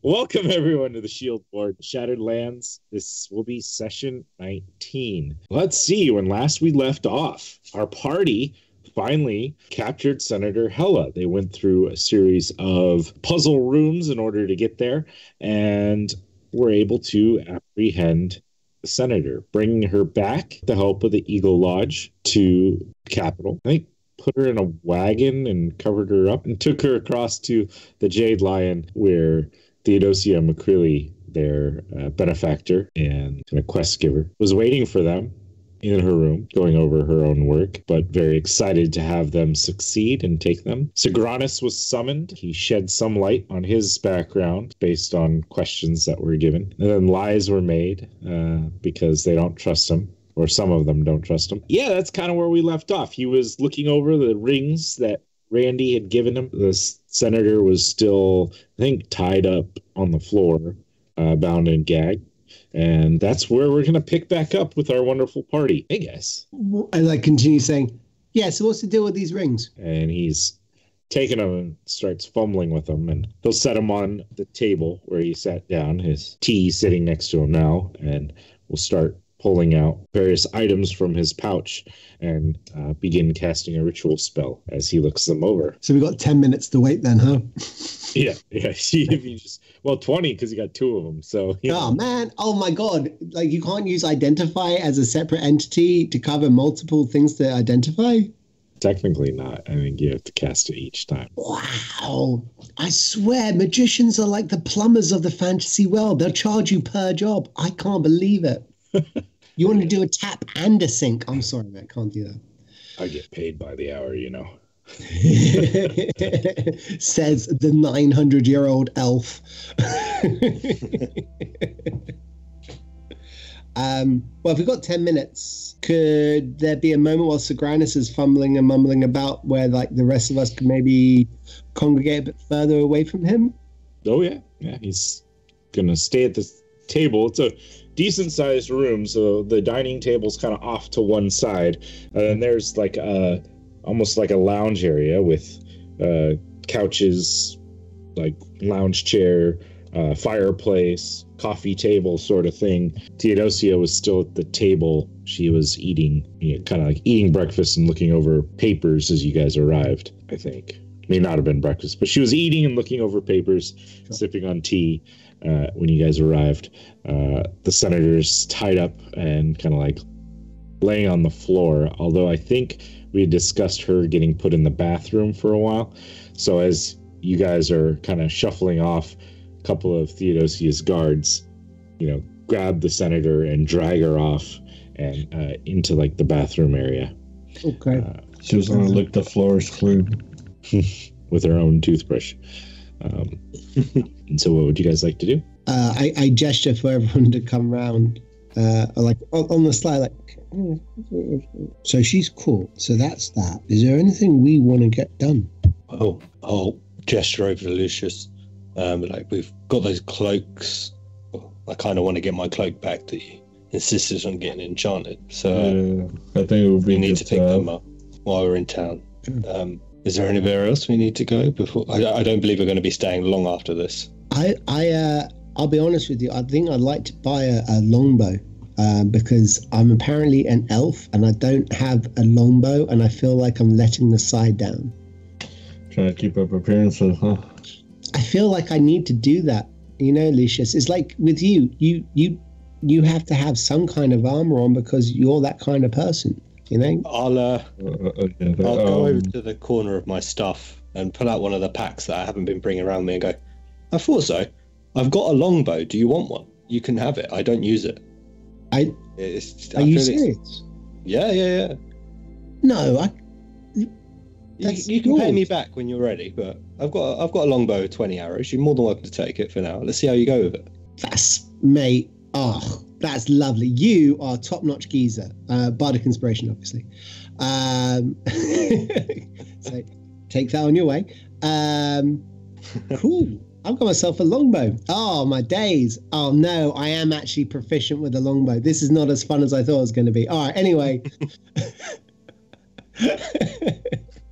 Welcome everyone to the Shield Board Shattered Lands. This will be session 19. Let's see, when last we left off, our party finally captured Senator Helle. They went through a series of puzzle rooms in order to get there and were able to apprehend the senator, bringing her back with the help of the Eagle Lodge to Capital. I think put her in a wagon and covered her up and took her across to the Jade Lion, where Theodosia McCreely, their benefactor and kind of quest giver, was waiting for them in her room, going over her own work, but very excited to have them succeed and take them. Sigranus was summoned. He shed some light on his background based on questions that were given. And then lies were made because they don't trust him, or some of them don't trust him. Yeah, that's kind of where we left off. He was looking over the rings that Randy had given him. The senator was still, I think, tied up on the floor, bound and gagged. And that's where we're going to pick back up with our wonderful party, I guess. And continue saying, yeah, so what's the deal with these rings? And he's taking them and starts fumbling with them. And he'll set them on the table where he sat down, his tea sitting next to him now. And we'll start pulling out various items from his pouch and begin casting a ritual spell as he looks them over. So we've got 10 minutes to wait then, huh? Yeah. See if you just, 20 because you got 2 of them. So, Oh, man. Oh, my God. You can't use identify as a separate entity to cover multiple things to identify? Technically not. I think you have to cast it each time. Wow. I swear, magicians are like the plumbers of the fantasy world. They'll charge you per job. I can't believe it. You want to do a tap and a sink? I'm sorry, man. I can't do that. I get paid by the hour, Says the 900-year-old elf. Well, if we've got 10 minutes, could there be a moment while Sigranus is fumbling and mumbling about where the rest of us could maybe congregate a bit further away from him? Oh, yeah. Yeah, he's going to stay at this table. It's a decent-sized room, so the dining table's kind of off to one side. And there's almost like a lounge area with couches, like lounge chair, fireplace, coffee table sort of thing. Theodosia was still at the table. She was eating, kind of like eating breakfast and looking over papers as you guys arrived, I think. May not have been breakfast, but she was eating and looking over papers, sure, sipping on tea when you guys arrived. The senator's tied up and kind of like laying on the floor, although I think we had discussed her getting put in the bathroom for a while. So as you guys are kind of shuffling off, a couple of Theodosia's guards, grab the senator and drag her off and into the bathroom area. Okay. She was going to lick the floors clean. With her own toothbrush. And so what would you guys like to do? I gesture for everyone to come round, on the slide, so she's cool. So that's that. Is there anything we want to get done? Oh, I'll gesture over to Lucius. We've got those cloaks. I kind of want to get my cloak back that you insisted on getting enchanted. So I think it would be need to pick them up while we're in town. Is there anywhere else we need to go before? I don't believe we're going to be staying long after this. I'll be honest with you. I think I'd like to buy a longbow because I'm apparently an elf and I don't have a longbow, and I feel like I'm letting the side down. Trying to keep up appearances, huh? I feel like I need to do that. Lucius, it's like with you. You have to have some kind of armor on because you're that kind of person. I'll go over to the corner of my stuff and pull out one of the packs that I haven't been bringing around me and go, I thought so. I've got a longbow. Do you want one? You can have it. I don't use it. Are you serious? Yeah. No, you can pay me back when you're ready, but I've got a longbow of 20 arrows. You're more than welcome to take it for now. Let's see how you go with it. Mate. Oh, that's lovely. You are top-notch geezer. Bardic inspiration, obviously. So take that on your way. Cool. I've got myself a longbow. Oh, my days. Oh, no, I am actually proficient with a longbow. This is not as fun as I thought it was going to be. All right, anyway.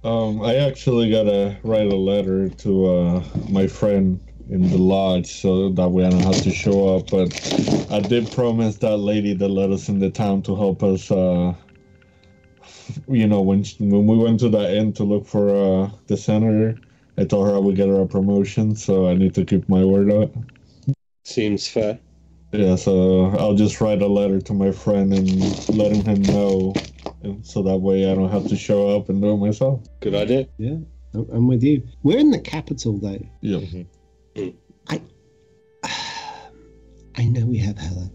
I actually got to write a letter to my friend in the lodge, so that way I don't have to show up. But I did promise that lady that let us in the town to help us. When we went to that inn to look for the senator, I told her I would get her a promotion, so I need to keep my word up. Seems fair. Yeah, so I'll just write a letter to my friend and letting him know, and so that way I don't have to show up and do it myself. Good idea. Yeah, I'm with you. We're in the capital, though. Yeah. Mm-hmm. I know we have Helle.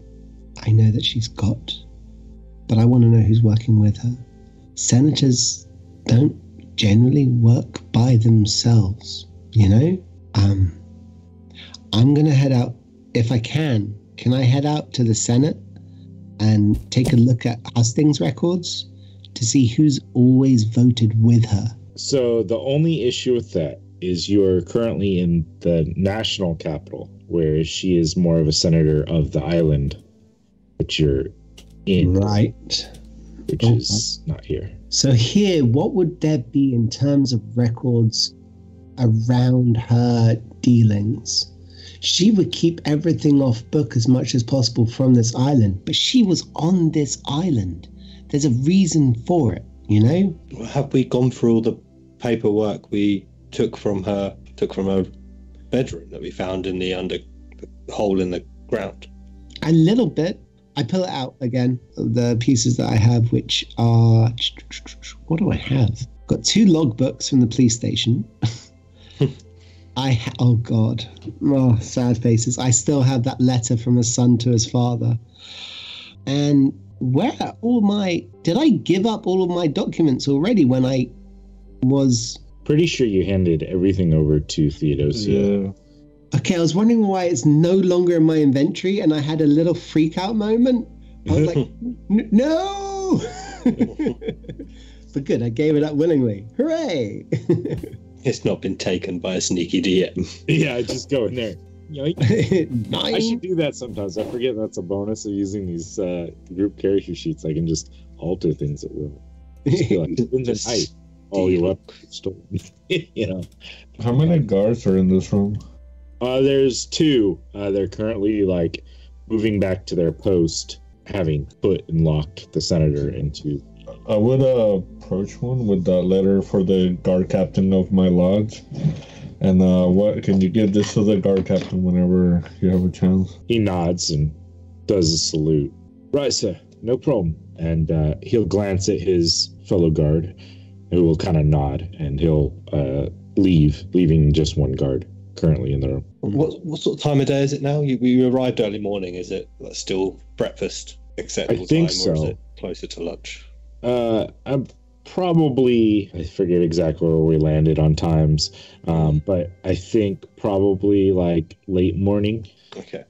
I know that she's got, but I want to know who's working with her. Senators don't generally work by themselves, you know? I'm going to head out, if I can. Can I head out to the Senate and take a look at Hustings records to see who's always voted with her? So the only issue with that is you're currently in the national capital, whereas she is more of a senator of the island, which you're in. Right. Which is not here. So here, what would there be in terms of records around her dealings? She would keep everything off book as much as possible from this island, but she was on this island. There's a reason for it, you know? Have we gone through all the paperwork we took from her bedroom that we found in the hole in the ground? A little bit. I pull it out again, the pieces that I have, which are... What do I have? Got 2 logbooks from the police station. Oh, God. Oh, sad faces. I still have that letter from a son to his father. And where are all my... Did I give up all of my documents already when I was... Pretty sure you handed everything over to Theodosia. Yeah. Okay, I was wondering why it's no longer in my inventory, and I had a little freak out moment. I was like, no! But good, I gave it up willingly. Hooray! It's not been taken by a sneaky DM. Yeah, just go in there. Nine. I should do that sometimes. I forget that's a bonus of using these group character sheets. I can just alter things at will. Just be like, in the night, all your weapons stolen. You know. How many guards are in this room? There's 2. They're currently moving back to their post, having put and locked the senator into. I would approach one with that letter for the guard captain of my lodge. And what can you give this to the guard captain whenever you have a chance? He nods and does a salute. Right, sir. No problem. And he'll glance at his fellow guard, who will kind of nod, and he'll leaving just one guard currently in the room. What sort of time of day is it now? We arrived early morning. Is it still breakfast acceptable time, so. or is it closer to lunch? I forget exactly where we landed on times, but I think probably late morning. Okay.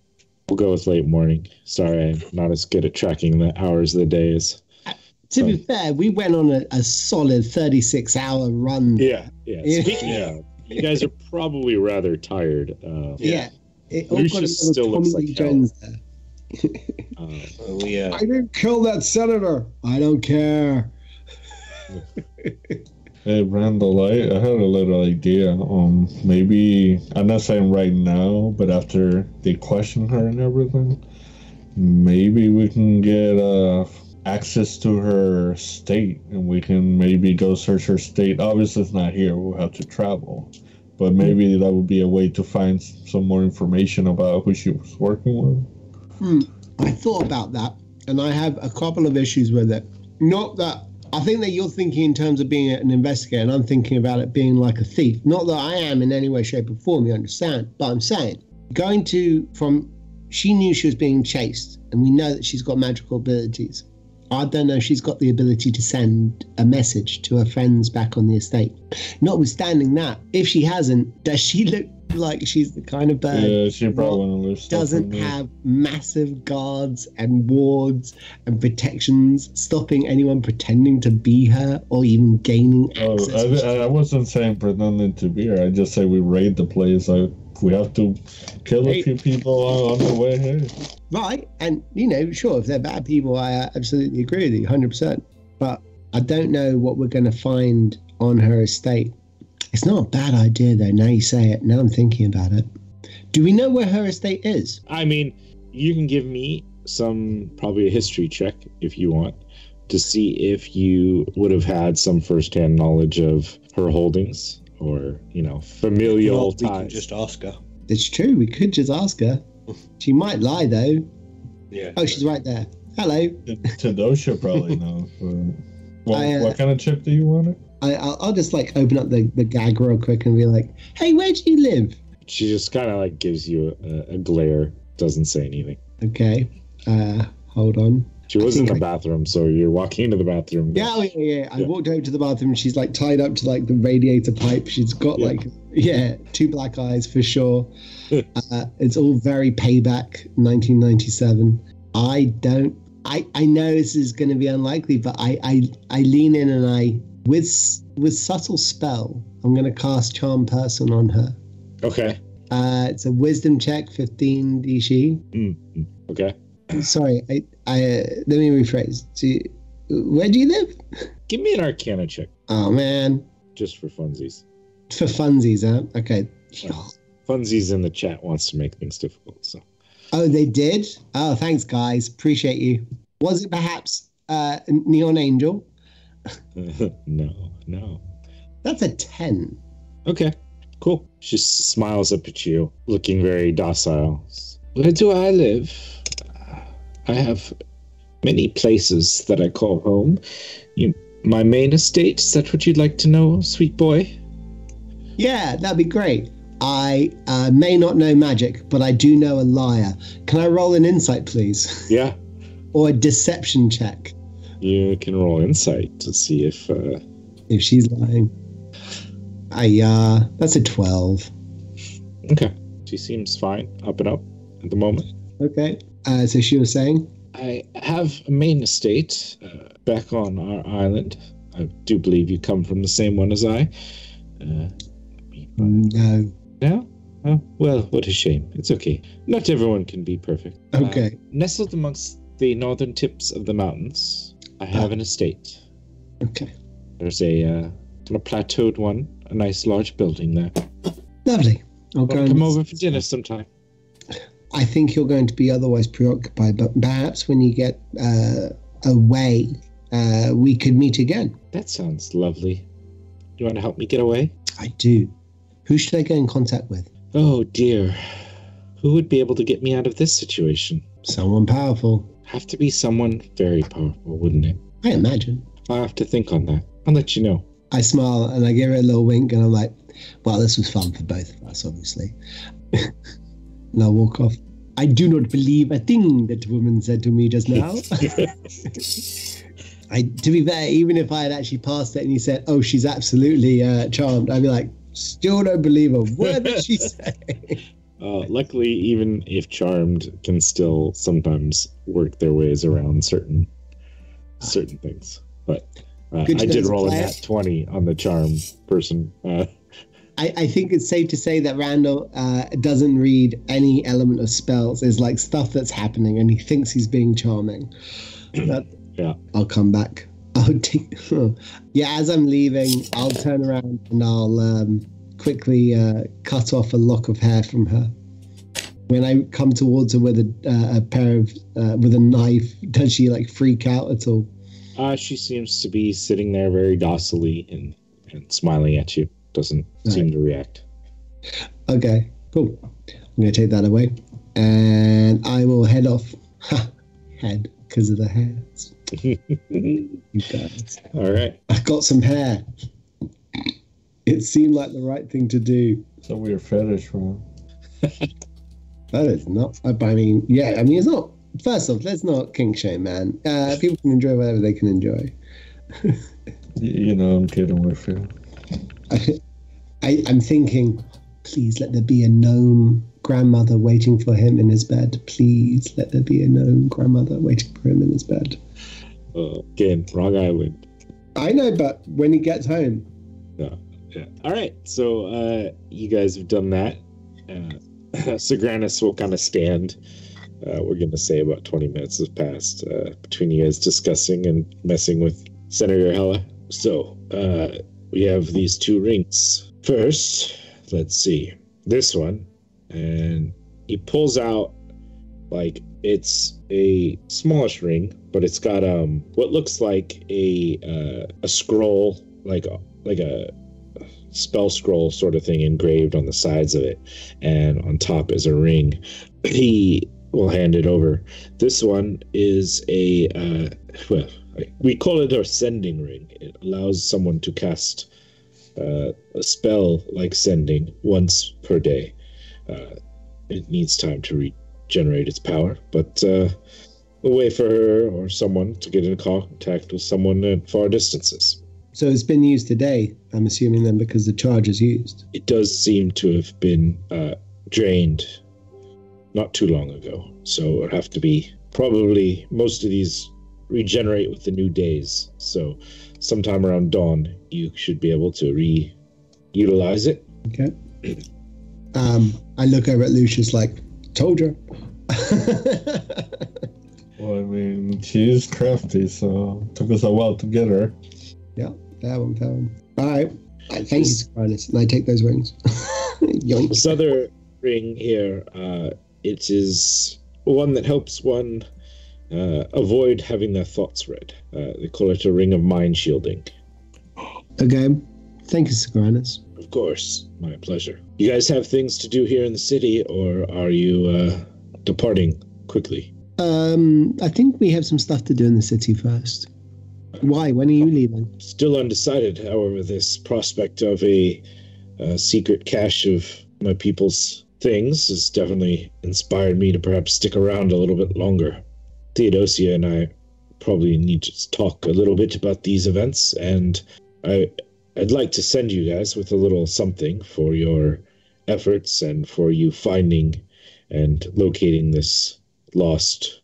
We'll go with late morning. Sorry, I'm not as good at tracking the hours of the days. To be fair, we went on a solid 36-hour run. Yeah. Speaking of, you guys are probably rather tired. Yeah. Lucius still looks like hell. I didn't kill that senator. I don't care. Hey, Randall, I had a little idea. Maybe, I'm not saying right now, but after they question her and everything, maybe we can get access to her estate, and we can maybe go search her estate. Obviously, it's not here. We'll have to travel. But maybe that would be a way to find some more information about who she was working with. I thought about that, and I have a couple of issues with it. Not that... I think that you're thinking in terms of being an investigator, and I'm thinking about it being like a thief. Not that I am in any way, shape, or form, you understand. But I'm saying, she knew she was being chased, and we know that she's got magical abilities. I don't know if she's got the ability to send a message to her friends back on the estate. Notwithstanding that, if she hasn't, does she look like she's the kind of bird she probably doesn't have massive guards and wards and protections stopping anyone pretending to be her or even gaining access? I wasn't saying pretending to be her. I just say we raid the place. We have to kill a few people on the way here. Right, and sure, if they're bad people, I absolutely agree with you, 100%. But I don't know what we're going to find on her estate. It's not a bad idea, though. Now you say it. Now I'm thinking about it. Do we know where her estate is? I mean, you can give me probably a history check if you want, to see if you would have had some firsthand knowledge of her holdings or, familial We can ties. just ask her. It's true. We could just ask her. She might lie, though. Yeah. Oh, she's right there. Hello. Tadosha probably knows. What kind of chip do you want? I'll just open up the gag real quick and be like, hey, where do you live? She just kind of gives you a glare, doesn't say anything. Okay. Hold on. She was in the bathroom, so you're walking into the bathroom. Yeah. I walked over to the bathroom. She's tied up to the radiator pipe. She's got 2 black eyes for sure. It's all very payback 1997. I know this is going to be unlikely, but I lean in and with subtle spell, I'm going to cast Charm Person on her. Okay. It's a wisdom check, 15 DC. Okay. Sorry, let me rephrase. Where do you live? Give me an Arcana check. Oh, man. Just for funsies. For funsies, huh? Okay. Funsies in the chat wants to make things difficult, so. Oh, they did? Oh, thanks, guys. Appreciate you. Was it perhaps Neon Angel? No. That's a 10. Okay, cool. She smiles up at you, looking very docile. Where do I live? I have many places that I call home. My main estate, is that what you'd like to know, sweet boy? Yeah, that'd be great. I may not know magic, but I do know a liar. Can I roll an insight, please? Yeah. Or a deception check? You can roll insight to see if she's lying. That's a 12. Okay. She seems fine, up and up at the moment. Okay. So she was saying? I have a main estate back on our island. I do believe you come from the same one as I. No. No? Oh, well, what a shame. It's okay. Not everyone can be perfect. Okay. Nestled amongst the northern tips of the mountains, I have an estate. Okay. There's a plateaued one, a nice large building there. Lovely. I'll go come over for dinner sometime. I think you're going to be otherwise preoccupied, but perhaps when you get away, we could meet again. That sounds lovely. Do you want to help me get away? I do. Who should I get in contact with? Oh, dear. Who would be able to get me out of this situation? Someone powerful. Have to be someone very powerful, wouldn't it? I imagine. I'll have to think on that. I'll let you know. I smile and I give her a little wink and I'm like, well, this was fun for both of us, obviously. And I'll walk off. I do not believe a thing that woman said to me just now. To be fair, even if I had actually passed it and you said, oh, she's absolutely charmed, I'd be like, still don't believe her. What did she say? Luckily, even if charmed, can still sometimes work their ways around certain things. But I did roll a nat 20 on the charm person. I think it's safe to say that Randall doesn't read any element of spells. There's stuff that's happening and he thinks he's being charming. Yeah. I'll come back. As I'm leaving, I'll turn around and I'll quickly cut off a lock of hair from her. When I come towards her with with a knife, does she freak out at all? She seems to be sitting there very docilely and smiling at you. Doesn't seem to react. Okay, cool. I'm going to take that away. And I will head off. Head, because of the hairs. You guys. All right. I got some hair. It seemed like the right thing to do. It's a weird fetish, man. That is not. It's not. First off, let's not kink shame, man. People can enjoy whatever they can enjoy. I'm kidding with you. I'm thinking, please let there be a gnome grandmother waiting for him in his bed. Please let there be a gnome grandmother waiting for him in his bed. Again, wrong island. I know, but when he gets home. Yeah. All right. So you guys have done that. Sagranus will kind of stand. We're going to say about 20 minutes has passed between you guys discussing and messing with Senator Helle. So we have these 2 rings. First, let's see. This one and he pulls out, like, it's a smallish ring, but it's got what looks like a scroll, like a spell scroll sort of thing engraved on the sides of it, and on top is a ring. He will hand it over. This one is a we call it a sending ring. It allows someone to cast a spell like sending once per day. It needs time to regenerate its power, but a way for her or someone to get in contact with someone at far distances. So it's been used today, I'm assuming then, because the charge is used. It does seem to have been drained not too long ago, so it would have to be probably most of these regenerate with the new days. So sometime around dawn, you should be able to re-utilize it. Okay. I look over at Lucius like, told you. Well, I mean, she is crafty, so it took us a while to get her. Yeah, fair one. All right. Thank you, Squirtus. And I take those rings. Yoink. This other ring here, it is one that helps one avoid having their thoughts read. They call it a ring of mind shielding. Okay. Thank you, Squirtus. Of course, my pleasure. You guys have things to do here in the city, or are you departing quickly? I think we have some stuff to do in the city first. Why? When are you leaving? Still undecided, however, this prospect of a secret cache of my people's things has definitely inspired me to perhaps stick around a little bit longer. Theodosia and I probably need to talk a little bit about these events, and I'd like to send you guys with a little something for your efforts and for you finding and locating this lost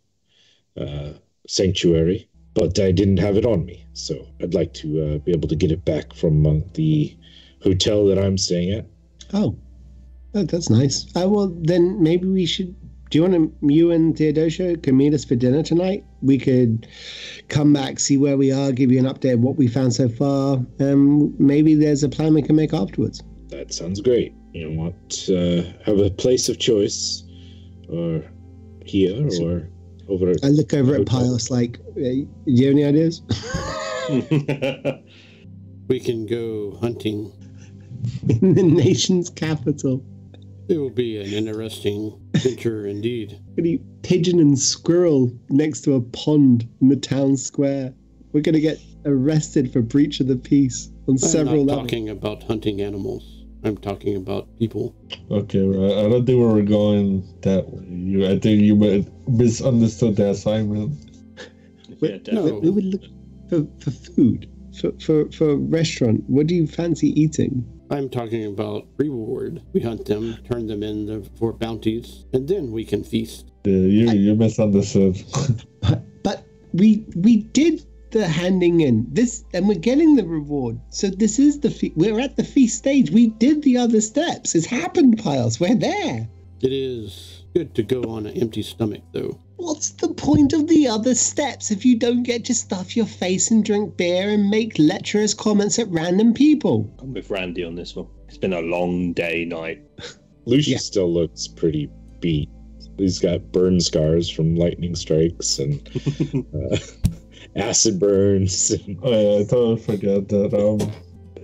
sanctuary. But I didn't have it on me, so I'd like to be able to get it back from the hotel that I'm staying at. Oh, that's nice. Well, then maybe we should... Do you want to... You and Theodosia can meet us for dinner tonight? We could come back, see where we are, give you an update of what we found so far, and maybe there's a plan we can make afterwards. That sounds great. You want have a place of choice, or here, or... over. I look over at Pios like, do you have any ideas? We can go hunting. In the nation's capital. It will be an interesting venture indeed. We're going to eat pigeon and squirrel next to a pond in the town square. We're going to get arrested for breach of the peace on several levels. I'm not talking about hunting animals. I'm talking about people. Okay, right. I don't think we were going that way. I think you misunderstood the assignment. Yeah, we would look for food, for a restaurant. What do you fancy eating? I'm talking about reward. We hunt them, turn them in for bounties, and then we can feast. Yeah, you misunderstood. But we did the handing in this, and we're getting the reward. So this is we're at the feast stage. We did the other steps. It's happened, Piles. We're there. It is good to go on an empty stomach, though. What's the point of the other steps if you don't get to stuff your face and drink beer and make lecherous comments at random people? I'm with Randy on this one. It's been a long day, night. Lucius still looks pretty beat. He's got burn scars from lightning strikes and acid burns. Oh, yeah, I totally forgot that.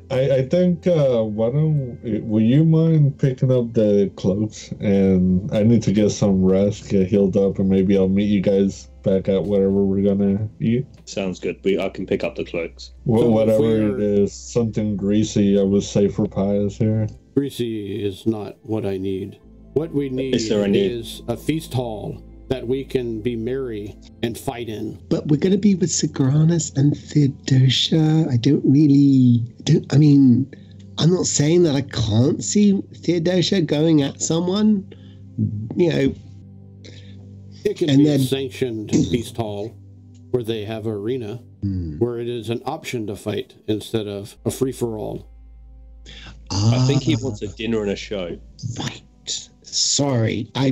I think, will you mind picking up the cloaks? And I need to get some rest, get healed up, and maybe I'll meet you guys back at whatever we're gonna eat. Sounds good. I can pick up the cloaks. Well, whatever it is, something greasy, I would say, for pies here. Greasy is not what I need. What we need is a feast hall that we can be merry and fight in. But we're going to be with Sigranus and Theodosia. I'm not saying that I can't see Theodosia going at someone, It can be a sanctioned feast hall where they have an arena, where it is an option to fight instead of a free-for-all. I think he wants a dinner and a show. Right. Sorry, I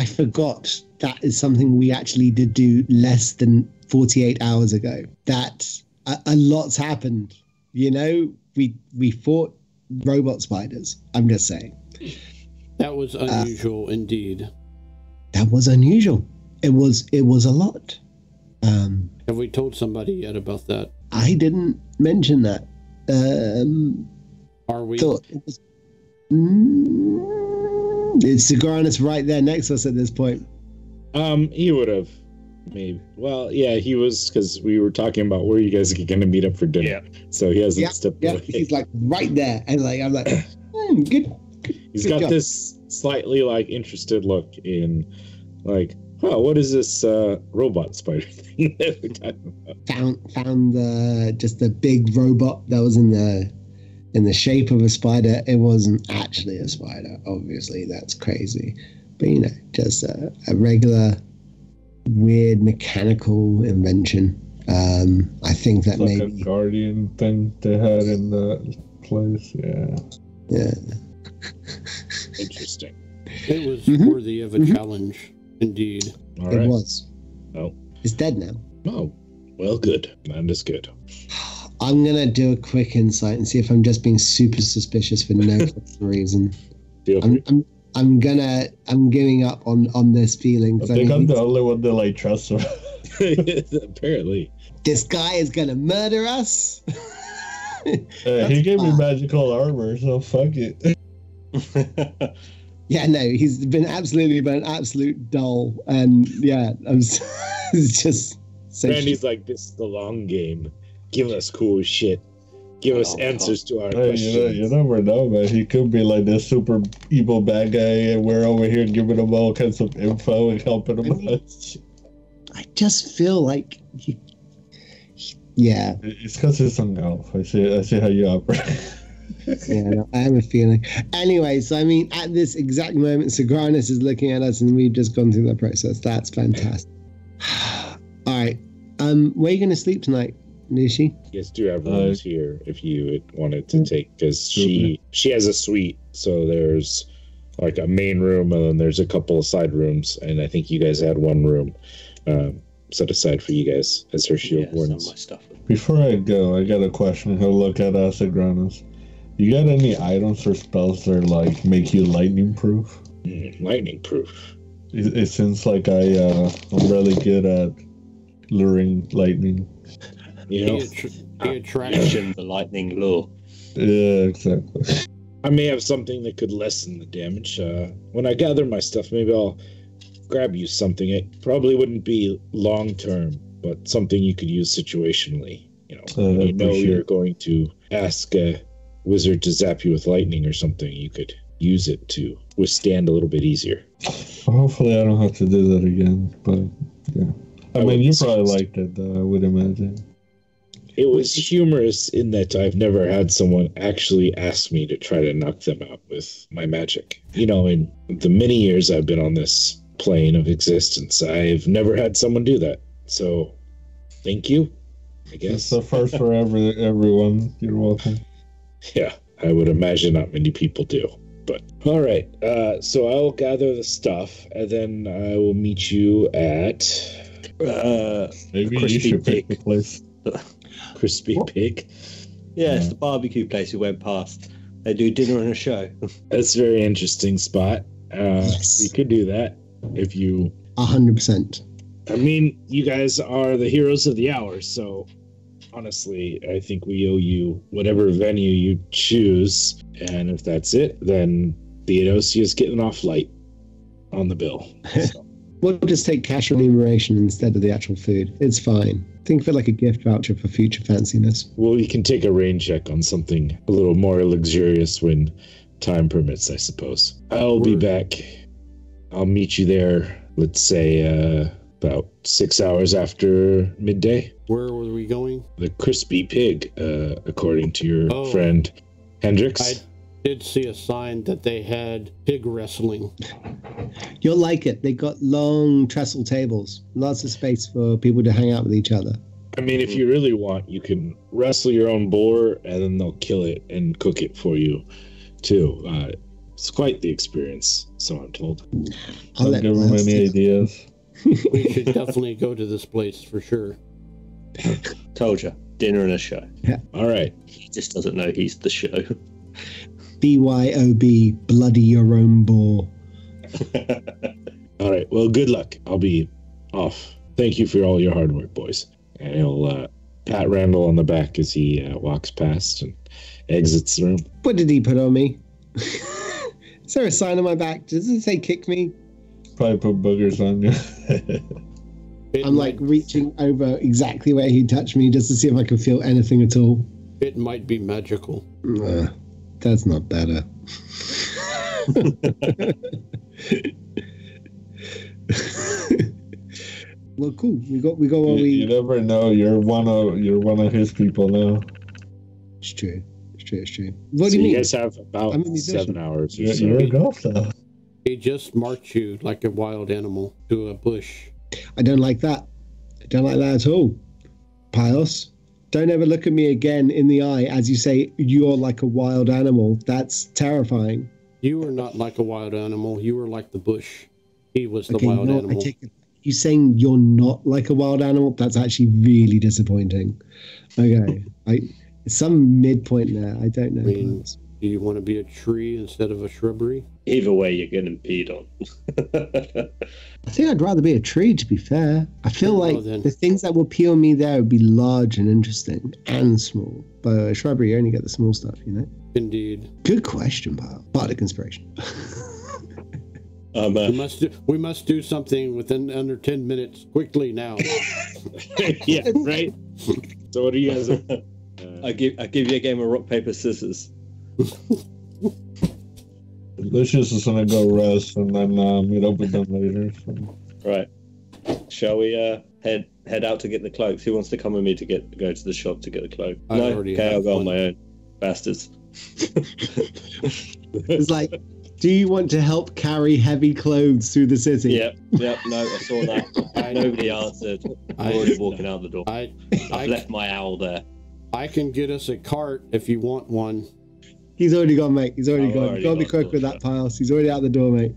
forgot that is something we actually did do less than 48 hours ago. That a lot's happened. We fought robot spiders. I'm just saying. That was unusual indeed. That was unusual. It was a lot. Have we told somebody yet about that? I didn't mention that. Are we? It's Sigranus right there next to us at this point. He would have. Maybe. Well, yeah, he was, because we were talking about where you guys are going to meet up for dinner. Yeah. So he hasn't stepped away. He's like right there, and like I'm like, good. He's got this slightly like interested look in, like, oh, what is this robot spider thing that we're talking about? Found just a big robot that was in the shape of a spider. It wasn't actually a spider, obviously. That's crazy, but just a regular, weird mechanical invention. I think that like maybe a guardian thing they had in the place. Yeah. Interesting. It was worthy of a challenge, indeed. All right. It was. Oh, it's dead now. Oh, well, good. That is good. I'm gonna do a quick insight and see if I'm just being super suspicious for no reason. I'm giving up on this feeling. I think I'm the only one that like trusts him. Apparently. This guy is gonna murder us. He gave me magical armor, so fuck it. Yeah, no, he's been an absolute dull, and yeah, it's just. So Randy's like, this is the long game. Give us cool shit. Give us answers to our questions. You never know, man. He could be like this super evil bad guy, and we're over here giving him all kinds of info and helping him out. I just feel like yeah. It's because he's an elf. I see how you operate. Yeah, no, I have a feeling. Anyway, so I mean, at this exact moment, Sigranus is looking at us, and we've just gone through that process. That's fantastic. All right, where are you going to sleep tonight, Nishi? Yes, do have rooms here if you wanted to take, because she has a suite, so there's like a main room, and then there's a couple of side rooms, and I think you guys had one room set aside for you guys as her shield wardens. Some of my stuff. Before I go, I got a question. He'll look at us, Sigranus. You got any items or spells that like make you lightning proof? Lightning proof. It seems like I'm really good at luring lightning. You know, the attraction, the lightning lure. Yeah, exactly. I may have something that could lessen the damage. When I gather my stuff, maybe I'll grab you something. It probably wouldn't be long term, but something you could use situationally. You know, you're going to ask a wizard to zap you with lightning or something, you could use it to withstand a little bit easier. Hopefully I don't have to do that again, but yeah. I mean, you probably liked it, though, I would imagine. It was humorous in that I've never had someone actually ask me to try to knock them out with my magic. In the many years I've been on this plane of existence, I've never had someone do that. So, thank you, I guess. It's the first for everyone. You're welcome. Yeah, I would imagine not many people do. But all right, so I'll gather the stuff, and then I will meet you at maybe you should pick the place. Crispy Pig. Yeah, it's the barbecue place we went past. They do dinner and a show. That's a very interesting spot. Yes. We could do that if you. 100%. I mean, you guys are the heroes of the hour, so. Honestly, I think we owe you whatever venue you choose, and if that's it, then Theodosia is getting off light on the bill. So. We'll just take cash remuneration instead of the actual food. It's fine. Think of it like a gift voucher for future fanciness. Well, we can take a rain check on something a little more luxurious when time permits, I suppose. I'll be back. I'll meet you there, let's say, about 6 hours after midday. Where were we going? The Crispy Pig, according to your friend Hendrix. I did see a sign that they had pig wrestling. You'll like it. They got long trestle tables. Lots of space for people to hang out with each other. I mean, if you really want, you can wrestle your own boar, and then they'll kill it and cook it for you, too. It's quite the experience, so I'm told. I'll give them any ideas. We should definitely go to this place for sure. Told you, dinner and a show. Yeah. All right. He just doesn't know he's the show. BYOB, bloody your own bore. All right. Well, good luck. I'll be off. Thank you for all your hard work, boys. And he'll pat Randall on the back as he walks past and exits the room. What did he put on me? Is there a sign on my back? Does it say kick me? Probably put boogers on you. I'm like reaching over exactly where he touched me just to see if I can feel anything at all. It might be magical. That's not better. Well, cool. We got what we. You never know. You're one of his people now. It's true. What do you mean? You guys have about 7 hours or so. You're a golf now. He just marched you like a wild animal to a bush. I don't like that. I don't like that at all. Pios, don't ever look at me again in the eye as you say you're like a wild animal. That's terrifying. You were not like a wild animal. You were like the bush. He was the wild animal. I take it. You saying you're not like a wild animal? That's actually really disappointing. Okay. Some midpoint there. I don't know. I mean, do you want to be a tree instead of a shrubbery? Either way, you're getting peed on. I think I'd rather be a tree, to be fair. I feel like the things that will appeal me there would be large and interesting and small. But a shrubbery, you only get the small stuff, you know? Indeed. Good question, pal. Part of conspiration. We must do something within under 10 minutes quickly now. Yeah, right. So what do you guys? I give you a game of rock paper scissors. Lucius is gonna go rest and then meet up with them later. So. Right. Shall we head out to get the cloaks? Who wants to come with me to go to the shop to get the cloak? No. Okay, I'll go on my own. Bastards. It's like, do you want to help carry heavy clothes through the city? Yep. No, I saw that. Nobody answered. I'm already walking out the door. I've left my owl there. I can get us a cart if you want one. He's already gone, mate. He's already gone. You've got to be quick with that, Piles. He's already out the door, mate.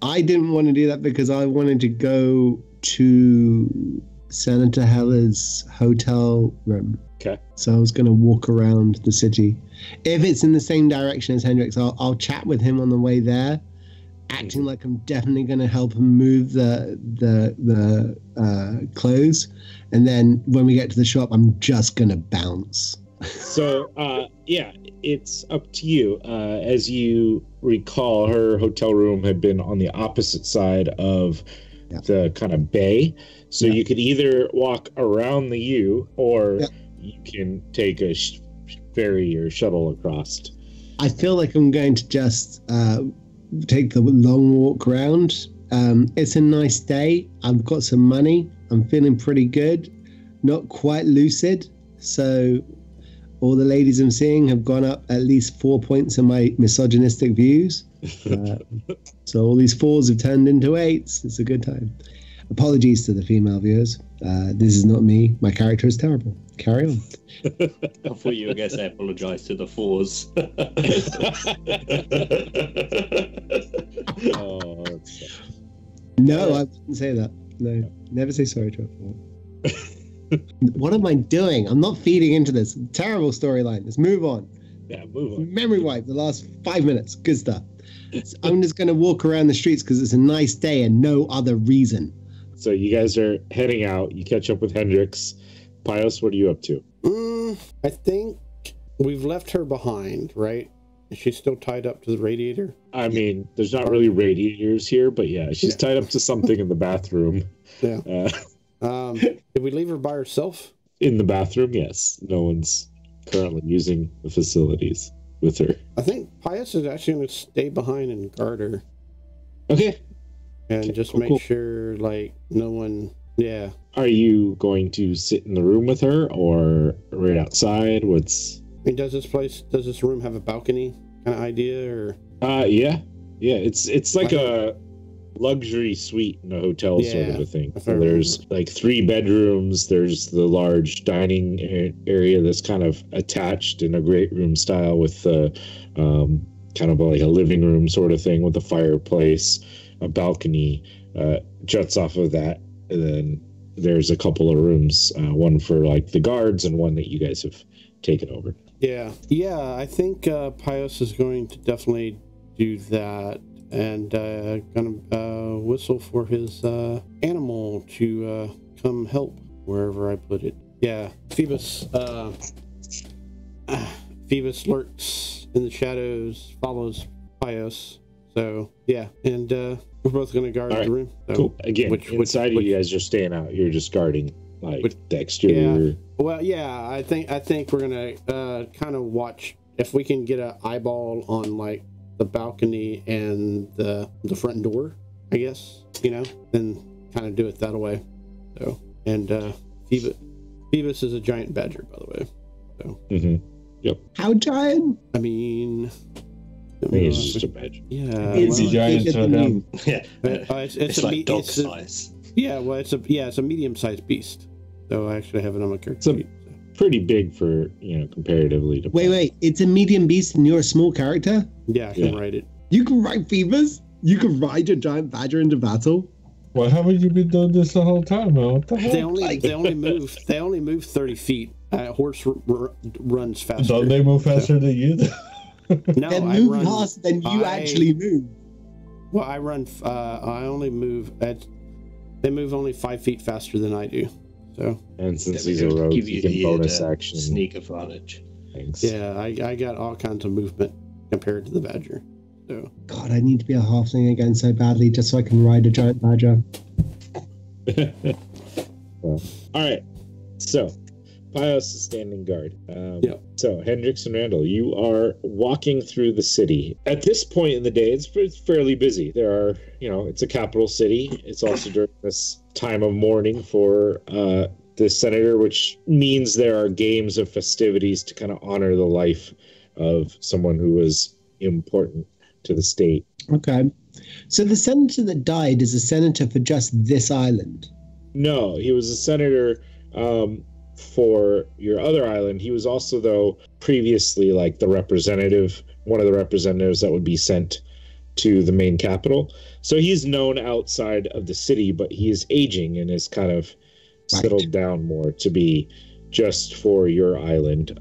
I didn't want to do that because I wanted to go to Senator Helle's hotel room. Okay. So I was going to walk around the city. If it's in the same direction as Hendrix, I'll chat with him on the way there, acting like I'm definitely going to help him move the clothes. And then when we get to the shop, I'm just going to bounce. So, yeah, it's up to you. As you recall, her hotel room had been on the opposite side of the kind of bay. So you could either walk around the U or you can take a ferry or shuttle across. I feel like I'm going to just take the long walk around. It's a nice day. I've got some money. I'm feeling pretty good. Not quite lucid. So all the ladies I'm seeing have gone up at least 4 points in my misogynistic views. So all these 4s have turned into 8s. It's a good time. Apologies to the female viewers. This is not me. My character is terrible. Carry on. I thought you were going to say apologise to the 4s. No, I wouldn't say that. No, never say sorry to a 4. What am I doing? I'm not feeding into this. Terrible storyline. Let's move on. Yeah, move on. Memory wipe, the last 5 minutes. Good stuff. So I'm just going to walk around the streets because it's a nice day and no other reason. So you guys are heading out. You catch up with Hendrix. Pios, what are you up to? I think we've left her behind, right? Is she still tied up to the radiator? I mean, there's not really radiators here, but yeah, she's tied up to something in the bathroom. Yeah. Did we leave her by herself? In the bathroom, yes. No one's currently using the facilities with her. I think Pius is actually going to stay behind and guard her. Okay. And just make sure, like, no one... Yeah. Are you going to sit in the room with her or right outside? What's... I mean, does this room have a balcony kind of idea, or... Yeah. It's like a luxury suite in a hotel sort of a thing. So there's like 3 bedrooms. There's the large dining area that's kind of attached in a great room style with the kind of like a living room sort of thing with a fireplace, a balcony juts off of that, and then there's a couple of rooms, one for like the guards and one that you guys have taken over. Yeah. I think Pius is going to definitely do that, and gonna whistle for his animal to come help wherever I put it. Yeah, Phoebus lurks in the shadows, follows Pius. So yeah, and we're both gonna guard the room. So, cool. Again, inside of you guys are staying out. You're just guarding the exterior. Yeah. Well, yeah. I think we're gonna kind of watch if we can get an eyeball on like the balcony and the front door. I guess then kind of do it that way. So and Phoebus is a giant badger, by the way. So. Mm-hmm. Yep. How giant? I mean. I think it's just a badger. Yeah, it's giant to him. Yeah, it's like dog size. Yeah, well, it's a medium-sized beast. So I actually have it on my character sheet. Pretty big for comparatively to. Wait, it's a medium beast and you're a small character? Yeah, I can ride it. You can ride Phoebus? You can ride a giant badger into battle? Well, haven't you been doing this the whole time, man? What the hell? They only move 30 feet. Horse runs faster. Don't they move faster than you? No, they move faster than you actually move. Well, I run. I only move. They move only 5 feet faster than I do. So. And since he's a rogue, he can bonus action. Sneak advantage. Thanks. Yeah, I got all kinds of movement compared to the badger. So. God, I need to be a halfling again so badly just so I can ride a giant badger. All right. So. Pius is standing guard. So, Hendrix and Randall, you are walking through the city. At this point in the day, it's fairly busy. There are, it's a capital city. It's also during this time of mourning for the senator, which means there are games and festivities to kind of honor the life of someone who was important to the state. Okay. So the senator that died is a senator for just this island? No, he was a senator for your other island. He was also, though, previously like one of the representatives that would be sent to the main capital. So he's known outside of the city, but he is aging and is kind of settled down more to be just for your island,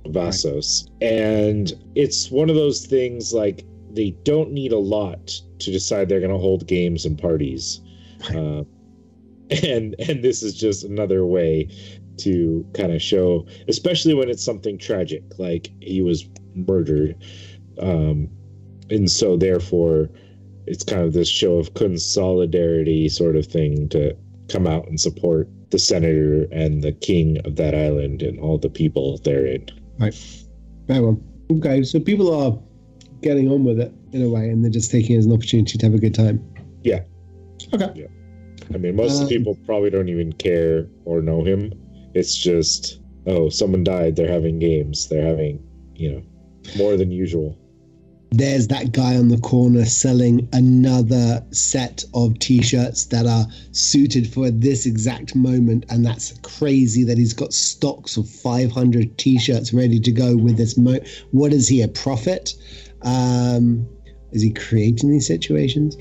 Vassos. Right. And it's one of those things like they don't need a lot to decide they're going to hold games and parties. And this is just another way to kind of show, especially when it's something tragic, like he was murdered. And so therefore it's kind of this show of solidarity sort of thing to come out and support the senator and the king of that island and all the people therein. Right. Very well. Okay, so people are getting on with it in a way, and they're just taking it as an opportunity to have a good time. Yeah. Okay. Yeah. I mean, most of the people probably don't even care or know him. It's just, someone died. They're having games. They're having, more than usual. There's that guy on the corner selling another set of T-shirts that are suited for this exact moment. And that's crazy that he's got stocks of 500 T-shirts ready to go with this. What is he, a prophet? Is he creating these situations?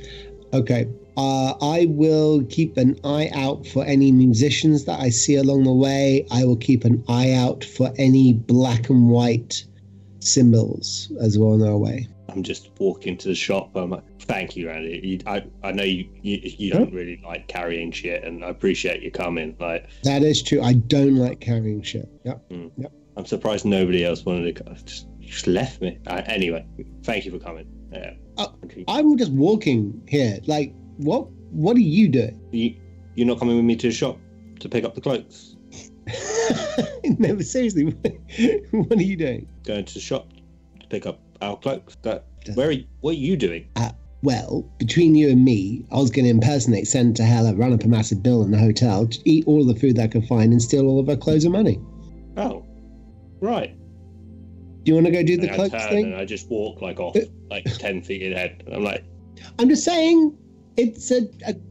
Okay. I will keep an eye out for any musicians that I see along the way. I will keep an eye out for any black and white symbols as well on our way. I'm just walking to the shop. I'm like, thank you, Randy. I know you don't really like carrying shit, and I appreciate you coming. Like that is true. I don't like carrying shit. Yep. Yep. I'm surprised nobody else wanted to. Just left me. Anyway, thank you for coming. Yeah. I'm just walking here. Like, what are you doing? You're not coming with me to the shop to pick up the cloaks? No, but seriously, what are you doing? Going to the shop to pick up our cloaks. What are you doing? Well, between you and me, I was going to impersonate Senator Helle, run up a massive bill in the hotel, eat all the food that I could find, and steal all of her clothes and money. Oh, right. Do you want to go do the cloaks thing? And I just walk off 10 feet ahead. I'm like, I'm just saying, it's a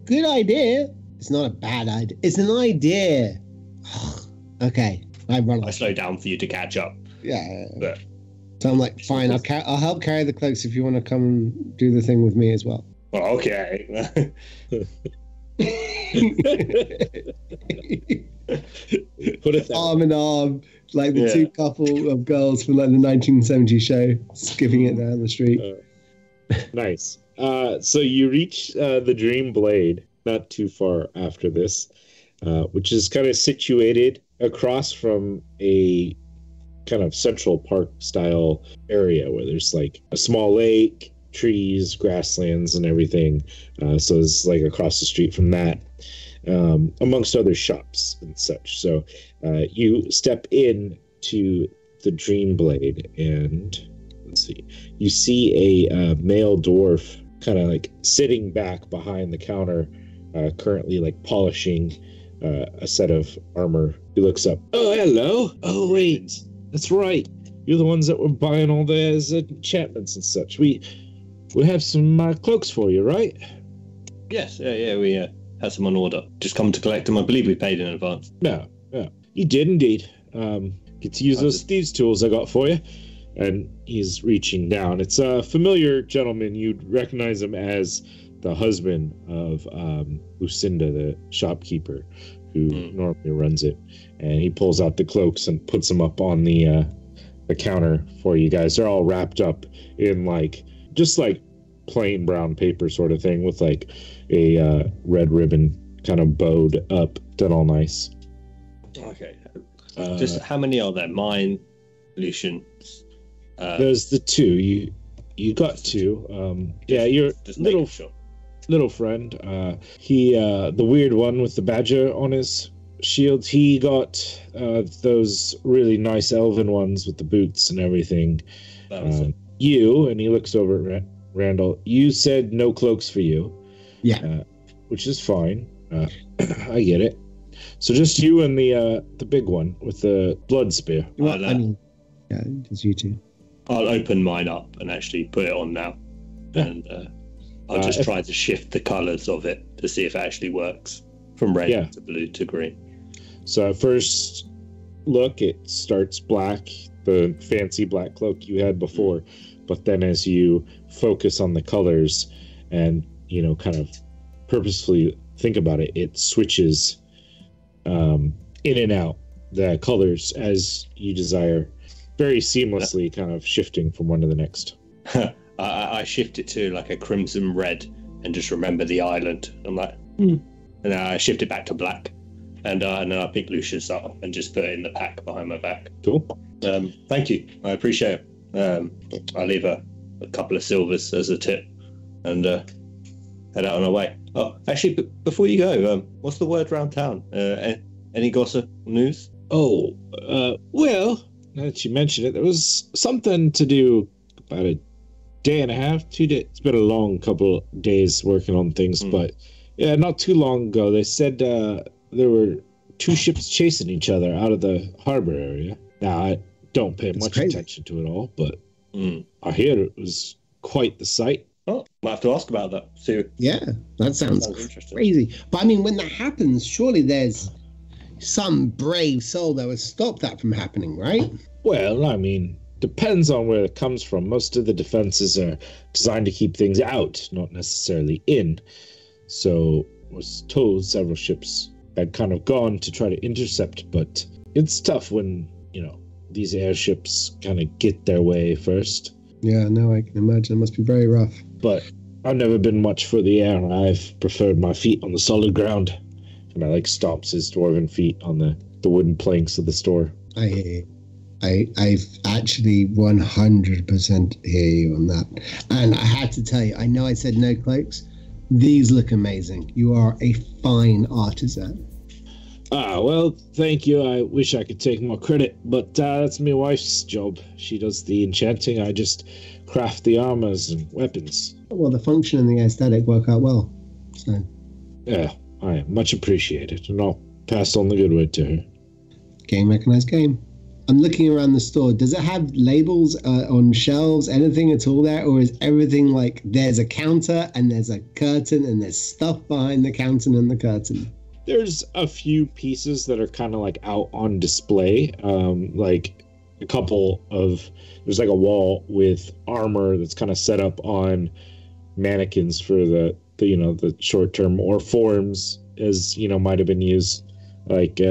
good idea. It's not a bad idea. It's an idea. Okay, I slow down for you to catch up. Yeah. But so I'm like, fine, I'll help carry the cloaks if you want to come and do the thing with me as well. Well, okay. Put it arm in arm, like the two couple of girls from like the 1970s show skipping it down the street. Nice. So you reach the Dream Blade not too far after this, which is kind of situated across from a kind of Central Park style area where there's like a small lake, trees, grasslands, and everything. So it's like across the street from that, amongst other shops and such. So you step in to the Dream Blade, and let's see, you see a male dwarf kind of like sitting back behind the counter, currently like polishing a set of armor. He looks up. Oh, hello. Oh, wait. That's right. You're the ones that were buying all those enchantments and such. We have some cloaks for you, right? Yes. Yeah. We had some on order. Just come to collect them. I believe we paid in advance. Yeah. You did indeed. Get to use those thieves' tools I got for you. And he's reaching down. It's a familiar gentleman. You'd recognize him as the husband of Lucinda, the shopkeeper, who normally runs it. And he pulls out the cloaks and puts them up on the counter for you guys. They're all wrapped up in like just like plain brown paper sort of thing with like a red ribbon kind of bowed up, done all nice. Okay. Just how many are there? Mine, Lucian's. There's the two. You got two. Yeah, your little friend. He the weird one with the badger on his shield. He got those really nice elven ones with the boots and everything. You, and he looks over at Randall. You said no cloaks for you. Yeah, which is fine. I get it. So just you and the big one with the blood spear. Well, I mean, yeah, just you two. I'll open mine up and actually put it on now, and I'll just try to shift the colours of it to see if it actually works from red to blue to green. So at first look, it starts black, the fancy black cloak you had before, but then as you focus on the colours and kind of purposefully think about it, it switches in and out the colors as you desire, very seamlessly, kind of shifting from one to the next. I shift it to like a crimson red and just remember the island. I'm like, and I shift it back to black, and then I pick Lucius up and just put it in the pack behind my back. Cool. Thank you. I appreciate it. I leave a couple of silvers as a tip and head out on our way. Oh, actually, before you go, what's the word around town? Any gossip news? Oh, well, now that you mention it, there was something to do about a day and a half, 2 days. It's been a long couple days working on things, but yeah, not too long ago, they said there were two ships chasing each other out of the harbor area. Now, I don't pay much attention to it all, but I hear it was quite the sight. Oh, might have to ask about that. Yeah, that sounds crazy. But I mean, when that happens, surely there's some brave soul that would stop that from happening, right? Well, I mean, depends on where it comes from. Most of the defenses are designed to keep things out, not necessarily in. So I was told several ships had kind of gone to try to intercept, but it's tough when, these airships kind of get their way first. Yeah, no, I can imagine. It must be very rough. But I've never been much for the air. I've preferred my feet on the solid ground. And I stomps his dwarven feet on the wooden planks of the store. I've actually 100% hear you on that. And I had to tell you, I know I said no cloaks. These look amazing. You are a fine artisan. Well, thank you. I wish I could take more credit, but that's my wife's job. She does the enchanting. I just craft the armors and weapons. Well, the function and the aesthetic work out well. So. Yeah, I much appreciate it, and I'll pass on the good word to her. Game recognized game. I'm looking around the store. Does it have labels on shelves, anything at all there? Or is everything like there's a counter and there's a curtain and there's stuff behind the counter and the curtain? There's a few pieces that are kind of out on display. Like a couple of, there's a wall with armor that's kind of set up on mannequins for the short term, or forms as, might have been used like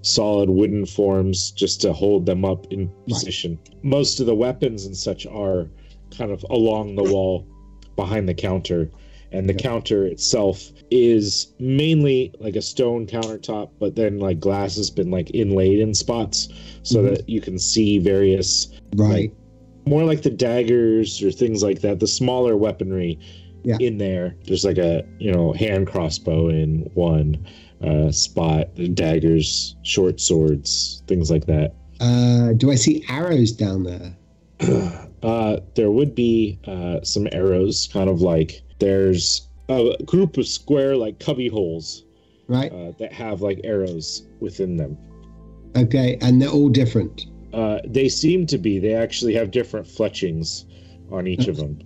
solid wooden forms just to hold them up in position. Most of the weapons and such are kind of along the wall behind the counter, and the counter itself is mainly like a stone countertop, but then like glass has been like inlaid in spots so that you can see various like, more like the daggers or things like that, the smaller weaponry in there. There's like a hand crossbow in one spot, daggers, short swords, things like that. Do I see arrows down there? There would be some arrows, kind of like there's a group of square like cubby holes, that have like arrows within them. Okay, and they're all different. They seem to be. They actually have different fletchings on each of them.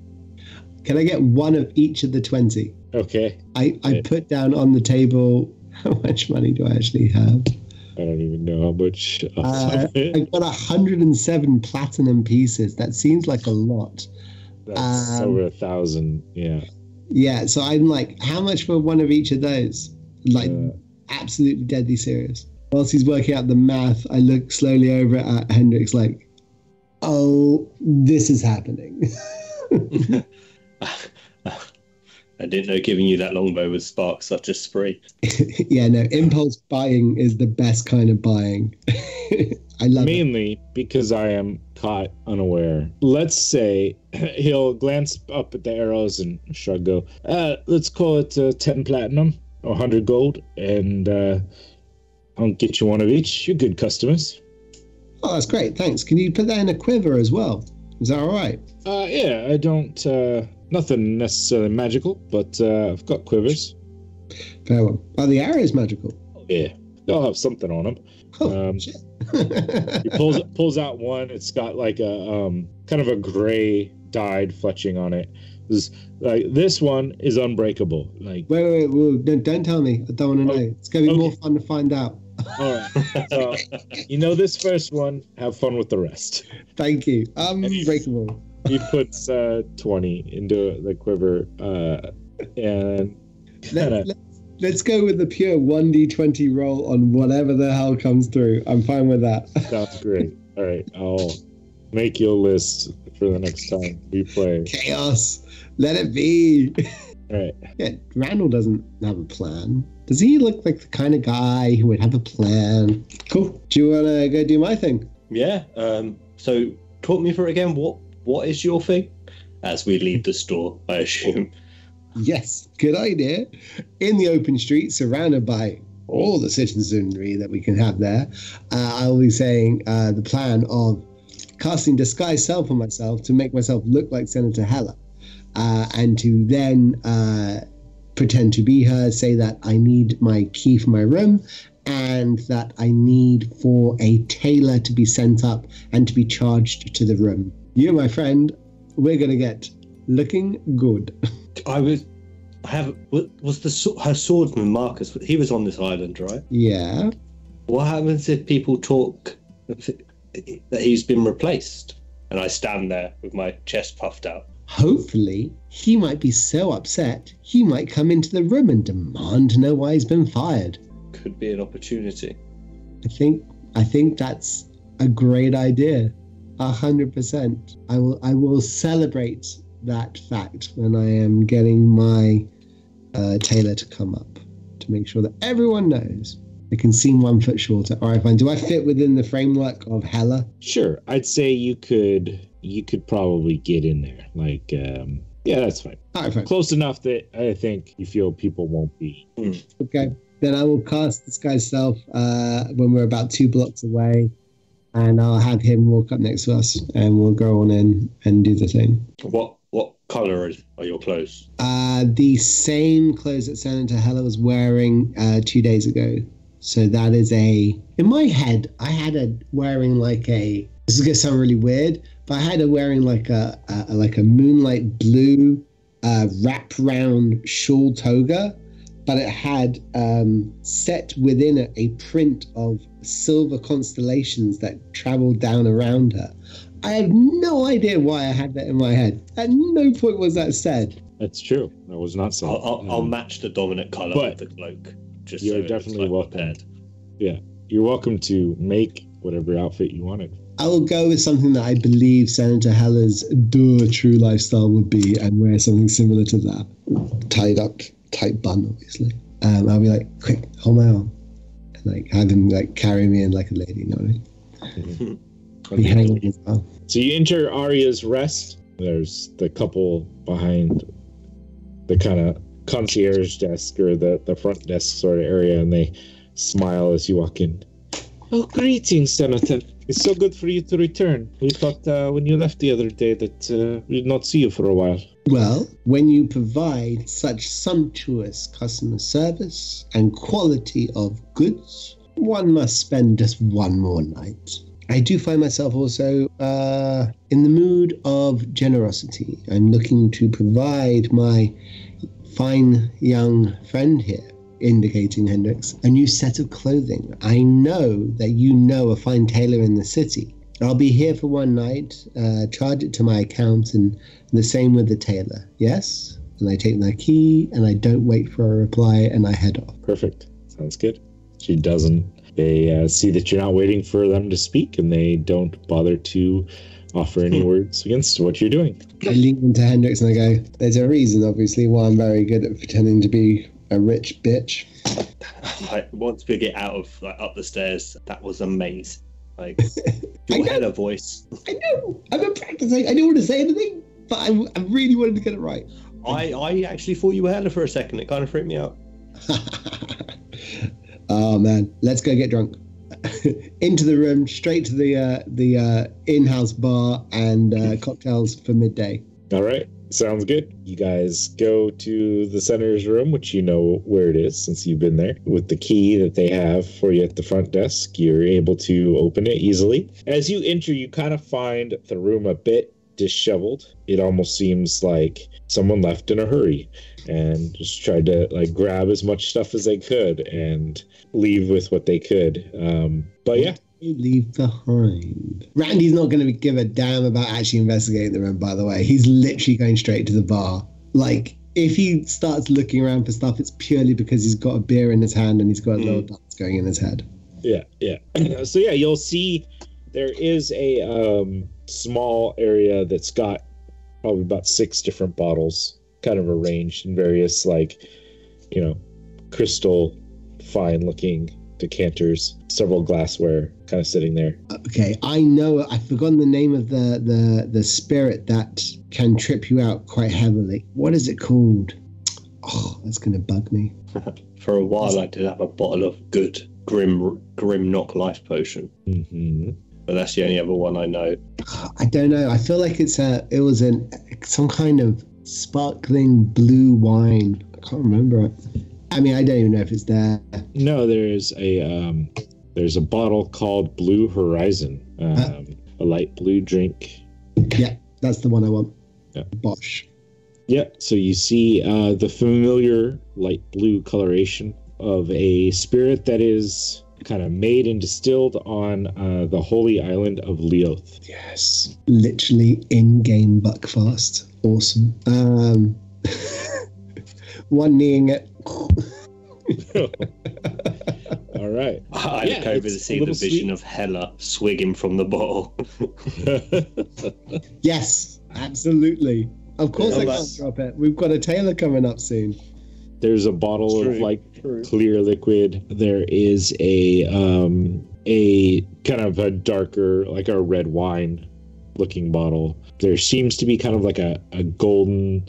Can I get one of each of the 20? Okay. I put down on the table. How much money do I actually have? I don't even know how much. I got 107 platinum pieces. That seems like a lot. That's over 1,000. Yeah. Yeah. So I'm like, how much for one of each of those? Like, absolutely deadly serious. Whilst he's working out the math, I look slowly over at Hendrix like, oh, this is happening. I didn't know giving you that longbow would spark such a spree. Yeah, no, impulse buying is the best kind of buying. I love Mainly because I am caught unaware. Let's say he'll glance up at the arrows and shrug, go, let's call it 10 platinum or 100 gold, and I'll get you one of each. You're good customers. Oh, that's great. Thanks. Can you put that in a quiver as well? Is that all right? Yeah, I don't... nothing necessarily magical, but I've got quivers. Fair one. Are the arrows magical? Yeah, they'll have something on them. Oh, shit. He pulls out one. It's got like a kind of a gray dyed fletching on it. This one is unbreakable. Like, wait, don't tell me. I don't want to know. It's gonna be more fun to find out. All right. So, this first one. Have fun with the rest. Thank you. Unbreakable. He puts 20 into the quiver, and let's go with the pure 1d20 roll on whatever the hell comes through. I'm fine with that. Sounds great. All right, I'll make you a list for the next time we play. Chaos. Let it be. All right. Yeah, Randall doesn't have a plan. Does he look like the kind of guy who would have a plan? Cool. Do you want to go do my thing? Yeah. So talk me through it again. What is your thing? As we leave the store, I assume. Yes, good idea. In the open street, surrounded by all the citizenry that we can have there, I will be saying the plan of casting disguise self on myself to make myself look like Senator Helle, and to then pretend to be her, say that I need my key for my room, and that I need for a tailor to be sent up and to be charged to the room. You, my friend, we're going to get looking good. Was her swordsman Marcus? He was on this island, right? Yeah. What happens if people talk that he's been replaced? And I stand there with my chest puffed out. Hopefully, he might be so upset, he might come into the room and demand to know why he's been fired. Could be an opportunity. I think that's a great idea. 100%. I will celebrate that fact when I am getting my tailor to come up to make sure that everyone knows I can seem 1 foot shorter. All right, fine. Do I fit within the framework of Helle? Sure. I'd say you could probably get in there. Like, yeah, that's fine. All right, fine. Close enough that I think you feel people won't be. Okay. Then I will cast Disguise Self when we're about 2 blocks away. And I'll have him walk up next to us, and we'll go on in and do the thing. What colour are your clothes? The same clothes that Senator Helle was wearing 2 days ago. So that is in my head, I had her wearing like this is going to sound really weird, but I had her wearing like a moonlight blue wrap-round shawl toga, but it had set within it a print of silver constellations that traveled down around her. I have no idea why I had that in my head. At no point was that said. That's true. That was not said. I'll match the dominant colour of the cloak. Just you're so definitely welcome. Yeah. You're welcome to make whatever outfit you wanted. I will go with something that I believe Senator Helle's true lifestyle would be, and wear something similar to that. Tied up, tight bun, obviously. I'll be like, quick, hold my arm. And like have him like carry me in like a lady, you know what I mean? Be hanging his arm. So you enter Arya's rest. There's the couple behind the kind of concierge desk or the front desk sort of area, and they smile as you walk in. Oh, greetings, Senator. It's so good for you to return. We thought when you left the other day that we'd not see you for a while. Well, when you provide such sumptuous customer service and quality of goods, one must spend just one more night. I do find myself also in the mood of generosity. I'm looking to provide my fine young friend here, indicating Hendrix, a new set of clothing. I know that you know a fine tailor in the city. I'll be here for one night, charge it to my account, and the same with the tailor. Yes? And I take my key, and I don't wait for a reply, and I head off. Perfect. Sounds good. She doesn't. They see that you're not waiting for them to speak, and they don't bother to offer any words against what you're doing. I lean into Hendrix and I go, there's a reason, obviously, why I'm very good at pretending to be a rich bitch. Once we get out of up the stairs, that was amazing. Like your Helle voice. I know. I've been practicing. I didn't want to say anything, but I really wanted to get it right. I actually thought you were Helle for a second. It kind of freaked me out. Oh man, let's go get drunk. Into the room, straight to the in-house bar and cocktails for midday. All right. Sounds good. You guys go to the senator's room, which you know where it is since you've been there. With the key that they have for you at the front desk, you're able to open it easily. As you enter, you kind of find the room a bit disheveled. It almost seems like someone left in a hurry and just tried to like grab as much stuff as they could and leave with what they could. But yeah. Leave behind. Randy's not going to give a damn about actually investigating the room, by the way. He's literally going straight to the bar. Like, if he starts looking around for stuff, it's purely because he's got a beer in his hand and he's got a little dance going in his head. Yeah. So yeah, you'll see there is a small area that's got probably about 6 different bottles kind of arranged in various, like, crystal fine looking decanters, several glassware kind of sitting there. Okay, I know. I've forgotten the name of the spirit that can trip you out quite heavily. What is it called? Oh, that's going to bug me. For a while, I did have a bottle of good Grim Knock Life Potion. Mm-hmm. But that's the only other one I know. I don't know. I feel like it was some kind of sparkling blue wine. I can't remember it. I mean, I don't even know if it's there. No, there's a bottle called Blue Horizon, a light blue drink. Yeah, that's the one I want. Yeah. Bosh. Yeah, so you see the familiar light blue coloration of a spirit that is kind of made and distilled on the holy island of Leoth. Yes. Literally in-game Buckfast. Awesome. One kneeing it. All right. I look over to see the vision of Helle swigging from the bottle. Yes, absolutely. Of course I can't drop it. We've got a tailor coming up soon. There's a bottle of clear liquid. There is a kind of a darker, like a red wine looking bottle. There seems to be kind of like a golden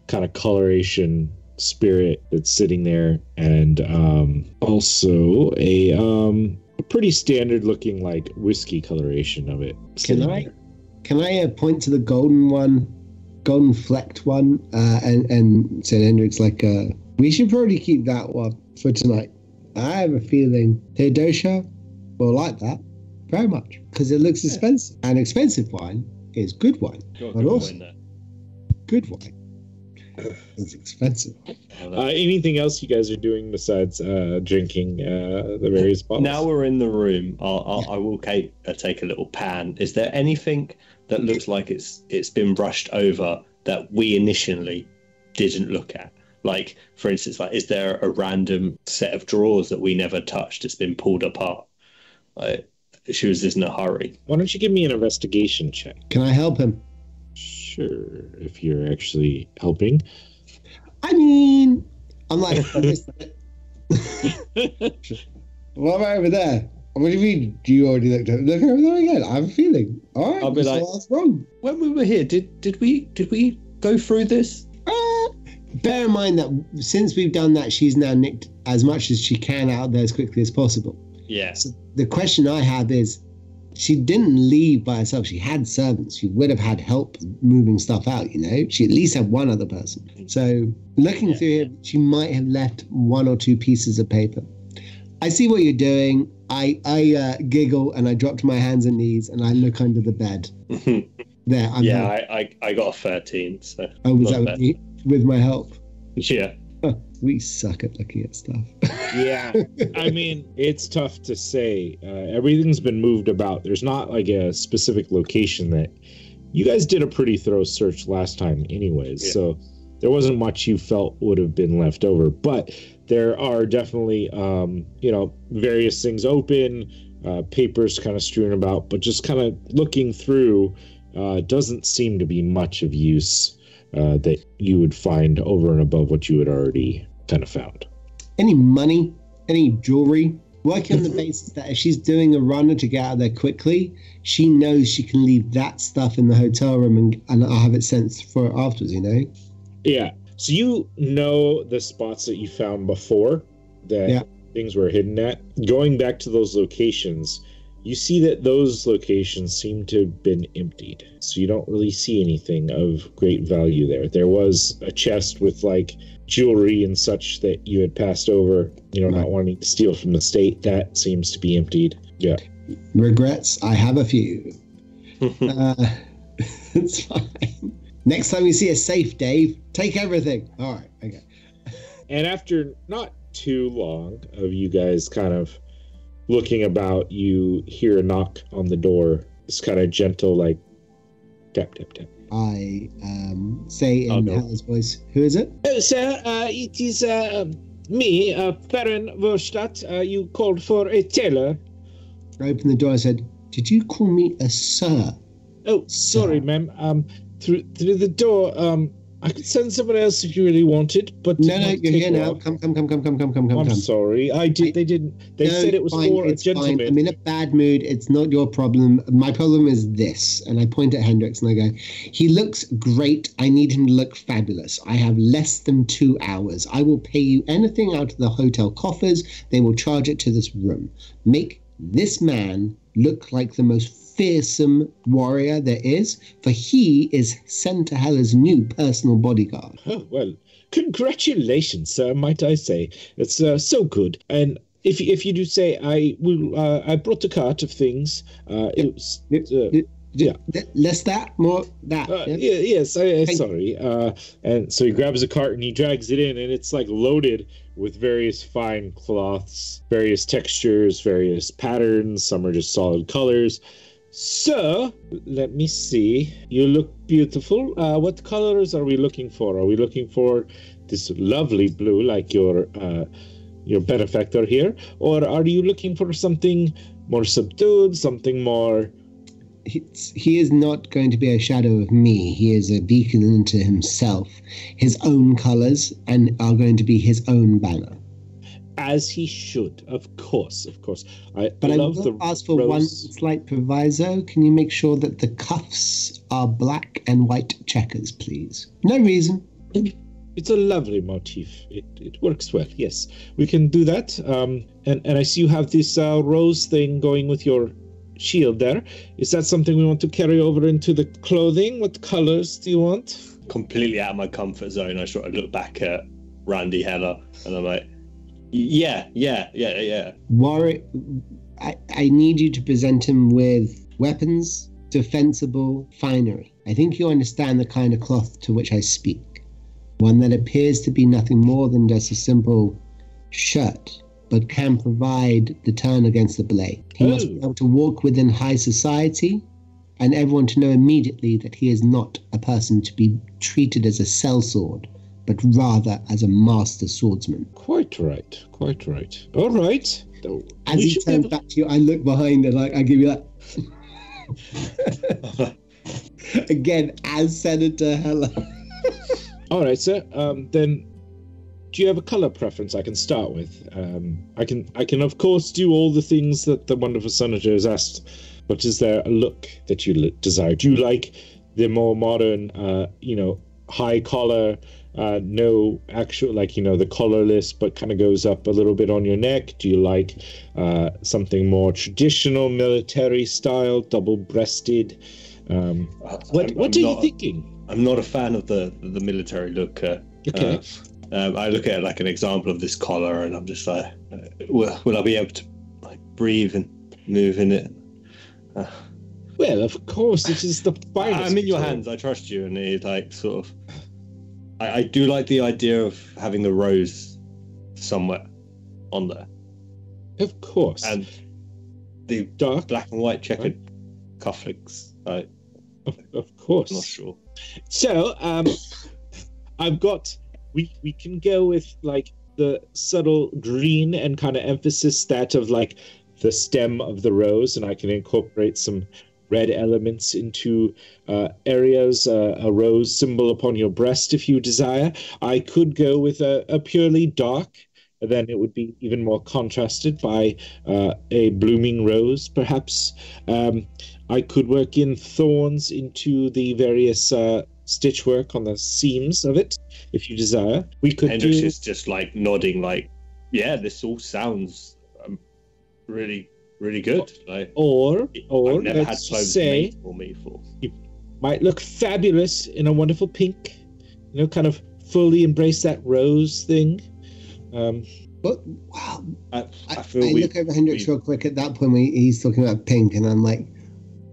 kind of coloration spirit that's sitting there, and also a pretty standard looking like whiskey coloration of it. Can I point to the golden flecked one, and say Hendrix like we should probably keep that one for tonight. I have a feeling Theodosia will like that very much because it looks expensive, and expensive wine is good wine, but also good wine. It's expensive. Anything else you guys are doing besides drinking the various bottles? Now we're in the room. I will take a little pan. Is there anything that looks like it's been brushed over that we initially didn't look at? Like, for instance, like, is there a random set of drawers that we never touched? It's been pulled apart. Like, she was just in a hurry. Why don't you give me an investigation check? Can I help him? Sure, if you're actually helping. I mean, I'm like, what about over there? What do you mean? Do you already look over there again? I have a feeling. All right, I'll be like, what's wrong? When we were here, did we go through this? Bear in mind that since we've done that, she's now nicked as much as she can out there as quickly as possible. Yeah. So the question I have is, she didn't leave by herself. She had servants. She would have had help moving stuff out, you know? She at least had one other person. So looking through here, she might have left one or two pieces of paper. I see what you're doing. I giggle and I drop to my hands and knees and I look under the bed. There. I got a 13. So. Oh, was that with my help? Yeah. We suck at looking at stuff. Yeah, I mean, it's tough to say. Everything's been moved about. There's not like a specific location that you guys did a pretty thorough search last time anyways. Yeah. So there wasn't much you felt would have been left over, but there are definitely, various things open, papers kind of strewn about, but just kind of looking through, doesn't seem to be much of use that you would find over and above what you had already kind of found. Any money, any jewelry, working on the basis that if she's doing a runner to get out of there quickly, she knows she can leave that stuff in the hotel room and I'll have it sent for her afterwards, you know? Yeah. So you know the spots that you found before that things were hidden at. Going back to those locations, you see that those locations seem to have been emptied. So you don't really see anything of great value there. There was a chest with like jewelry and such that you had passed over, not wanting to steal from the state. That seems to be emptied. Yeah. Regrets? I have a few. It's fine. Next time you see a safe, Dave, take everything. All right. Okay. And after not too long of you guys kind of looking about, you hear a knock on the door. It's kind of gentle, like tap, tap, tap. I say in Helle's voice, who is it? Oh, sir, it is me, Baron Verstadt. You called for a tailor. I opened the door and said, did you call me a sir? Oh, sorry, ma'am. Through the door, I could send someone else if you really wanted, but no, you're here now. Come. I'm sorry. They didn't. They said it was fine, for a gentleman. Fine. I'm in a bad mood. It's not your problem. My problem is this. And I point at Hendrix and I go, he looks great. I need him to look fabulous. I have less than 2 hours. I will pay you anything out of the hotel coffers. They will charge it to this room. Make this man look like the most fearsome warrior there is, for he is Senator Helle's new personal bodyguard. Oh, well, congratulations, sir, might I say. It's so good. And if you do say, I brought a cart of things. Less that, more that. Yes, sorry. And so he grabs a cart and he drags it in, and it's like loaded with various fine cloths, various textures, various patterns. Some are just solid colors. So, let me see. You look beautiful. What colors are we looking for? Are we looking for this lovely blue, like your benefactor here? Or are you looking for something more subdued, something more... He is not going to be a shadow of me. He is a beacon unto himself. His own colors and are going to be his own banner. As he should, of course. I will ask for one slight proviso. Can you make sure that the cuffs are black and white checkers, please? No reason. It's a lovely motif. It works well. Yes, we can do that. And I see you have this rose thing going with your shield there. Is that something we want to carry over into the clothing? What colors do you want? Completely out of my comfort zone. I sort of look back at Randy Helle and I'm like, Yeah. Warwick, I need you to present him with weapons, defensible finery. I think you understand the kind of cloth to which I speak. One that appears to be nothing more than just a simple shirt, but can provide the turn against the blade. He must be able to walk within high society and everyone to know immediately that he is not a person to be treated as a sellsword, but rather as a master swordsman. Quite right. Quite right. All right. As he turns back to you, I look behind and I give you that. Again, as Senator Helle. All right, sir. Then, do you have a color preference I can start with? I can of course do all the things that the wonderful senator has asked, but is there a look that you desire? Do you like the more modern, high collar, no actual, the collarless, but kind of goes up a little bit on your neck? Do you like something more traditional, military style, double-breasted? What are you thinking? I'm not a fan of the military look. Okay. I look at it like an example of this collar, and I'm just like, will I be able to breathe and move in it? Well, of course, it is the finest. I'm in your hands. I trust you, and it sort of. I do like the idea of having the rose somewhere on there. Of course. And the dark black and white checkered cufflinks. Of course. I'm not sure. So, I've got. We can go with the subtle green and kind of emphasis that of the stem of the rose, and I can incorporate some red elements into areas, a rose symbol upon your breast if you desire. I could go with a purely dark, then it would be even more contrasted by a blooming rose, perhaps. I could work in thorns into the various stitch work on the seams of it, if you desire. We could Hendrix is just nodding yeah, this all sounds really, really good. Or I've never had let's clothes say made for me before. You might look fabulous in a wonderful pink, kind of fully embrace that rose thing. But wow, I look over Hendrix real quick at that point when he's talking about pink, and I'm like,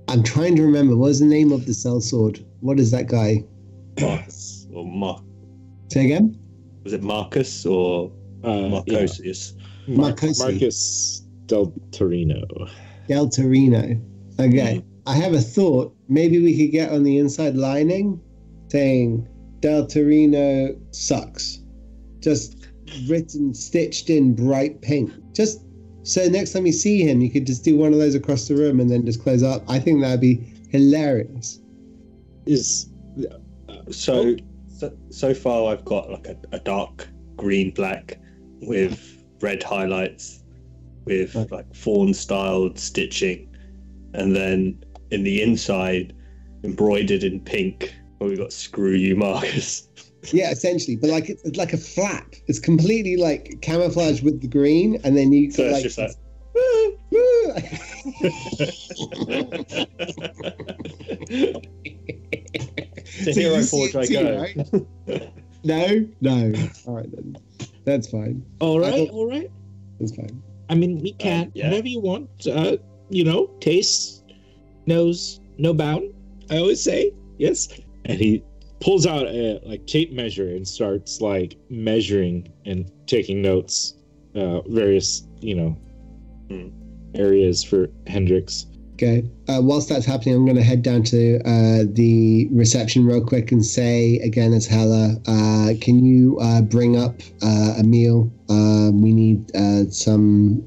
I'm trying to remember, what was the name of the sellsword? What is that guy? Marcus or Mark? Say again? Was it Marcus or Marcosius? Yeah. Marcus Del Torino. Del Torino. Okay. I have a thought. Maybe we could get on the inside lining saying Del Torino sucks. Just written, stitched in bright pink. Just so next time you see him, you could just do one of those across the room and then just close up. I think that'd be hilarious. So far I've got a dark green black with red highlights with fawn styled stitching, and then in the inside embroidered in pink where we've got "Screw you, Marcus." Yeah, essentially, but it's like a flap. It's completely camouflage with the green, and then you so it's just to Hero Forge I go. Right? No. All right then, that's fine. All right. That's fine. I mean, we can whatever you want. Taste, nose, no bound. I always say yes. And he pulls out a tape measure and starts measuring and taking notes, various areas for Hendrix. Okay. Whilst that's happening, I'm going to head down to the reception real quick and say again as Helle, can you bring up a meal? We need some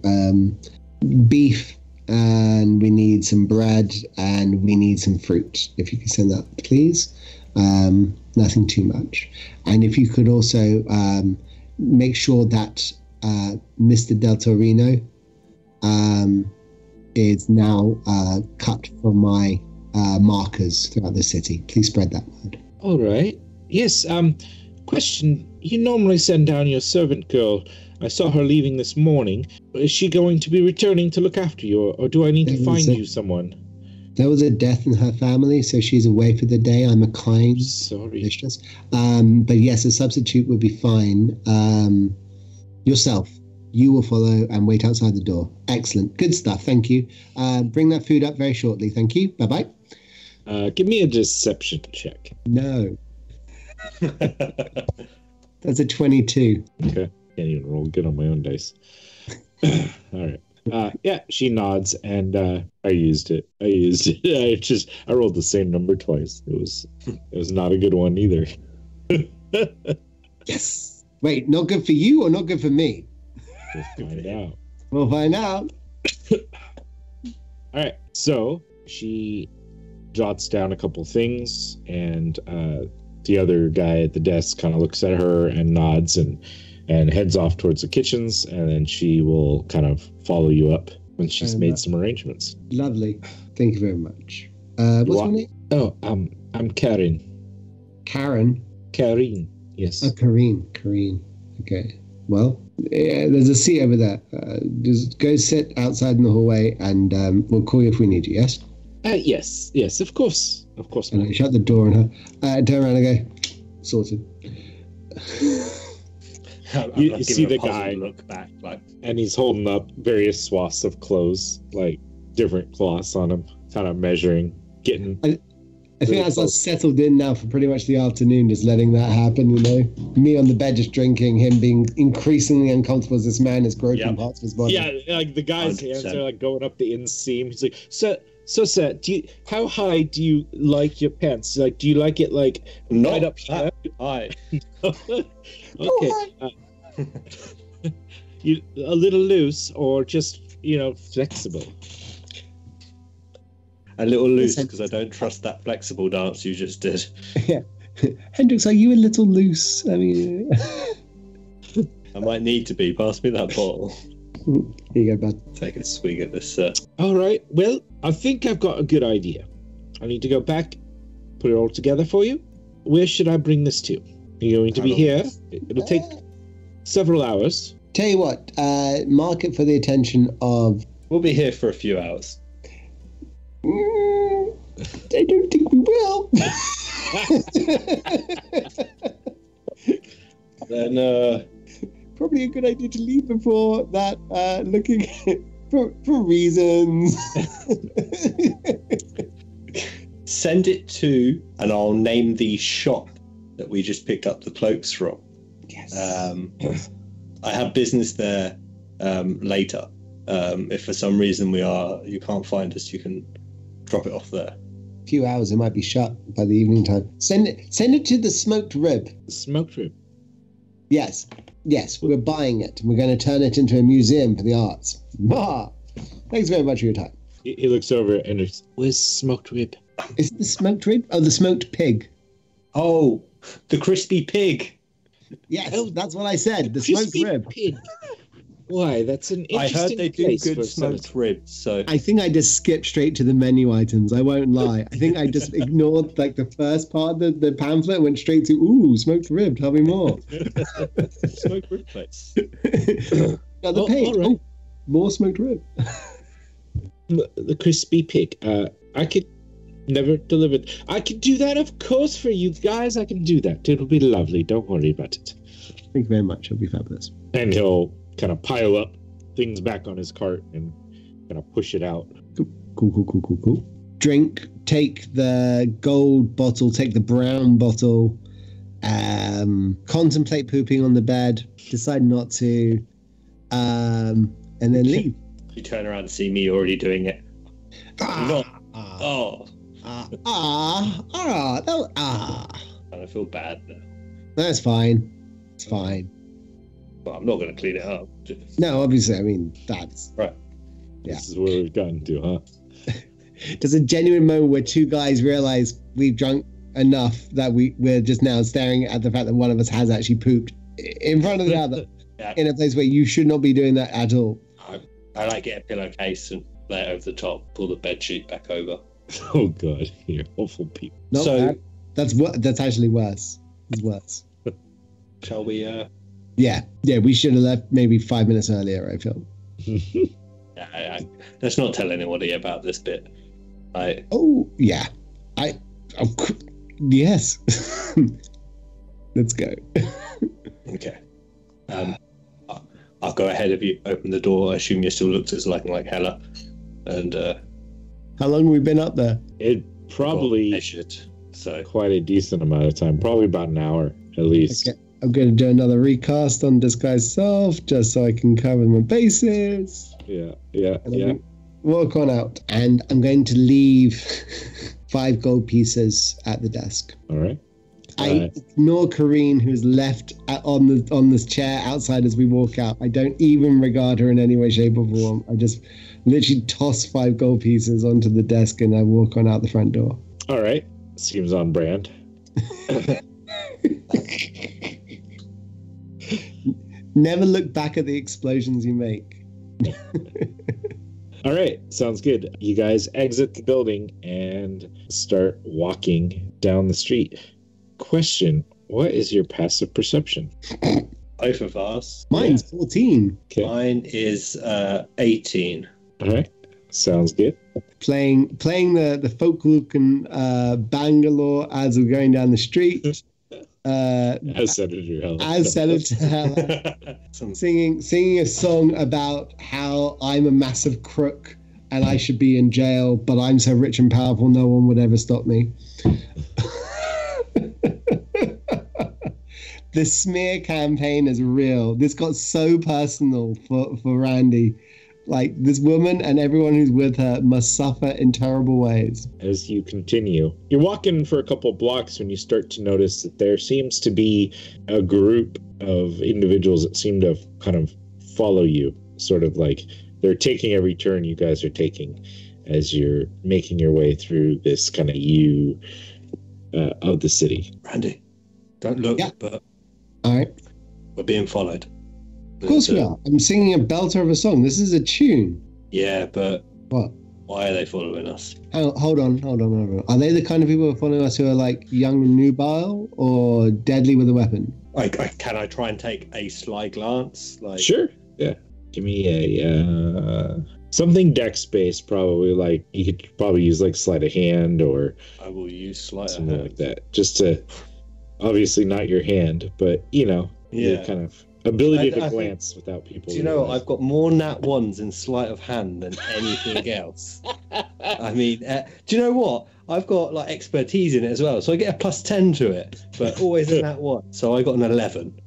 beef, and we need some bread, and we need some fruit. If you could send that, please. Nothing too much. And if you could also make sure that Mr. Del Torino is now cut from my markers throughout the city. Please spread that word. All right. Yes. Question. You normally send down your servant girl. I saw her leaving this morning. Is she going to be returning to look after you, or do I need to find you someone? There was a death in her family, so she's away for the day. I'm a kind mistress. But yes, a substitute would be fine. Yourself. You will follow and wait outside the door. Excellent. Good stuff. Thank you. Bring that food up very shortly. Thank you. Bye-bye. Give me a deception check. No. That's a 22. Okay. Can't even roll good on my own dice. All right. Yeah, she nods, and I used it. I rolled the same number twice. It was not a good one either. Yes. Wait, not good for you or not good for me? We'll find out. We'll find out. All right. So she jots down a couple things, and the other guy at the desk kind of looks at her and nods and heads off towards the kitchens, and then she will kind of follow you up when she's made some arrangements. Lovely. Thank you very much. What's your name? Oh, I'm Karen. Karen? Karen, yes. Oh, Kareen. Okay. Well, yeah, there's a seat over there. Just go sit outside in the hallway, and we'll call you if we need you, yes? Yes, of course. And I shut the door on her. Turn around and go, sorted. You see the guy look back, like, and he's holding up various swaths of clothes, like different cloths on him, kind of measuring, getting. I think that's us settled in now for pretty much the afternoon, just letting that happen, you know? Me on the bed just drinking, him being increasingly uncomfortable as this man is groping parts of his body. Yeah, like the guy's 100%. Hands are like going up the inseam. He's like, sir, how high do you like your pants? Like, do you like it like right up here? High. Okay. You a little loose or just, flexible? A little loose, because I don't trust that flexible dance you just did. Yeah. Hendrix, are you a little loose? I mean... I might need to be. Pass me that bottle. Here you go, bud. Take a swig at this. All right. Well, I think I've got a good idea. I need to go back, put it all together for you. Where should I bring this to? You're going to be here. It'll take several hours. Tell you what, mark it for the attention of... We'll be here for a few hours. I don't think we will. Then probably a good idea to leave before that. Looking for reasons. Send it to, and I'll name the shop that we just picked up the cloaks from. Yes. I have business there later. If for some reason you can't find us, you can drop it off there. A few hours, it might be shut by the evening time. Send it to the smoked rib. The smoked rib? Yes, we're buying it. We're going to turn it into a museum for the arts. Thanks very much for your time. He looks over and goes, where's smoked rib? Is it the smoked rib? Oh, the smoked pig. Oh, the crispy pig. Yes, that's what I said. The smoked rib. Pig. Why? That's an interesting. I heard they do good smoked ribs, so I think I just skipped straight to the menu items. I won't lie. I think I just ignored like the first part of the pamphlet and went straight to smoked rib. Tell me more. Smoked rib place. Now the pig. Right. More smoked rib. The crispy pig. I could never deliver. I can do that, of course, for you guys. I can do that. It'll be lovely. Don't worry about it. Thank you very much. It'll be fabulous. And he'll kind of pile up things back on his cart and kind of push it out. Cool. Drink, take the gold bottle, take the brown bottle, contemplate pooping on the bed, decide not to, and then leave. You turn around and see me already doing it. I feel bad now. That's fine. It's fine. Well, I'm not going to clean it up. No, obviously. I mean, that's... Right. Yeah. This is where we've gotten to, huh? There's a genuine moment where two guys realize we've drunk enough that we're just now staring at the fact that one of us has actually pooped in front of the other in a place where you should not be doing that at all. I like get a pillowcase and lay it over the top, pull the bed sheet back over. Oh, God. You're awful people. Not bad. That's actually worse. It's worse. Shall we... Yeah, we should have left maybe 5 minutes earlier, I feel. Let's not tell anybody about this bit. Yes. Let's go. Okay. I'll go ahead of you, open the door. I assume you still looked as like Helle. And how long have we been up there? It probably measured, so quite a decent amount of time. Probably about an hour at least. Okay. I'm going to do another recast on Disguise Self just so I can cover my bases. Yeah. Walk on out. And I'm going to leave 5 gold pieces at the desk. All right. I ignore Kareen, who's left on this chair outside as we walk out. I don't even regard her in any way, shape, or form. I just literally toss 5 gold pieces onto the desk and I walk on out the front door. All right. Seems on brand. Never look back at the explosions you make. All right. Sounds good. You guys exit the building and start walking down the street. Question, what is your passive perception? Both of us. Mine's 14. Okay. Mine is 18. All right. Sounds good. Playing the folk-looking Bangalore as we're going down the street. As Senator Helle. As Senator Helle. Singing a song about how I'm a massive crook and I should be in jail, but I'm so rich and powerful no one would ever stop me. The smear campaign is real. This got so personal for Randy. Like, this woman and everyone who's with her must suffer in terrible ways. As you continue, you're walking for a couple blocks when you start to notice that there seems to be a group of individuals that seem to kind of follow you. Sort of like they're taking every turn you guys are taking as you're making your way through this kind of of the city. Randy, don't look, Yeah. but All right. we're being followed. Of course we are. I'm singing a belter of a song. This is a tune. Yeah, but What? why are they following us? Hold on. Are they the kind of people who are following us who are like young and nubile or deadly with a weapon? Can I try and take a sly glance? Like, Sure. Yeah. Give me a something dex based, probably. Like you could probably use like sleight of hand or I will use sleight of something hand. like that. Just to obviously not your hand, but the kind of ability to glance without people. Do you know what? I've got more nat ones in sleight of hand than anything else. I mean, do you know what? I've got like expertise in it as well, so I get a +10 to it, but always a nat 1. So I got an 11.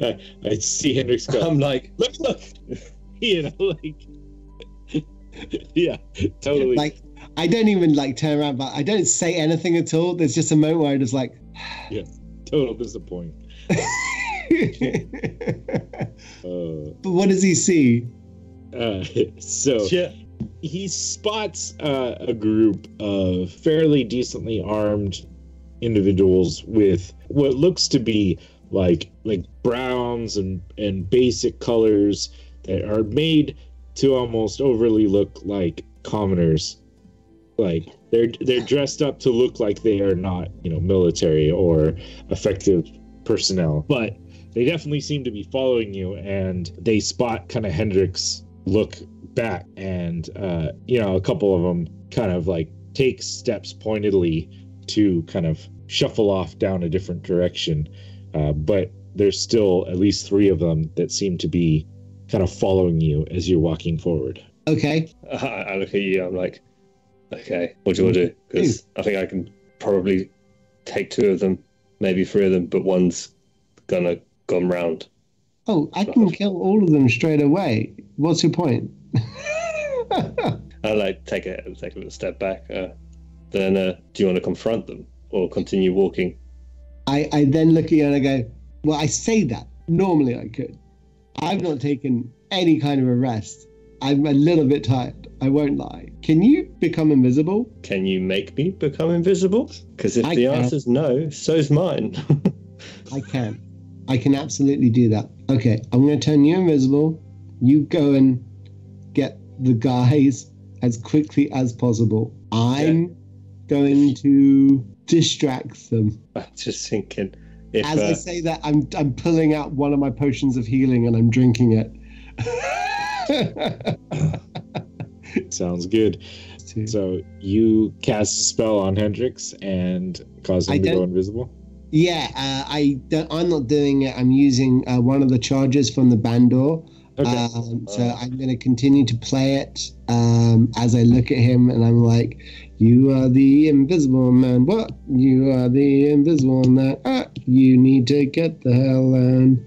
I see Hendrix go. I'm like, Let me look. Yeah, totally. Like, I don't even like turn around, but I don't say anything at all. There's just a moment where I just like, yeah, total disappointment. But what does he see? So yeah. he spots a group of fairly decently armed individuals with what looks to be like browns and basic colors that are made to almost overly look like commoners. Like they're dressed up to look like they are not, military or effective personnel, but they definitely seem to be following you, and they spot kind of Hendrix look back, and a couple of them kind of like take steps pointedly to kind of shuffle off down a different direction, but there's still at least 3 of them that seem to be kind of following you as you're walking forward. Okay. I look at you, I'm like, okay, what do you want to do? Because I think I can probably take 2 of them, maybe 3 of them, but one's gonna come round. Oh, I can kill all of them straight away. What's your point? I like take a little step back. Then, do you want to confront them or continue walking? I then look at you and I go, well, I say that. Normally I could. I've not taken any kind of a rest. I'm a little bit tired. I won't lie. Can you become invisible? Can you make me become invisible? Because if I the can. answer's no, so's mine. I can. I can absolutely do that. Okay, I'm going to turn you invisible. You go and get the guys as quickly as possible. I'm going to distract them. I'm just thinking. As I say that, I'm pulling out one of my potions of healing and I'm drinking it. Sounds good. So you cast a spell on Hendrix and cause him to go invisible? Yeah, I'm not doing it. I'm using one of the charges from the Bandor. Okay. So I'm going to continue to play it as I look at him, and I'm like, you are the invisible man. What? You are the invisible man. You need to get the hell and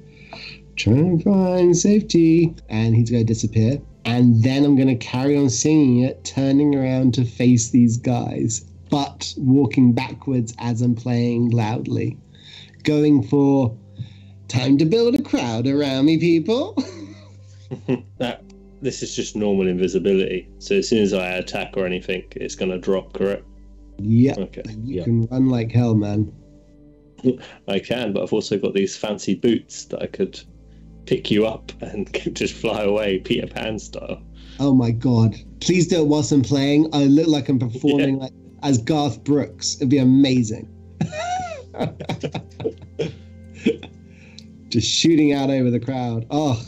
try and find safety. And he's going to disappear. And then I'm going to carry on singing it, turning around to face these guys. but walking backwards as I'm playing loudly. Going for time to build a crowd around me, people. This is just normal invisibility. So as soon as I attack or anything, it's going to drop, correct? Yeah. Okay. You can run like hell, man. I can, but I've also got these fancy boots that I could pick you up and just fly away, Peter Pan style. Oh my god. Please do it whilst I'm playing. I look like I'm performing like as Garth Brooks. It'd be amazing. Just shooting out over the crowd. Oh,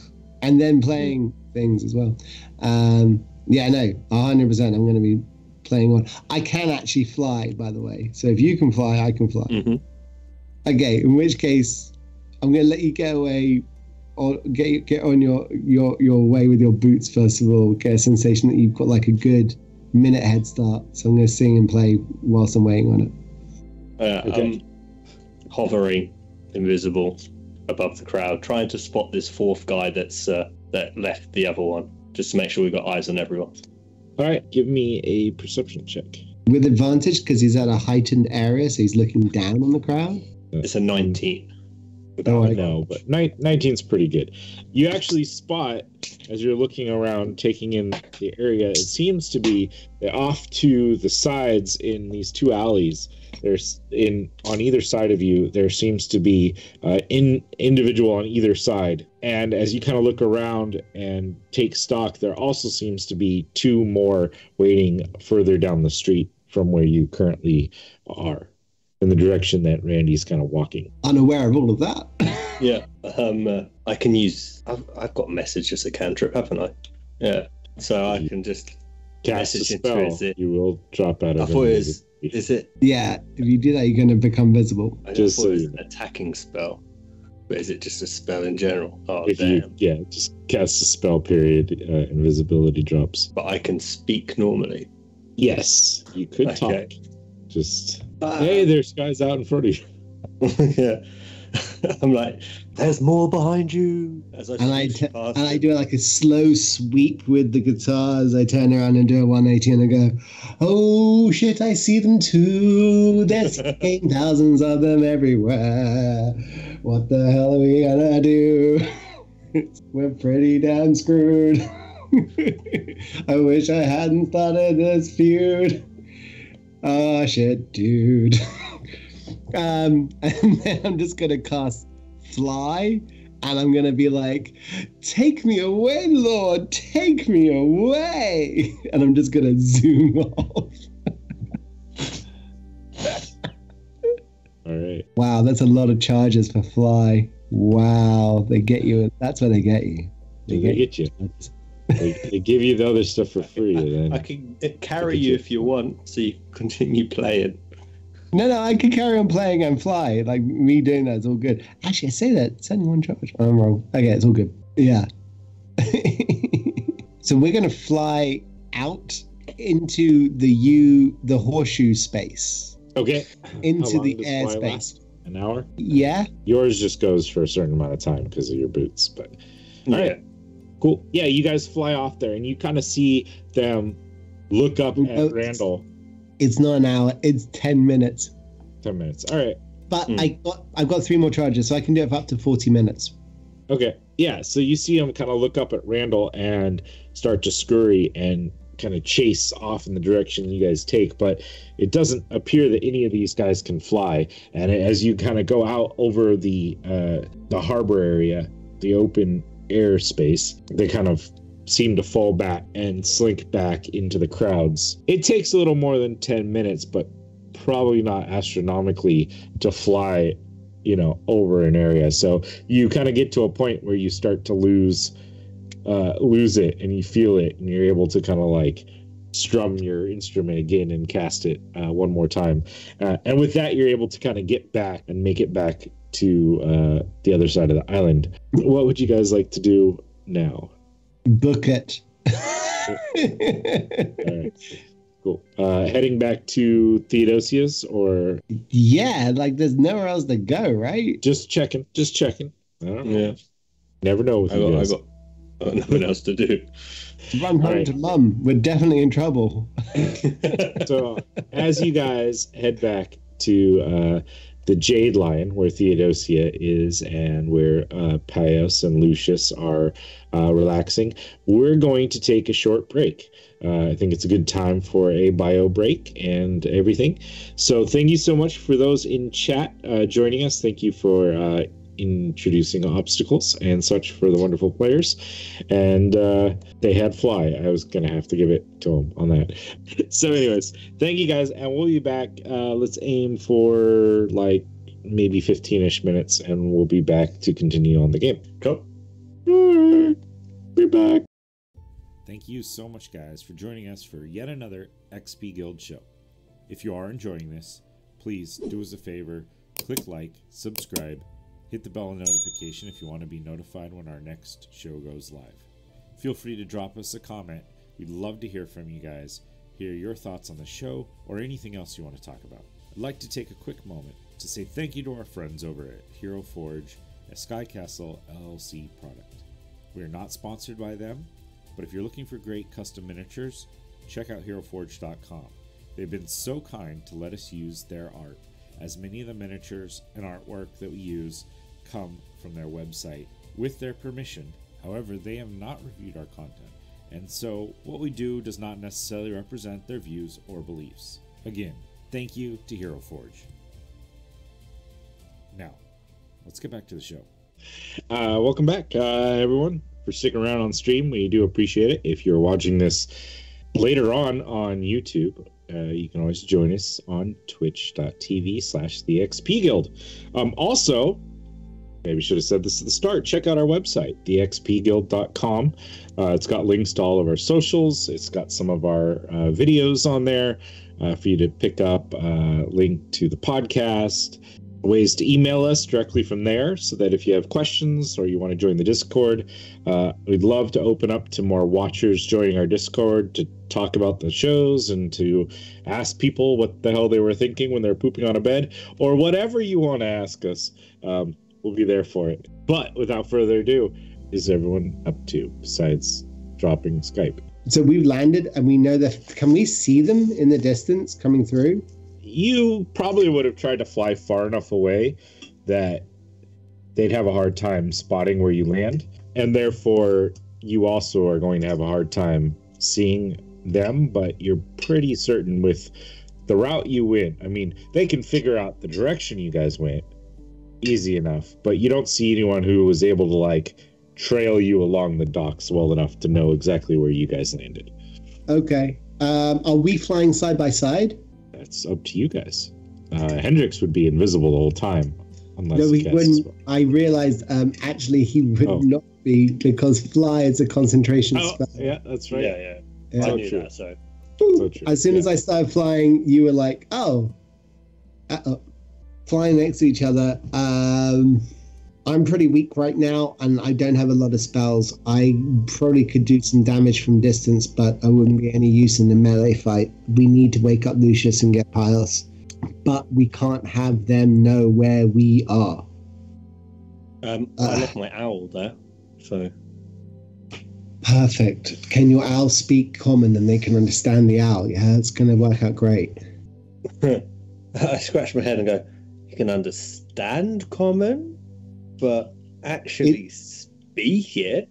and then playing things as well. Yeah, no, 100%. I'm going to be playing on. I can actually fly, by the way. So if you can fly, I can fly. Mm-hmm. Okay, in which case, I'm going to let you get away, or get on your way with your boots first of all. Get a sensation that you've got like a good minute head start. So I'm going to sing and play whilst I'm waiting on it. Okay. I'm hovering, invisible, above the crowd, trying to spot this fourth guy that left the other one, just to make sure we got eyes on everyone. All right, give me a perception check. With advantage because he's at a heightened area, so he's looking down on the crowd. It's a 19. Oh, I know, but 19's pretty good. You actually spot, as you're looking around, taking in the area, it seems to be off to the sides in these two alleys. There's on either side of you, there seems to be individual on either side. And as you kind of look around and take stock, there also seems to be two more waiting further down the street from where you currently are, in the direction that Randy's kind of walking. Unaware of all of that. Yeah. I can use... I've got message as a cantrip, haven't I? Yeah. So I can just Cast a message spell. into it. You will drop out of I thought it was... invisibility. Is it... Yeah, if you do that, you're going to become visible. I Just thought so it was you an know. attacking spell. But is it just a spell in general? Oh, If damn. you, just cast a spell, period. Invisibility drops. But I can speak normally. Yes, you could Okay. talk. Just, hey, there's guys out in front of you. Yeah. I'm like, there's more behind you. As I And I past and I him. do like a slow sweep with the guitar as I turn around and do a 180 and I go, oh shit, I see them too. There's fucking thousands of them everywhere. What the hell are we gonna do? We're pretty damn screwed. I wish I hadn't started this feud. Oh shit, dude. And then I'm just gonna cast Fly, and I'm gonna be like, "Take me away, Lord, take me away!" And I'm just gonna zoom off. All right. Wow, that's a lot of charges for Fly. Wow, they get you. That's where they get you. They get you. They give you the other stuff for free. I can carry you if you want, so you continue playing. No, I can carry on playing and fly. Like, me doing that is all good. Actually, I say that, it's only one charge. I'm wrong. Okay, it's all good. Yeah. So we're going to fly out into the horseshoe space. Okay. Into How long the does airspace. fly last? An hour? Yeah. Yours just goes for a certain amount of time because of your boots. But all right. Cool. Yeah, you guys fly off there, and you kind of see them look up at Randall. It's not an hour. It's 10 minutes. 10 minutes. All right. But I've got 3 more charges, so I can do it for up to 40 minutes. Okay. Yeah. So you see them kind of look up at Randall and start to scurry and kind of chase off in the direction you guys take. But it doesn't appear that any of these guys can fly. And as you kind of go out over the harbor area, the open air space, they kind of seem to fall back and slink back into the crowds. It takes a little more than 10 minutes, but probably not astronomically to fly, over an area. So you kind of get to a point where you start to lose it, and you feel it, and you're able to kind of like strum your instrument again and cast it one more time. And with that, you're able to kind of get back and make it back to the other side of the island. What would you guys like to do now? Book it. All right. Cool. Heading back to Theodosius, or Yeah, like there's nowhere else to go, right? just checking? I don't know. Yeah. Never know with you guys. I got nothing else to do. Run home right. to mum. We're definitely in trouble. So as you guys head back to the Jade Lion, where Theodosia is and where Pius and Lucius are relaxing, we're going to take a short break. I think it's a good time for a bio break and everything. So thank you so much for those in chat joining us. Thank you for introducing obstacles and such for the wonderful players. And they had Fly. I was going to have to give it to them on that. So anyways, thank you guys, and we'll be back. Let's aim for like maybe 15-ish minutes, and we'll be back to continue on the game. Cool. All right. We're back. Thank you so much, guys, for joining us for yet another XP Guild show. If you are enjoying this, please do us a favor, click like, subscribe, hit the bell notification if you want to be notified when our next show goes live. Feel free to drop us a comment. We'd love to hear from you guys, hear your thoughts on the show, or anything else you want to talk about. I'd like to take a quick moment to say thank you to our friends over at Hero Forge, a Sky Castle LLC product. We are not sponsored by them, but if you're looking for great custom miniatures, check out HeroForge.com. They've been so kind to let us use their art, as many of the miniatures and artwork that we use come from their website with their permission. However, they have not reviewed our content, and so what we do does not necessarily represent their views or beliefs. Again, thank you to Hero Forge. Now, let's get back to the show. Welcome back, everyone, for sticking around on stream. We do appreciate it. If you're watching this later on YouTube, you can always join us on twitch.tv/thexpguild. Also, maybe should have said this at the start, check out our website, thexpguild.com. It's got links to all of our socials. It's got some of our videos on there for you to pick up, link to the podcast, ways to email us directly from there, so that if you have questions or you want to join the Discord, we'd love to open up to more watchers joining our Discord to talk about the shows and to ask people what the hell they were thinking when they're pooping on a bed, or whatever you want to ask us. We'll be there for it. But without further ado, is everyone up to besides dropping Skype? So we've landed, and we know that. Can we see them in the distance coming through? You probably would have tried to fly far enough away that they'd have a hard time spotting where you land, and therefore you also are going to have a hard time seeing them, but you're pretty certain with the route you went. I mean, they can figure out the direction you guys went easy enough, but you don't see anyone who was able to like trail you along the docks well enough to know exactly where you guys landed. Okay. Are we flying side by side? That's up to you guys. Hendrix would be invisible the whole time. Unless No, we wouldn't. I realized actually he would not be, because fly is a concentration spell. Yeah, that's right. Yeah. Yeah. I knew that, so. So true. As soon as I started flying, you were like, oh. Flying next to each other. I'm pretty weak right now, and I don't have a lot of spells. I probably could do some damage from distance, but I wouldn't be any use in the melee fight. We need to wake up Lucius and get Pius, but we can't have them know where we are. I left my owl there, so. Perfect. Can your owl speak common and they can understand the owl? Yeah, it's going to work out great. I scratch my head and go, you can understand common, but actually speak it.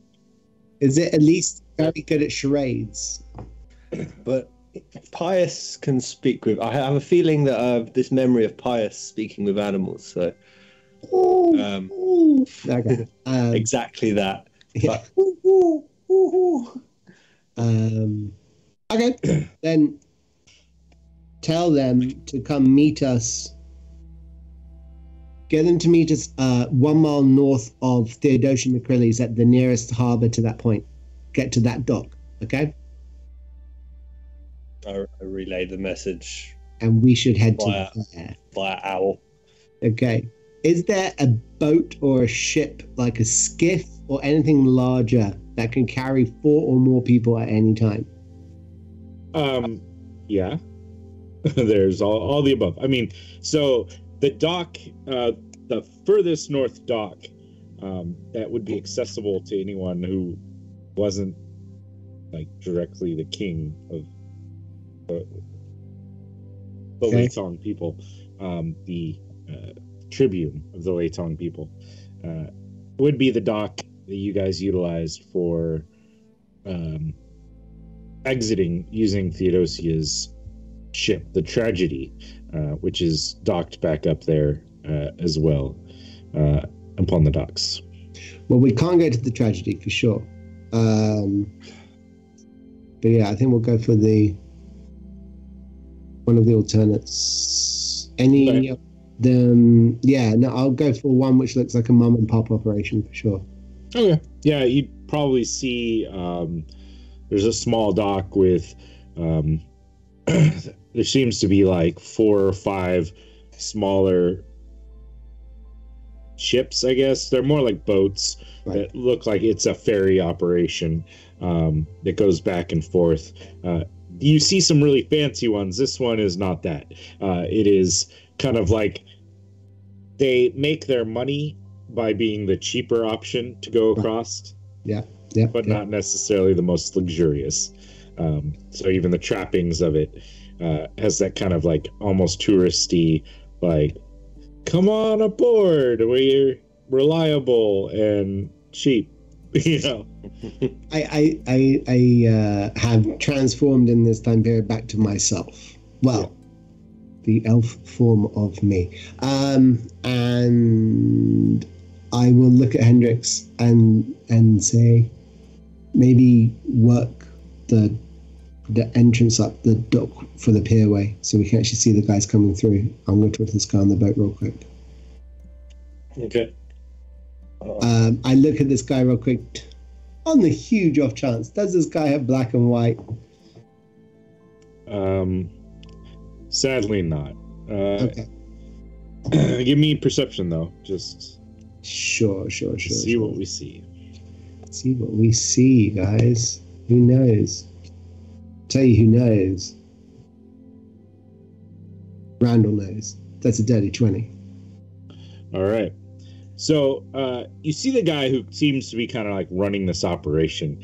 Is it at least very good at charades? But Pius can speak with. I have a feeling that this memory of Pius speaking with animals. So, okay. Exactly that. Yeah. Okay. Then tell them to come meet us. Get them to meet us 1 mile north of Theodosia McCrilly's at the nearest harbor to that point. Get to that dock, okay? I relay the message. And we should head to there. Via owl. Okay. Is there a boat or a ship, like a skiff or anything larger that can carry 4 or more people at any time? Yeah. There's all the above. I mean, so the dock, the furthest north dock, that would be accessible to anyone who wasn't like directly the king of the Okay. Leitong people, the tribune of the Leitong people, would be the dock that you guys utilized for exiting using Theodosia's ship, the Tragedy, which is docked back up there as well upon the docks. Well, we can't go to the Tragedy for sure. But yeah, I think we'll go for one of the alternates. Any Okay. of them? Yeah, no, I'll go for one which looks like a mum and pop operation for sure. Okay. Yeah, you'd probably see there's a small dock with there seems to be like 4 or 5 smaller ships, I guess. They're more like boats that look like it's a ferry operation that goes back and forth. You see some really fancy ones. This one is not that. It is kind of like they make their money by being the cheaper option to go across. Yeah. But not necessarily the most luxurious. So even the trappings of it has that kind of like almost touristy, like, come on aboard, we're reliable and cheap, you know. I have transformed in this time period back to myself. Well, the elf form of me. And I will look at Hendrix and say, maybe work the entrance up the dock for the pierway so we can actually see the guys coming through. I'm going to talk to this guy on the boat real quick. Okay. I look at this guy real quick. On the huge off chance, does this guy have black and white? Sadly not. Okay. Give me perception though, just Sure. see what we see. See what we see, guys. Who knows? Tell you who knows. Randall knows. That's a dirty 20. All right. So you see the guy who seems to be kind of like running this operation.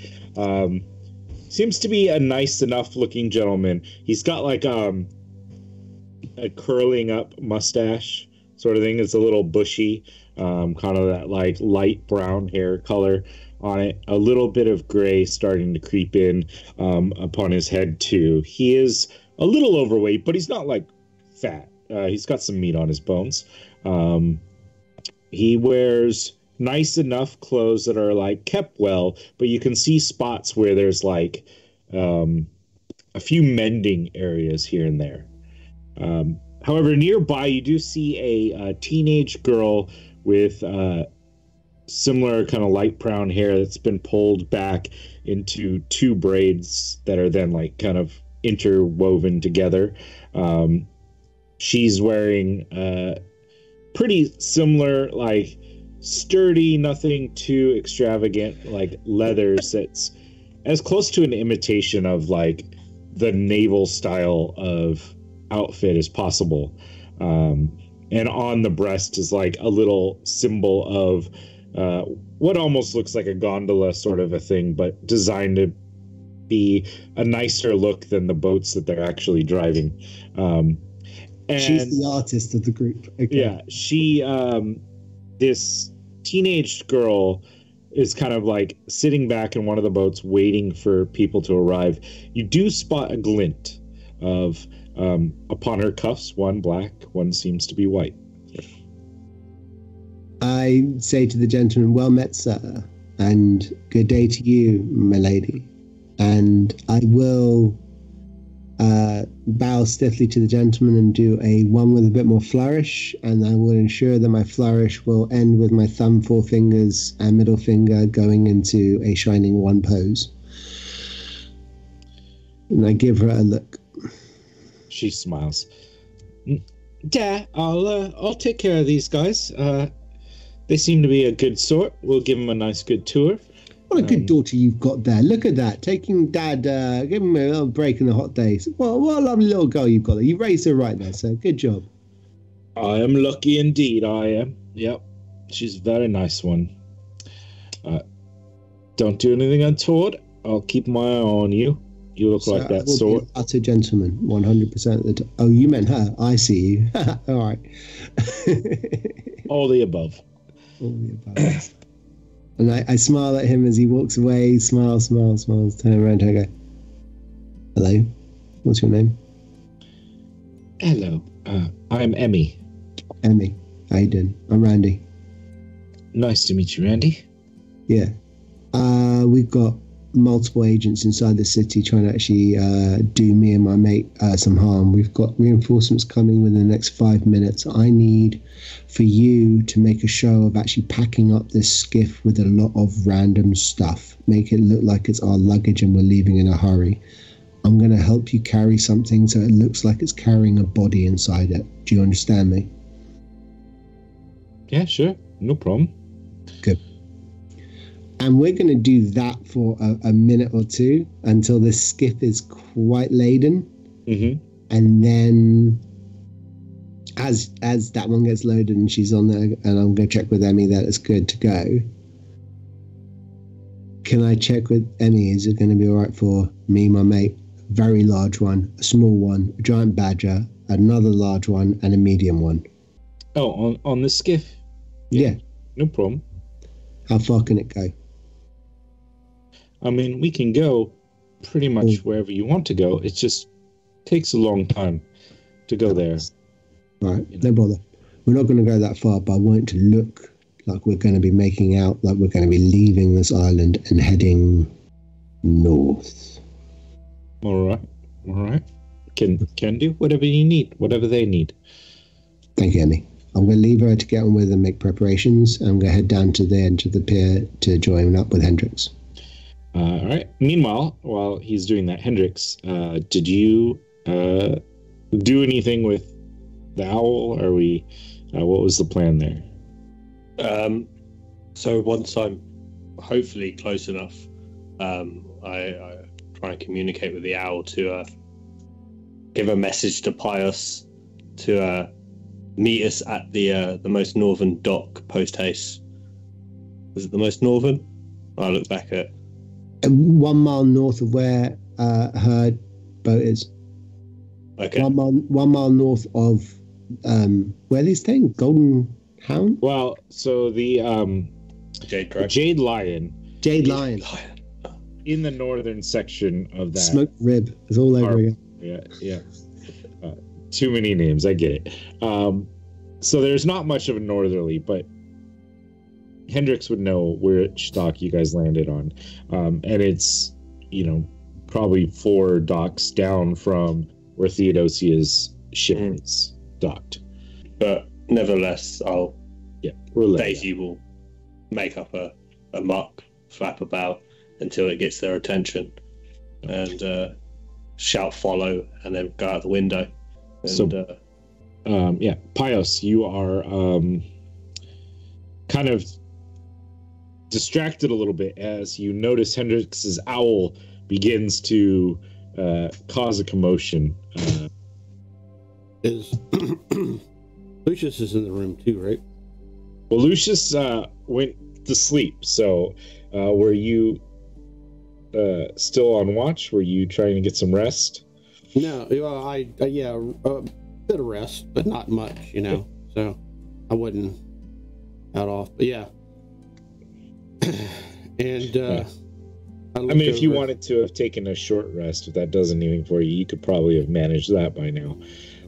Seems to be a nice enough looking gentleman. He's got like a curling up mustache sort of thing. It's a little bushy, kind of that like light brown hair color on it. A little bit of gray starting to creep in upon his head too. He is a little overweight, but he's not like fat. He's got some meat on his bones. He wears nice enough clothes that are like kept well, but you can see spots where there's like a few mending areas here and there. However, nearby you do see a teenage girl with similar kind of light brown hair that's been pulled back into 2 braids that are then like kind of interwoven together. She's wearing pretty similar, like sturdy, nothing too extravagant, like leathers that's as close to an imitation of like the naval style of outfit as possible. And on the breast is like a little symbol of what almost looks like a gondola sort of a thing, but designed to be a nicer look than the boats that they're actually driving. And she's the artist of the group. Okay. Yeah, she, this teenage girl is kind of like sitting back in one of the boats waiting for people to arrive. You do spot a glint of, upon her cuffs, one black, one seems to be white. I say to the gentleman, well met, sir, and good day to you, my lady. And I will bow stiffly to the gentleman and do a one with a bit more flourish, and I will ensure that my flourish will end with my thumb, 4 fingers, and middle finger going into a shining 1 pose. And I give her a look. She smiles. Yeah, I'll take care of these guys. They seem to be a good sort. We'll give them a nice good tour. What a good daughter you've got there. Look at that. Taking Dad, give him a little break in the hot days. What a lovely little girl you've got there. You raised her right there, so good job. I am lucky indeed, I am. Yep. She's a very nice one. Don't do anything untoward. I'll keep my eye on you. You look like that sort. Utter gentleman, 100% of the time. Oh, you meant her. I see you. All right. All the above. All the above. And I smile at him as he walks away. Smile, smiles. Turn around and I go, hello, what's your name? Hello, I'm Emmy. Emmy, how you doing? I'm Randy. Nice to meet you, Randy. Yeah. We've got multiple agents inside the city trying to actually do me and my mate some harm. We've got reinforcements coming within the next 5 minutes. I need for you to make a show of actually packing up this skiff with a lot of random stuff. Make it look like it's our luggage and we're leaving in a hurry. I'm going to help you carry something so it looks like it's carrying a body inside it. Do you understand me? Yeah, sure. No problem. Good. And we're going to do that for a minute or two until this skiff is quite laden. Mm-hmm. And then as that one gets loaded and she's on there, and I'm going to check with Emmy that it's good to go. Can I check with Emmy? Is it going to be all right for me, my mate? Very large one, a small one, a giant badger, another large one, and a medium one. Oh, on the skiff? Yeah. No problem. How far can it go? I mean, we can go pretty much wherever you want to go. It just takes a long time to go there. All right, no bother. We're not going to go that far, but I want it to look like we're going to be making out like we're going to be leaving this island and heading north. All right. Can do whatever you need, whatever they need. Thank you, Emmy. I'm going to leave her to get on with and make preparations. I'm going to head down to the end of the pier to join up with Hendrix. All right. Meanwhile, while he's doing that, Hendrix, did you do anything with the owl? Are we? What was the plan there? So once I'm hopefully close enough, I try and communicate with the owl to give a message to Pius to meet us at the most northern dock post haste. Was it the most northern? I look back at 1 mile north of where her boat is. Okay. 1 mile north of where are they staying? Golden Hound? Well, so the Jade Lion in the northern section of that. Smoked rib is all over again. Yeah. Too many names. I get it. So there's not much of a northerly, but Hendrix would know which dock you guys landed on. And it's, probably 4 docks down from where Theodosia's ship is docked. But nevertheless, Daisy will make up a muck, flap about until it gets their attention, and shout follow, and then go out the window. And, Pius, you are kind of distracted a little bit as you notice Hendrix's owl begins to cause a commotion. Lucius is in the room too, right? Well, Lucius went to sleep. So, were you still on watch? Were you trying to get some rest? No, a bit of rest, but not much, So I wasn't out off, but yeah. And if you wanted to have taken a short rest, if that does anything for you, you could probably have managed that by now.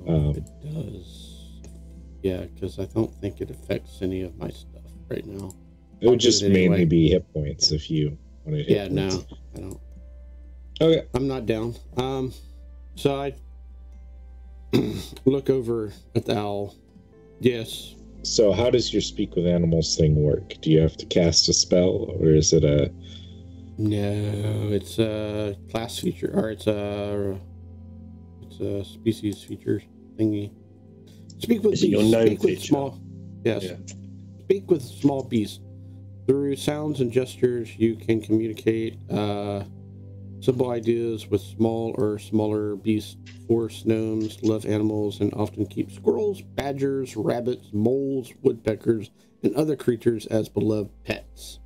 It does. Yeah, because I don't think it affects any of my stuff right now. It would just mainly be hit points if you wanted hit points. No, I don't. Okay. I'm not down. So I look over at the owl. Yes. So how does your speak with animals thing work? Do you have to cast a spell, or is it a... No, it's a class feature, or it's a species feature thingy. Speak with small. Yes. Yeah. Speak with small beasts. Through sounds and gestures, you can communicate simple ideas with small or smaller beasts. Forest gnomes love animals and often keep squirrels, badgers, rabbits, moles, woodpeckers, and other creatures as beloved pets.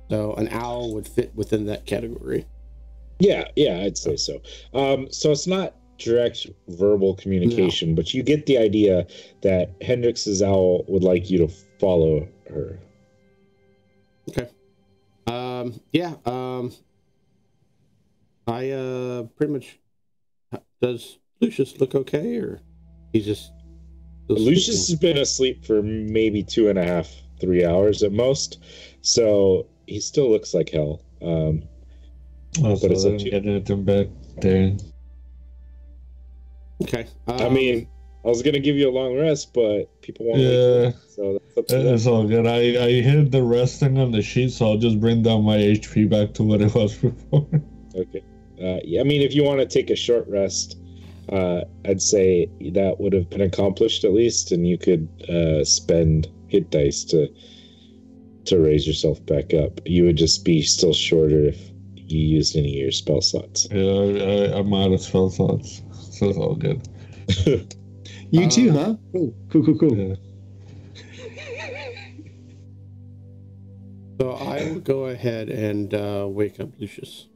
So an owl would fit within that category. Yeah, I'd say so. So it's not direct verbal communication, but you get the idea that Hendrix's owl would like you to follow her. Okay. Yeah. I pretty much. Does Lucius look okay, or he's just? Lucius has been asleep for maybe 2.5, 3 hours at most, so he still looks like hell. But it's up to you. Back there. Okay. I mean, I was gonna give you a long rest, but people won't. Yeah, so that's up to them. It's all good. I hit the resting on the sheet, so I'll just bring down my HP back to what it was before. Okay. Yeah, I mean, if you want to take a short rest, I'd say that would have been accomplished at least, and you could spend hit dice to raise yourself back up. You would just be still shorter if you used any of your spell slots. Yeah, I'm out of spell slots, so it's all good. You too, huh? Cool. Yeah. So I will go ahead and wake up Lucius.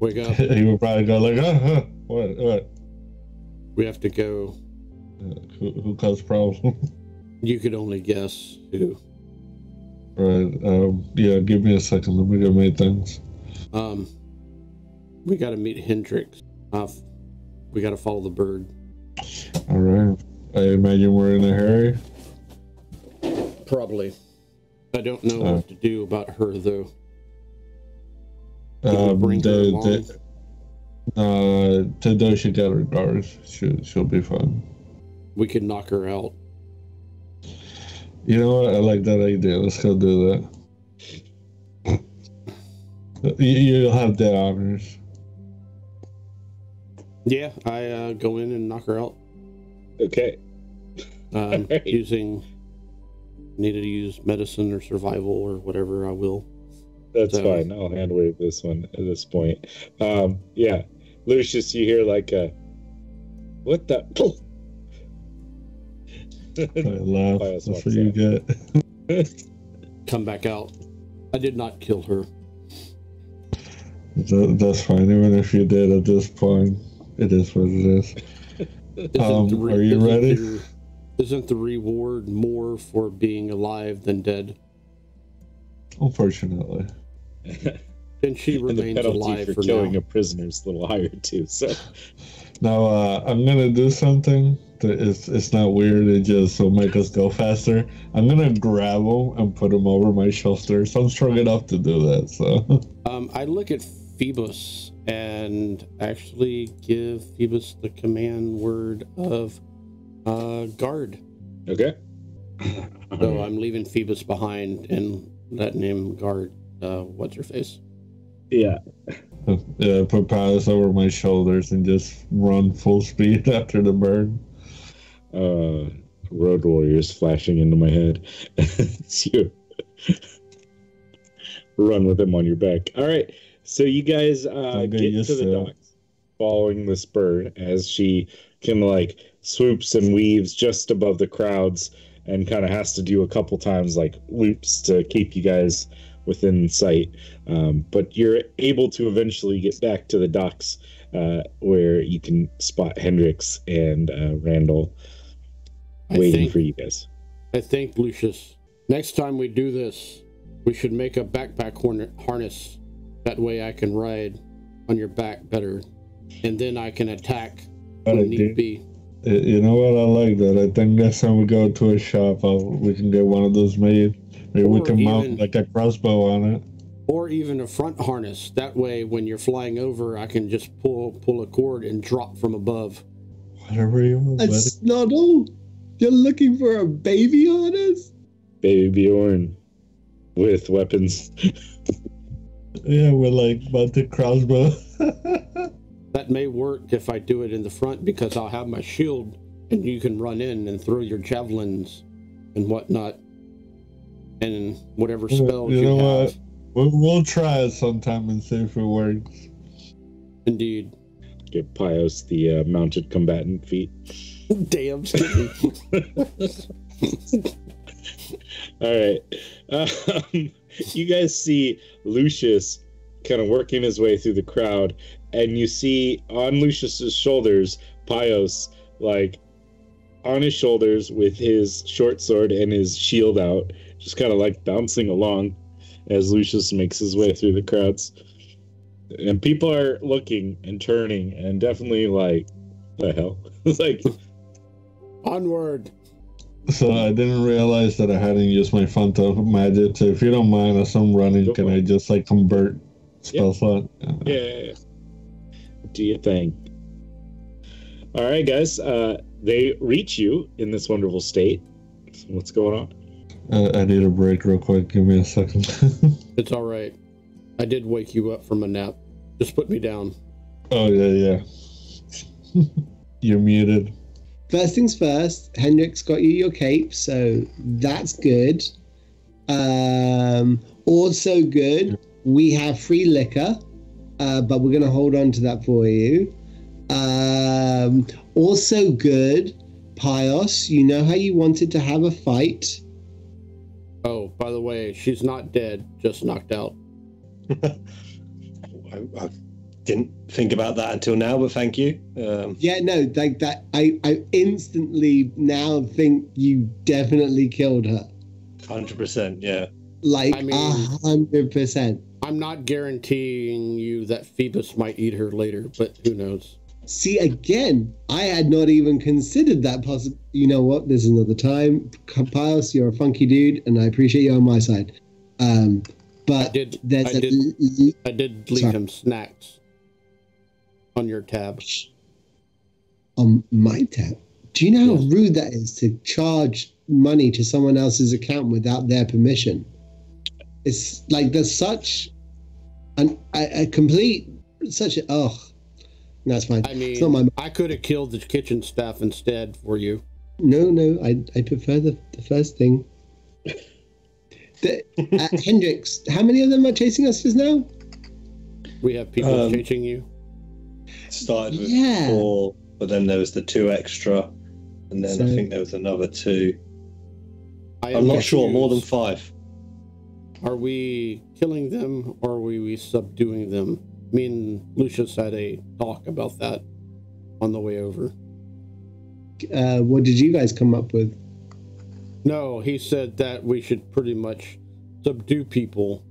Wake up. He would probably go like, what? We have to go. Who caused problem? You could only guess who. Right. Yeah, give me a second. Let me get my things. We got to meet Hendrix. We got to follow the bird. All right. I imagine we're in a hurry. Probably. I don't know what to do about her, though. Today she got her guards. She'll be fine. We could knock her out. You know what? I like that idea. Let's go do that. You'll have the honors. Yeah, I go in and knock her out. Okay. Right. Needed to use medicine or survival or whatever, I will. That's fine. I'll hand wave this one at this point. Yeah. Lucius, you hear like a... What the... I laugh. That's what you get. Come back out. I did not kill her. That's fine. Even if you did at this point, it is what it is. Are you ready? Isn't the reward more for being alive than dead? Unfortunately. And she remains and the alive for for killing now. a prisoner is a little higher too. So now I'm gonna do something that it's not weird. It just will make us go faster. I'm gonna grab him and put him over my shoulder. So I'm strong enough to do that. So I look at Phoebus and actually give Phoebus the command word of guard. Okay. So I'm leaving Phoebus behind and letting him guard what's her face. Yeah. Yeah, put Palace over my shoulders and just run full speed after the bird. Road Warriors flashing into my head. It's you. Run with him on your back. All right. So you guys get to the docks following this bird as she kind of like swoops and weaves just above the crowds and kind of has to do a couple times like loops to keep you guys within sight. But you're able to eventually get back to the docks where you can spot Hendrix and Randall waiting for you guys. I think, Lucius, next time we do this, we should make a backpack harness. That way I can ride on your back better, and then I can attack when need be. You know what? I like that. I think next time we go to a shop, we can get one of those made. Maybe we can mount like a crossbow on it. Or even a front harness. That way, when you're flying over, I can just pull a cord and drop from above. Whatever you want. A Snoddle? You're looking for a baby harness? Baby Bjorn with weapons. Yeah, we're like about the crossbow. That may work if I do it in the front because I'll have my shield and you can run in and throw your javelins and whatnot and whatever spells you have. What? We'll try it sometime and see if it works. Indeed. Give Pios the mounted combatant feat. Damn, Skippy. All right. You guys see Lucius kind of working his way through the crowd and you see on Lucius's shoulders, Pios, like, on his shoulders with his short sword and his shield out, just kind of like bouncing along as Lucius makes his way through the crowds. And people are looking and turning and definitely like, the hell? It's like, onward. So I didn't realize that I hadn't used my Phantom magic. So if you don't mind, as I'm running, can I just like convert spell slot? yeah. Do your thing. All right, guys. They reach you in this wonderful state. What's going on? I need a break real quick. Give me a second. It's all right. I did wake you up from a nap. Just put me down. Oh, yeah. You're muted. First things first, Hendrix got you your cape, so that's good. Also good, we have free liquor, but we're going to hold on to that for you. Also good, Pios, you know how you wanted to have a fight? Oh, by the way, she's not dead, just knocked out. I didn't think about that until now, but thank you. Yeah, no, like that. I instantly now think you definitely killed her. 100%, yeah. Like, I mean, 100%. I'm not guaranteeing you that Phoebus might eat her later, but who knows? See, again, I had not even considered that possible. You know what? There's another time. Pios, you're a funky dude, and I appreciate you on my side. But I did leave Sorry. him snacks on your tab. On my tab. Do you know how rude that is to charge money to someone else's account without their permission? It's like there's such a complete such a that's fine. I mean, it's not my I could have killed the kitchen staff instead for you. No, I prefer the first thing. Hendrix, how many of them are chasing us just now? We have people chasing you. Started with 4, but then there was the 2 extra, and then I think there was another 2. I'm not sure, more than 5. Are we killing them or are we subduing them? Me and Lucius had a talk about that on the way over. What did you guys come up with? No, he said that we should pretty much subdue people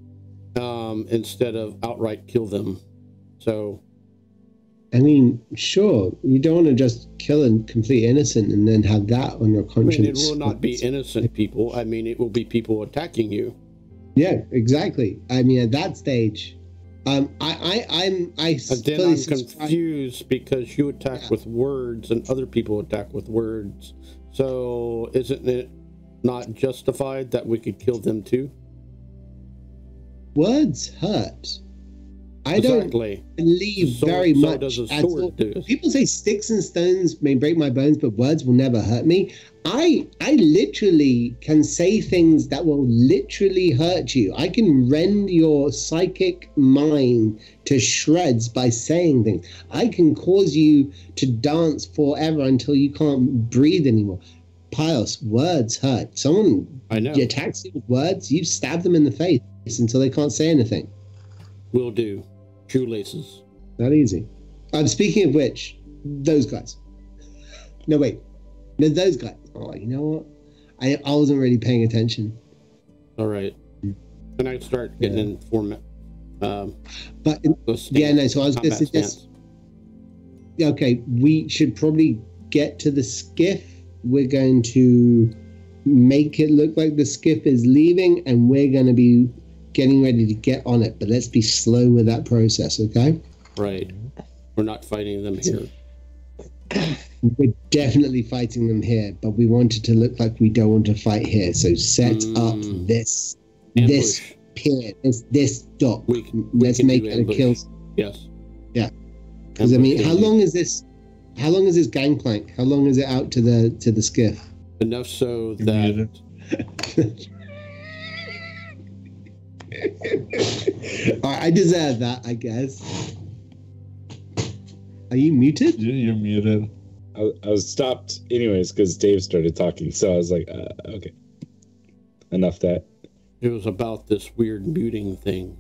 instead of outright kill them. So, I mean, sure, you don't want to just kill a complete innocent and then have that on your conscience. I mean, it will not be innocent people. I mean, it will be people attacking you. Yeah, exactly. I mean, at that stage, I'm confused because you attack with words and other people attack with words. So, isn't it not justified that we could kill them too? Words hurt. I Exactly. don't believe very much. So does a sword do. People say sticks and stones may break my bones, but words will never hurt me. I literally can say things that will literally hurt you. I can rend your psychic mind to shreds by saying things. I can cause you to dance forever until you can't breathe anymore. Pios, words hurt. Someone attacks you with words, you stab them in the face until they can't say anything. Will do. Shoelaces. Not easy. Speaking of which, those guys. No, wait. No, those guys. Oh, you know what? I wasn't really paying attention. All right. And I start getting in format. So I was going to suggest. Okay, we should probably get to the skiff. We're going to make it look like the skiff is leaving, and we're going to be getting ready to get on it, but let's be slow with that process, okay? Right. We're not fighting them here. We're definitely fighting them here, but we want it to look like we don't want to fight here. So set up this pier, this dock. Let's make it a kill. Yes. Yeah. Because I mean, how long is this gangplank? How long is it out to the skiff? Enough so that. I deserve that, I guess. Are you muted? You're muted. I was stopped anyways because Dave started talking, so I was like, okay. Enough that. It was about this weird muting thing.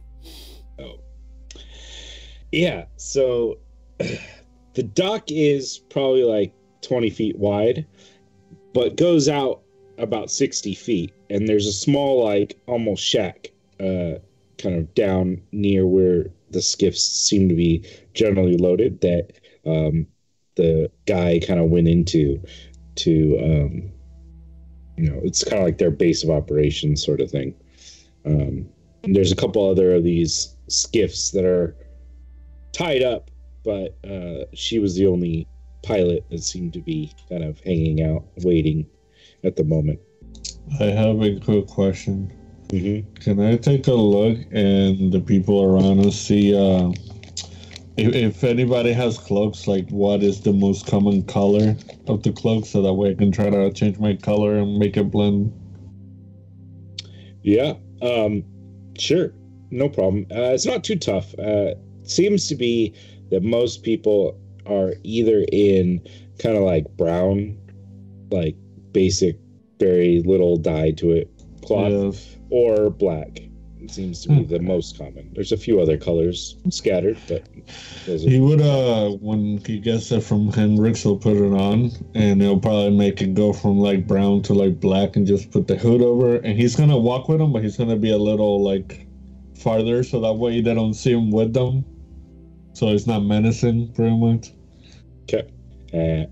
Oh. Yeah, so the dock is probably like 20 feet wide, but goes out about 60 feet. And there's a small, like, almost shack kind of down near where the skiffs seem to be generally loaded that the guy kind of went into to, it's kind of like their base of operations sort of thing. And there's a couple other of these skiffs that are tied up, but she was the only pilot that seemed to be kind of hanging out, waiting at the moment. I have a quick question. Mm-hmm. Can I take a look and the people around us see if anybody has cloaks, like what is the most common color of the cloak, so that way I can try to change my color and make it blend? Yeah, sure, no problem. It's not too tough. Seems to be that most people are either in kind of like brown, like basic, very little dye to it cloth, Yes. or black. It seems to be the most common. There's a few other colors scattered, but those are... He would, when he gets it from Hendrix, he'll put it on, and he'll probably make it go from like brown to like black, and just put the hood over. And he's gonna walk with them, but he's gonna be a little like farther, so that way they don't see him with them. So it's not menacing, pretty much. Okay.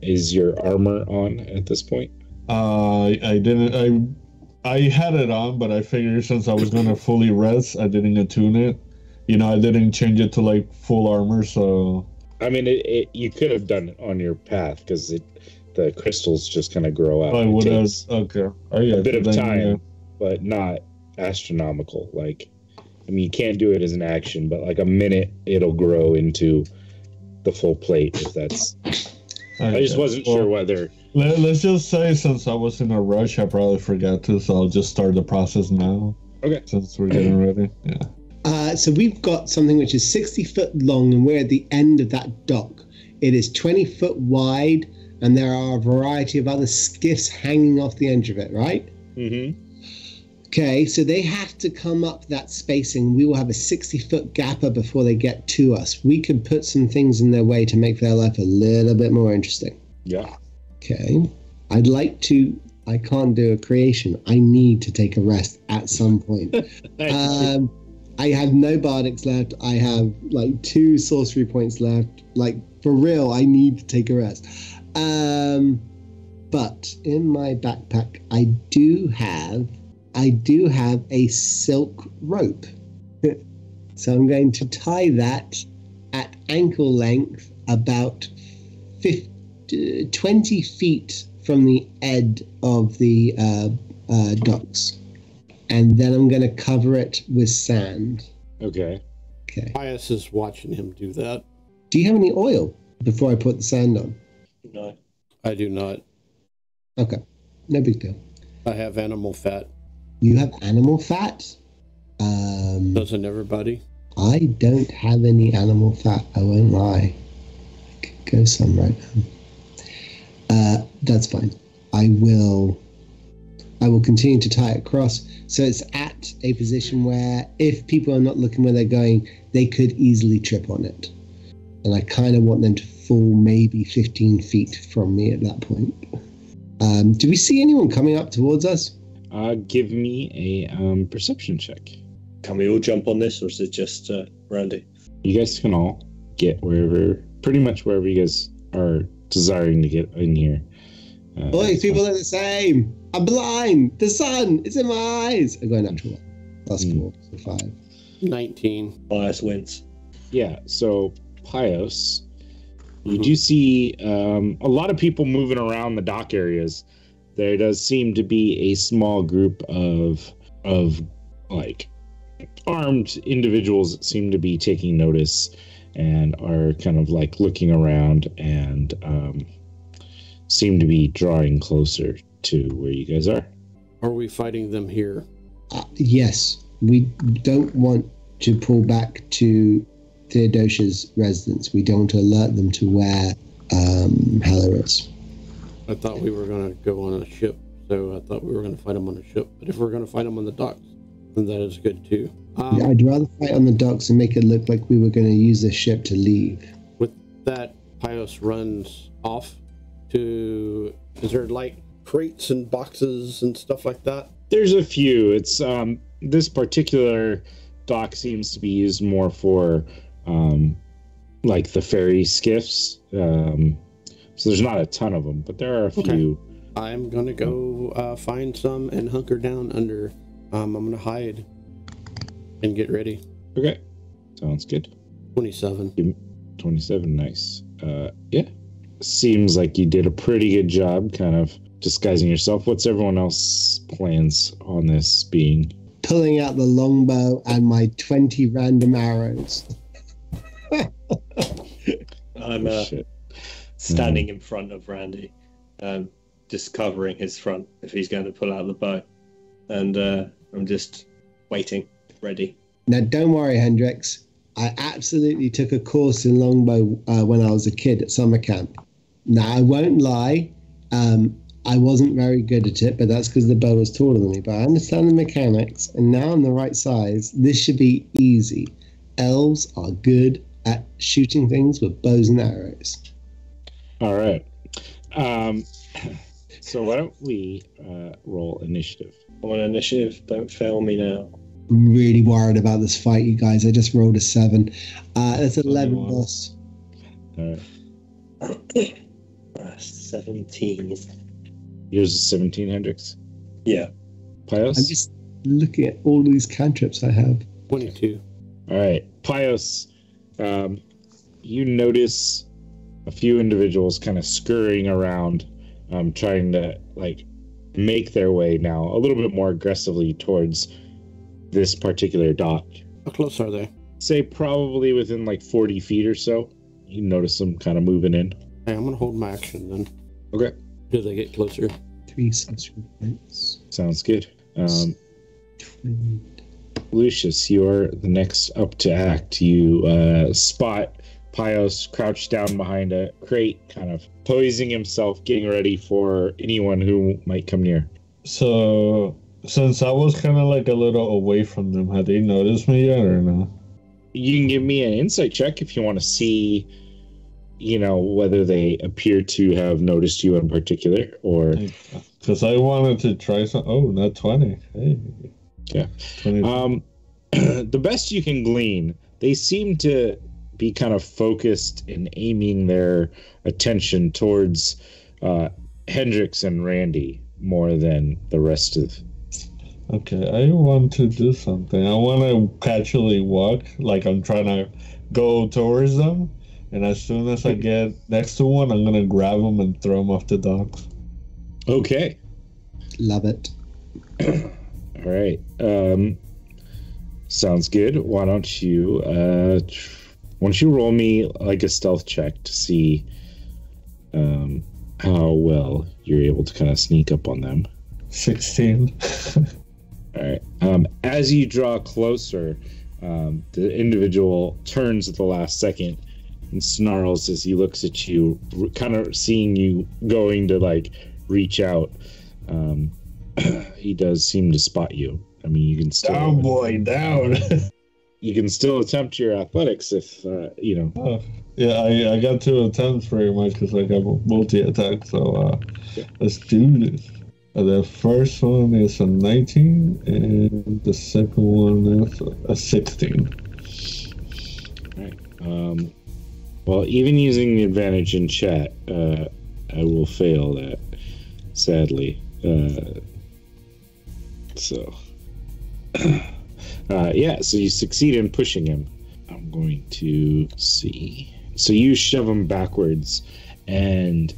Is your armor on at this point? I didn't. I had it on, but I figured since I was gonna fully rest, I didn't attune it. I didn't change it to like full armor. So I mean, you could have done it on your path because the crystals just kind of grow out. I would have. Okay. A bit of time, but not astronomical. Like, I mean, you can't do it as an action, but like a minute, it'll grow into the full plate. If that's, I just wasn't sure whether. Let's just say, since I was in a rush, I probably forgot to, so I'll just start the process now. Okay. Since we're getting ready. Yeah. So we've got something which is 60 foot long, and we're at the end of that dock. It is 20 foot wide, and there are a variety of other skiffs hanging off the edge of it, right? Mm-hmm. Okay, so they have to come up that spacing. We will have a 60-foot gap up before they get to us. We can put some things in their way to make their life a little bit more interesting. Yeah. Okay. I'd like to... I can't do a creation. I need to take a rest at some point. I have no bardics left. I have like 2 sorcery points left. Like, for real, I need to take a rest. But in my backpack, I do have a silk rope. So I'm going to tie that at ankle length about 20 feet from the edge of the docks. And then I'm going to cover it with sand. Okay. Okay. Pius is watching him do that. Do you have any oil before I put the sand on? No. I do not. Okay. No big deal. I have animal fat. You have animal fat? Doesn't everybody? I don't have any animal fat. I won't lie. I could go some right now. That's fine. I will continue to tie it across. So it's at a position where if people are not looking where they're going, they could easily trip on it. And I kind of want them to fall maybe 15 feet from me at that point. Do we see anyone coming up towards us? Give me a perception check. Can we all jump on this, or is it just Randy? You guys can all get pretty much wherever you guys are desiring to get in here. All these people are the same. I'm blind. The sun is in my eyes. I'm going natural. Plus 4, so 5. 19. Bias wins. Yeah, so Pios, you do see a lot of people moving around the dock areas. There does seem to be a small group of like armed individuals that seem to be taking notice and are kind of like looking around and seem to be drawing closer to where you guys are. Are we fighting them here? Yes. We don't want to pull back to Theodosia's residence. We don't want to alert them to where Helle is. I thought we were going to go on a ship, so I thought we were going to fight them on a ship. But if we're going to fight them on the docks, then that is good too. I'd rather fight on the docks and make it look like we were going to use the ship to leave. With that, Pios runs off to... Is there, like, crates and boxes and stuff like that? There's a few. It's this particular dock seems to be used more for like the ferry skiffs. So there's not a ton of them, but there are a few. I'm gonna go find some and hunker down under. I'm gonna hide and get ready. Okay, sounds good. 27. 27, nice. Yeah, seems like you did a pretty good job kind of disguising yourself. What's everyone else's plans on this being? Pulling out the longbow and my 20 random arrows. I'm standing in front of Randy, just covering his front if he's going to pull out the bow. And I'm just waiting, ready. Now, don't worry, Hendrix. I absolutely took a course in longbow when I was a kid at summer camp. Now, I won't lie. I wasn't very good at it, but that's because the bow was taller than me. But I understand the mechanics, and now I'm the right size. This should be easy. Elves are good at shooting things with bows and arrows. All right. So why don't we roll initiative? I'm on initiative. Don't fail me now. I'm really worried about this fight, you guys. I just rolled a 7. That's 11, boss. All right. 17. Yours is 17, Hendrix. Yeah. Pios? I'm just looking at all these cantrips I have. 22. All right. Pios, you notice a few individuals kind of scurrying around, trying to, like, make their way now a little bit more aggressively towards this particular dock. How close are they? Say probably within, like, 40 feet or so. You notice them kind of moving in. Hey, I'm going to hold my action then. Okay. Do they get closer? 3 sensory points. Sounds good. Lucius, you're the next up to act. You spot Pios crouched down behind a crate, kind of poising himself, getting ready for anyone who might come near. So, since I was kind of like a little away from them, had they noticed me yet or no? You can give me an insight check if you want to see, you know, whether they appear to have noticed you in particular, or... Because I wanted to try some... Oh, not 20. Hey. Yeah. 20. The best you can glean, they seem to be kind of focused in aiming their attention towards Hendrix and Randy more than the rest of... Okay, I want to do something. I want to casually walk, like I'm trying to go towards them, and as soon as I get next to one, I'm going to grab them and throw them off the docks. Okay. Love it. All right. Sounds good. Why don't you roll me like a stealth check to see how well you're able to kind of sneak up on them. 16. All right. As you draw closer, the individual turns at the last second and snarls as he looks at you, kind of seeing you going to like reach out. He does seem to spot you. I mean, you can still down, boy, down. You can still attempt your athletics if you know. Yeah, I got 2 attempts pretty much because I got multi-attack. So let's do this. The first one is a 19, and the second one is a 16. All right. Well, even using the advantage in chat, I will fail that, sadly. So you succeed in pushing him. I'm going to see. So you shove him backwards, and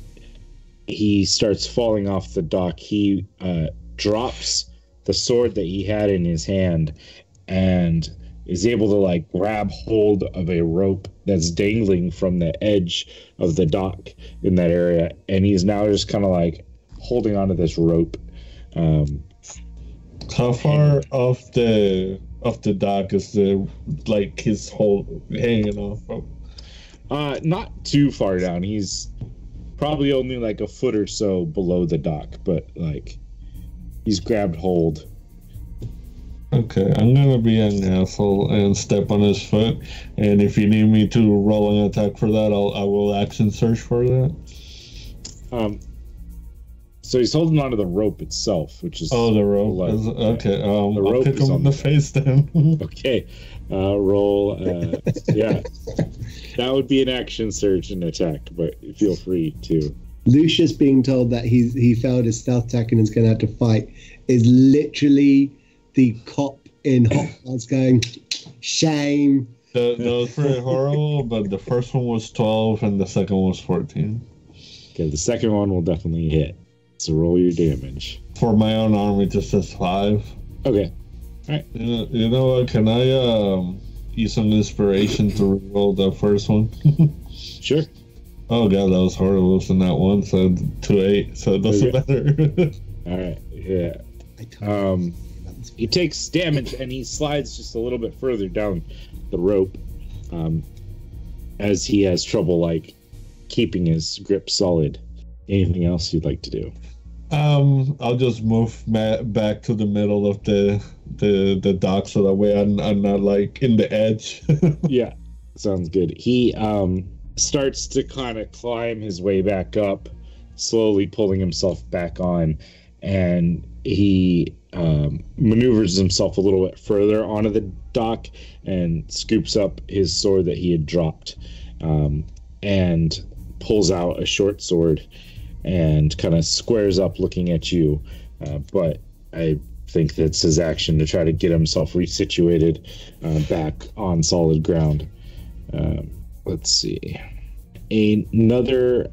he starts falling off the dock. He drops the sword that he had in his hand and is able to like grab hold of a rope that's dangling from the edge of the dock in that area, and he's now just kind of like holding onto this rope. How far off the dock is the like his whole hanging off of? Not too far down. He's probably only like a foot or so below the dock, but like he's grabbed hold. Okay. Okay, I'm gonna be an asshole and step on his foot. And if you need me to roll an attack for that, I will action search for that. So he's holding onto the rope itself, which is the rope. Okay, the I'll rope kick is him on in the the face then. Okay, roll. Yeah, that would be an action search and attack, but feel free to. Lucius being told that he failed his stealth attack and is going to have to fight is literally the cop in Hot Fuzz going, shame. That was pretty horrible, but the first one was 12 and the second one was 14. Okay, the second one will definitely hit. So roll your damage. For my own arm, it just says 5. Okay. All right. You know what? Can I use some inspiration to roll the first one? Sure. Oh god, that was horrible. It's in that one, so 2-8, so it doesn't matter. All right. Yeah. He takes damage and he slides just a little bit further down the rope, as he has trouble like keeping his grip solid. Anything else you'd like to do? I'll just move back to the middle of the dock so that way I'm not like in the edge. Yeah, sounds good. He starts to kind of climb his way back up, slowly pulling himself back on, and he maneuvers himself a little bit further onto the dock and scoops up his sword that he had dropped, and pulls out a short sword and kind of squares up looking at you, but I think that's his action to try to get himself resituated back on solid ground. Let's see. Another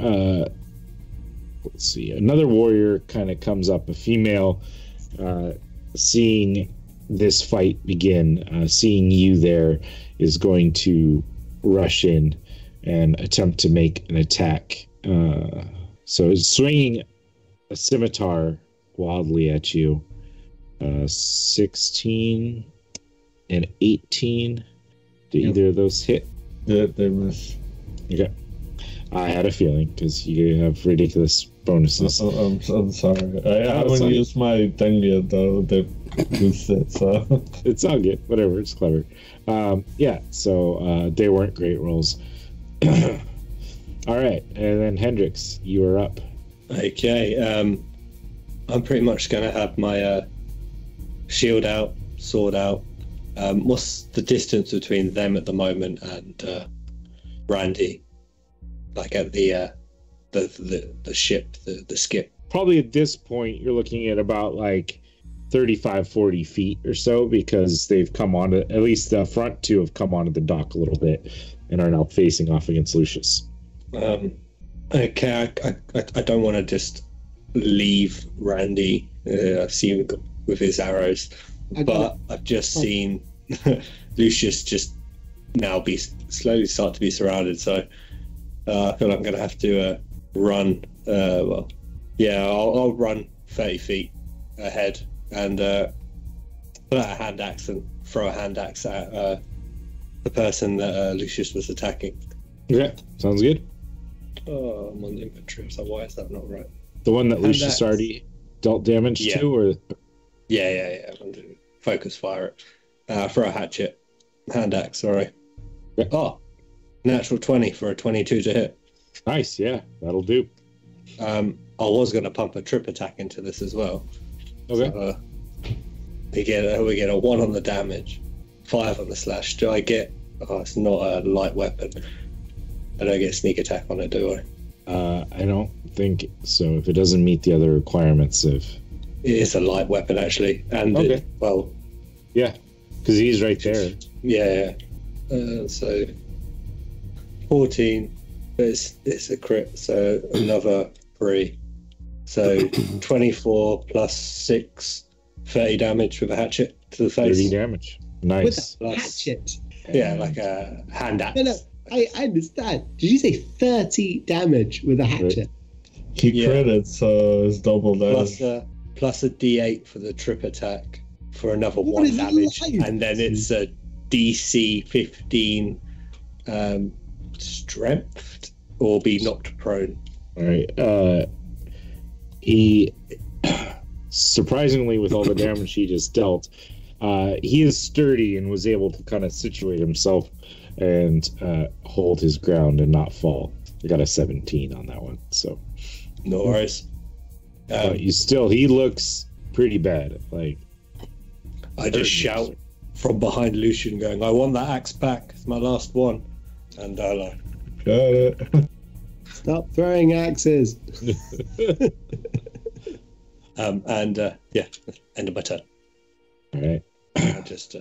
warrior kind of comes up, a female, seeing this fight begin, seeing you there, is going to rush in and attempt to make an attack. So it's swinging a scimitar wildly at you. 16 and 18. Did either of those hit? Yeah, they miss. Okay. I had a feeling because you have ridiculous bonuses. I'm sorry. I haven't used my thing yet, though. They boost it, so. It's all good. Whatever. It's clever. Yeah, so they weren't great rolls. All right. And then Hendrix, you are up. Okay. I'm pretty much going to have my shield out, sword out. What's the distance between them at the moment and Randy? Like at the ship, the skip. Probably at this point, you're looking at about like 35, 40 feet or so, because they've come on to, at least the front two have come onto the dock a little bit and are now facing off against Lucius. Okay, I don't want to just leave Randy. I've seen him with his arrows, but I've just seen Lucius just now slowly start to be surrounded, so I feel like I'm going to have to run. I'll run 30 feet ahead and pull out a hand axe and throw a hand axe at the person that Lucius was attacking. Yeah, sounds good. Oh, I'm on the inventory, so why is that not right? The one that Lucius already dealt damage to, or? Yeah. I'm going to focus fire it. Throw a hatchet. Hand axe, sorry. Yeah. Oh, natural 20 for a 22 to hit. Nice, yeah, that'll do. I was going to pump a trip attack into this as well. Okay. So, we get a 1 on the damage, 5 on the slash. Do I get? Oh, it's not a light weapon. I don't get sneak attack on it, do I? I don't think so. If it doesn't meet the other requirements of. It is a light weapon actually, and okay. Yeah, because he's right there. Yeah. So 14. It's a crit, so another 3. So 24 plus 6, 30 damage with a hatchet to the face. 30 damage. Nice. With a hatchet. Yeah, like a hand axe. No, I understand. Did you say 30 damage with a hatchet? He credits, so it's double that. Plus a D8 for the trip attack for another 1 damage, and then it's a DC 15 strength or be knocked prone. All right. He surprisingly, with all the damage he just dealt, He is sturdy and was able to kind of situate himself and hold his ground and not fall. I got a 17 on that one, so No worries. but he looks pretty bad. Like, I just shout from behind Lucian, going, "I want that axe back. It's my last one." And Got it. Stop throwing axes. yeah, end of my turn. all right. I just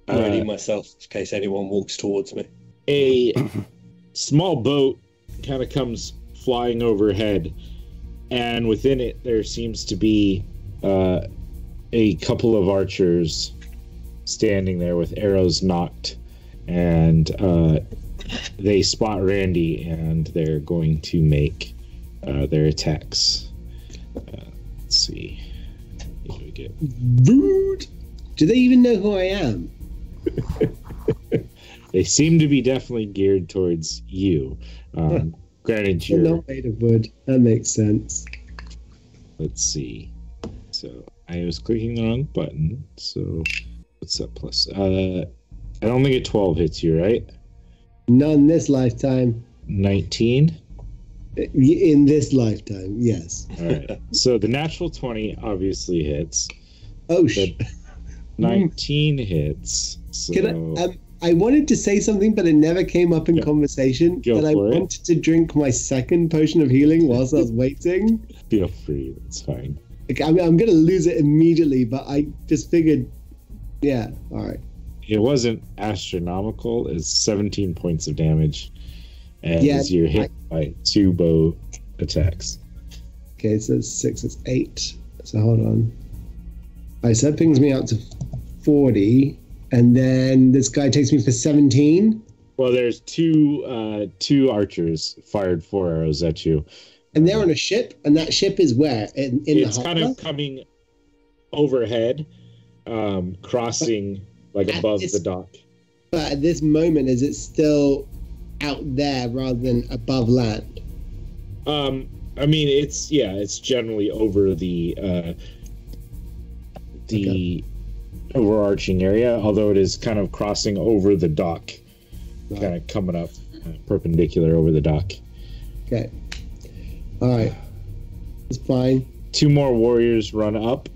ready myself in case anyone walks towards me. A small boat kind of comes flying overhead, and within it there seems to be a couple of archers standing there with arrows knocked, and they spot Randy, and they're going to make their attacks. Let's see. What do we get? Rude. Do they even know who I am? They seem to be definitely geared towards you. Granted, They're you're not made of wood. That makes sense. Let's see. So I was clicking the wrong button. So what's that plus? I don't think a 12 hits you, right? Not in this lifetime. 19. In this lifetime, yes. All right. So the natural 20 obviously hits. Oh, The 19 hits. So Can I wanted to say something, but it never came up in conversation. Go That I for it. wanted to drink my second potion of healing whilst I was waiting. feel free. That's fine. Like, I'm going to lose it immediately, but I just figured, yeah, all right. It wasn't astronomical. It's 17 points of damage, and Yeah, you're hit by 2 bow attacks. Okay, so it's 6, it's 8. So hold on. All right, so that pings me out to 40, and then this guy takes me for 17, Well, there's two archers fired 4 arrows at you. and they're on a ship, and that ship is where? In It's the kind harbor? of coming overhead, crossing like At above this- the dock. But at this moment, is it still out there rather than above land? I mean, it's generally over the overarching area, although it is kind of crossing over the dock, kind of coming up perpendicular over the dock. Okay. All right. It's fine. 2 more warriors run up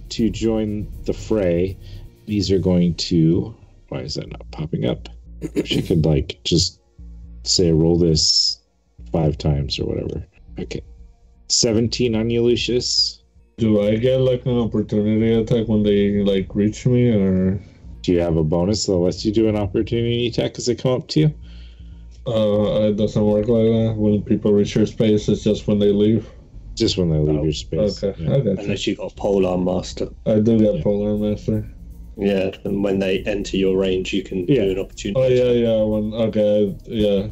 to join the fray. These are going to... Why is that not popping up? She could, like, just say roll this 5 times or whatever. Okay. 17 on you, Lucius. Do I get like an opportunity attack when they like reach me, or Do you have a bonus that lets you do an opportunity attack as they come up to you? it doesn't work like that? When people reach your space, it's just when they leave. Just when they leave Oh, your space. Okay, Yeah. I got you. Unless you got Polearm Master. I do get Yeah. Polar Master. Yeah, and when they enter your range, you can Yeah. do an opportunity. Oh yeah. Okay, yeah.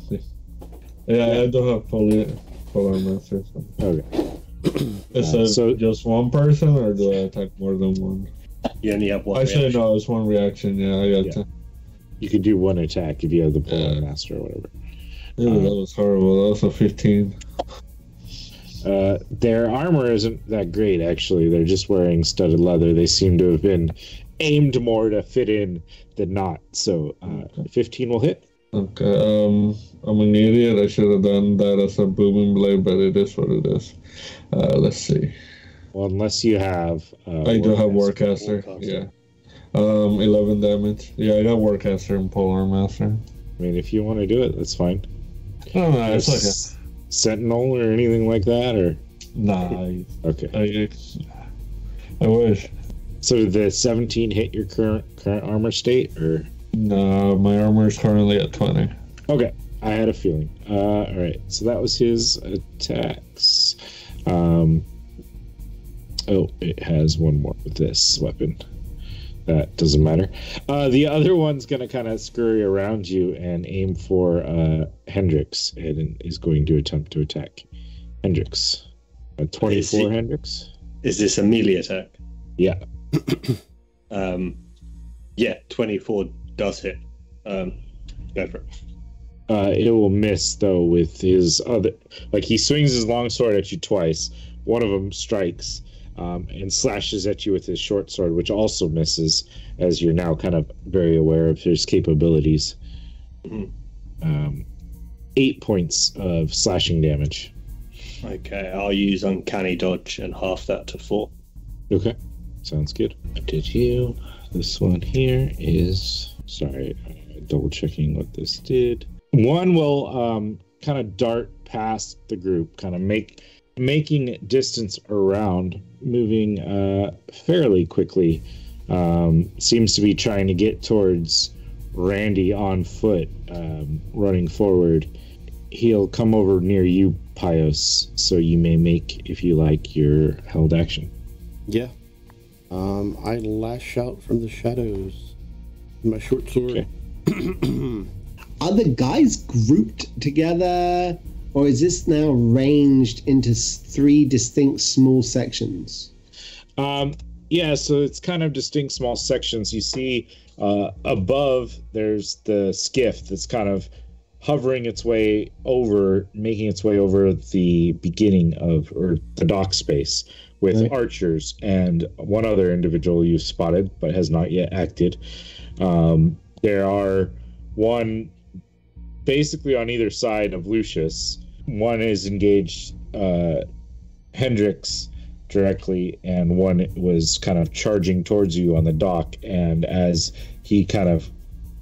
I do have Polar Master. So. Okay. Is it so- just one person, or do I attack more than one? You only have one. Actually, reaction. no, it's one reaction. Yeah, I got Yeah. to. You could do 1 attack if you have the Polar Yeah. Master or whatever. Ew, that was horrible. That was a 15. Their armor isn't that great, actually. They're just wearing studded leather. They seem to have been aimed more to fit in than not. So 15 will hit. Okay, I'm an idiot. I should have done that as a booming blade, but it is what it is. Let's see. Well, unless you have... I do have Warcaster. Warcaster. Yeah. 11 damage. Yeah, I got Warcaster and Polar Master. I mean, if you want to do it, that's fine. Oh, no, it's There's Sentinel or anything like that, or... Nah, Okay. I wish. So did the 17 hit your current armor state, or... No, my armor is currently at 20. Okay, I had a feeling. All right, so that was his attacks. Oh, it has one more with this weapon. That doesn't matter. The other one's going to kind of scurry around you and aim for Hendrix, and is going to attempt to attack Hendrix. 24, Hendrix? Is this a melee attack? Yeah. Yeah, 24 does hit. Go for it. It will miss, though, with his other... Like, he swings his longsword at you twice. One of them strikes, and slashes at you with his short sword, which also misses, as you're now kind of very aware of his capabilities. 8 points of slashing damage. Okay, I'll use Uncanny Dodge and half that to 4. Okay, sounds good. Did you? This one here is... Sorry, double checking what this did. One will kind of dart past the group, kind of making distance around, moving fairly quickly. Seems to be trying to get towards Randy on foot, running forward. He'll come over near you, Pios, so you may make, if you like, your held action. Yeah. I lash out from the shadows. My short sword. Okay. Are the guys grouped together, or is this now ranged into 3 distinct small sections? Yeah, so it's kind of distinct small sections. You see above, there's the skiff that's kind of hovering its way over, making its way over the beginning of, or the dock space, with right. archers and one other individual you've spotted but has not yet acted. There are one basically on either side of Lucius. One is engaged Hendrix directly, and one was kind of charging towards you on the dock, and as he kind of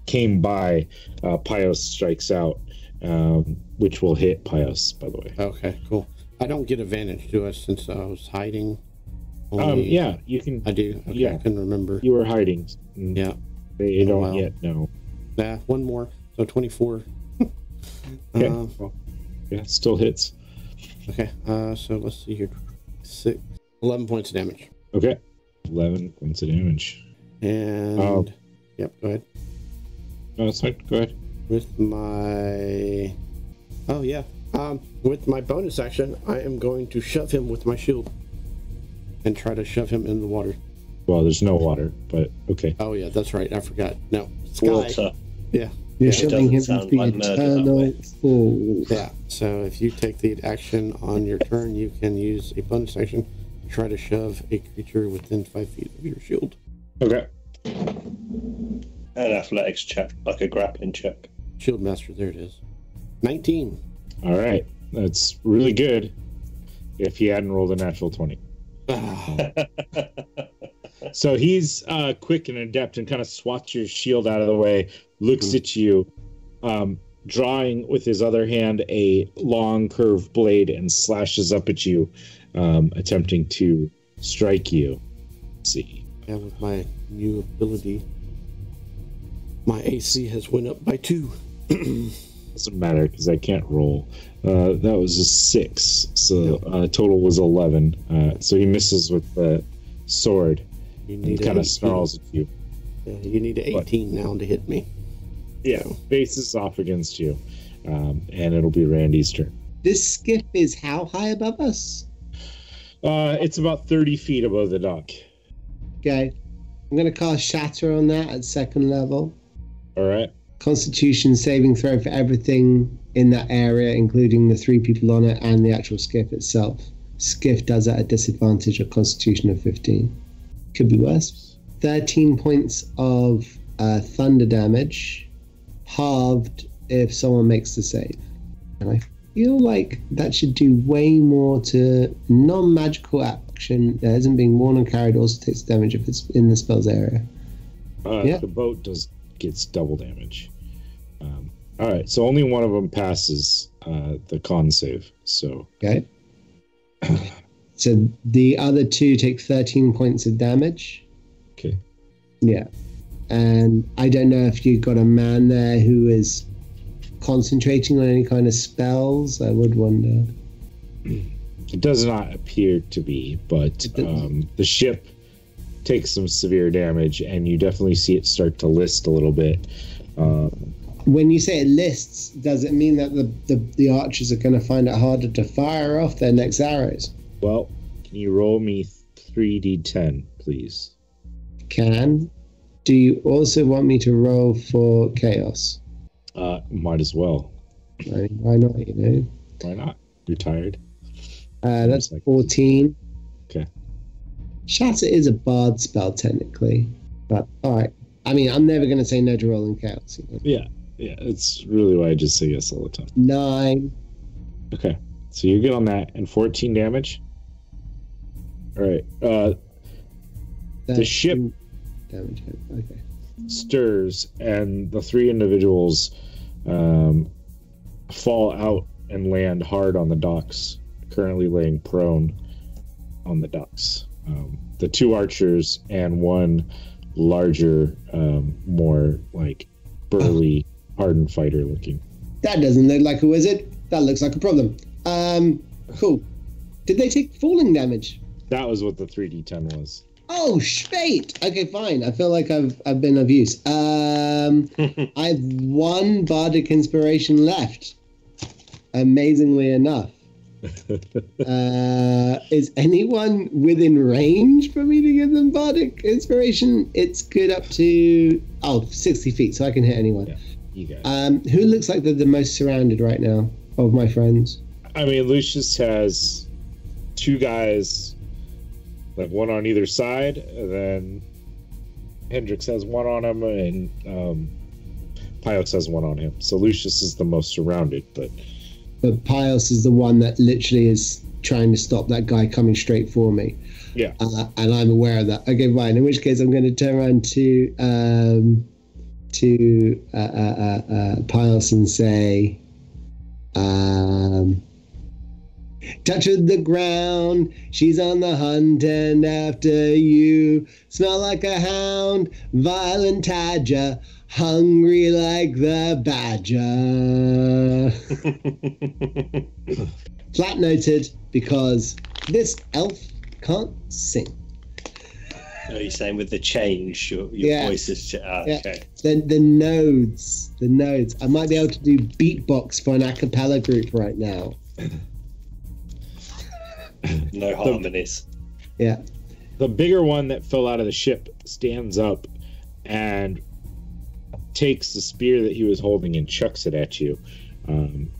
came by, Pios strikes out, which will hit Pios, by the way. Okay, cool. I don't get advantage to us since I was hiding. Yeah, you can. I do. Okay, yeah, I can remember. You were hiding. Yeah. They don't yet know. Yeah, one more. So 24. Okay. Yeah, still hits. Okay, so let's see here. 11 points of damage. Okay. 11 points of damage. And... Yep, go ahead. No, that's fine. Go ahead. With my... Oh, yeah. With my bonus action, I am going to shove him with my shield. And try to shove him in the water. Well, there's no water, but okay. Oh, yeah, that's right. I forgot. No. Sky. Water. Yeah. You're shoving him with the like eternal fall. Yeah, so if you take the action on your turn, you can use a bonus action to try to shove a creature within 5 feet of your shield. Okay. An athletics check, like a grappling check. Shield master, there it is. 19. All right. That's really good if he hadn't rolled a natural 20. So he's quick and adept and kind of swats your shield out of the way, looks at you, drawing with his other hand a long curved blade, and slashes up at you, attempting to strike you. Let's see. And with my new ability, my AC has went up by 2. Doesn't matter because I can't roll. That was a 6, so total was 11. So he misses with the sword. You need and kind of snarls at you. Yeah, you need an 18 now to hit me. Yeah, faces off against you, and it'll be Randy's turn. This skiff is how high above us? It's about 30 feet above the dock. Okay. I'm going to cast Shatter on that at 2nd level. All right. Constitution saving throw for everything in that area, including the 3 people on it and the actual skiff itself. Skiff does it at a disadvantage of Constitution of 15. Could be worse. 13 points of thunder damage, halved if someone makes the save. And I feel like that should do way more to non-magical action that isn't being worn or carried, also takes damage if it's in the spell's area. Yeah. The boat gets double damage. All right, so only one of them passes the con save. So okay. So the other 2 take 13 points of damage. Okay. Yeah. And I don't know if you've got a man there who is concentrating on any kind of spells. I would wonder. It does not appear to be, but the ship takes some severe damage, and you definitely see it start to list a little bit. When you say it lists, does it mean that the archers are going to find it harder to fire off their next arrows? Well, can you roll me 3d10, please? Can. Do you also want me to roll for chaos? Might as well. I mean, why not, you know? Why not? You're tired? That's 14. Okay. Shatter is a bard spell, technically. But, alright. I mean, I'm never going to say no to rolling chaos. You know? Yeah. Yeah, it's really why I just say yes all the time. 9. Okay. So you're good on that. And 14 damage? Alright. The ship damage. Okay. stirs, and the 3 individuals fall out and land hard on the docks, currently laying prone on the docks. The 2 archers and 1 larger, more like burly, hardened fighter looking. That doesn't look like a wizard. That looks like a problem. Cool. Did they take falling damage? That was what the 3d10 was. Oh, spate. Okay, fine. I feel like I've been of use. I've 1 bardic inspiration left. Amazingly enough. Is anyone within range for me to give them bardic inspiration? It's good up to 60 feet, so I can hit anyone. Yeah, you got it. Who looks like they're the most surrounded right now of my friends? I mean, Lucius has 2 guys, like 1 on either side, and then Hendrix has 1 on him, and Pios has 1 on him. So Lucius is the most surrounded, but Pios is the one that literally is trying to stop that guy coming straight for me. yeah. And I'm aware of that. Okay, fine. In which case, I'm going to turn around to Pios and say, touch of the ground, she's on the hunt and after you. Smell like a hound, violent tadger, hungry like the badger. Flat noted because this elf can't sing. Are you saying with the change, your Yeah. voice is... okay. The nodes. I might be able to do beatbox for an a cappella group right now. No harmonies. Yeah. The bigger one that fell out of the ship stands up and takes the spear that he was holding and chucks it at you.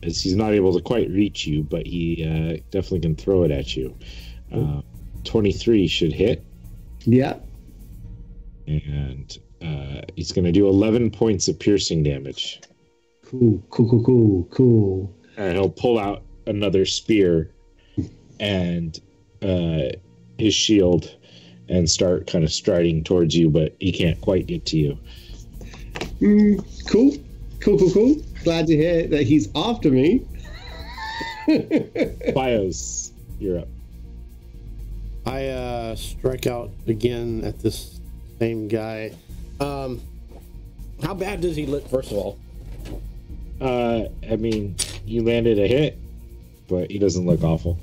As he's not able to quite reach you, but he definitely can throw it at you. 23 should hit. Yeah. And he's going to do 11 points of piercing damage. Cool. And he'll pull out another spear and his shield and start kind of striding towards you, but he can't quite get to you. Cool. Glad to hear that he's after me. Bios, you're up. I strike out again at this same guy. How bad does he look, first of all? I mean, you landed a hit, but he doesn't look awful.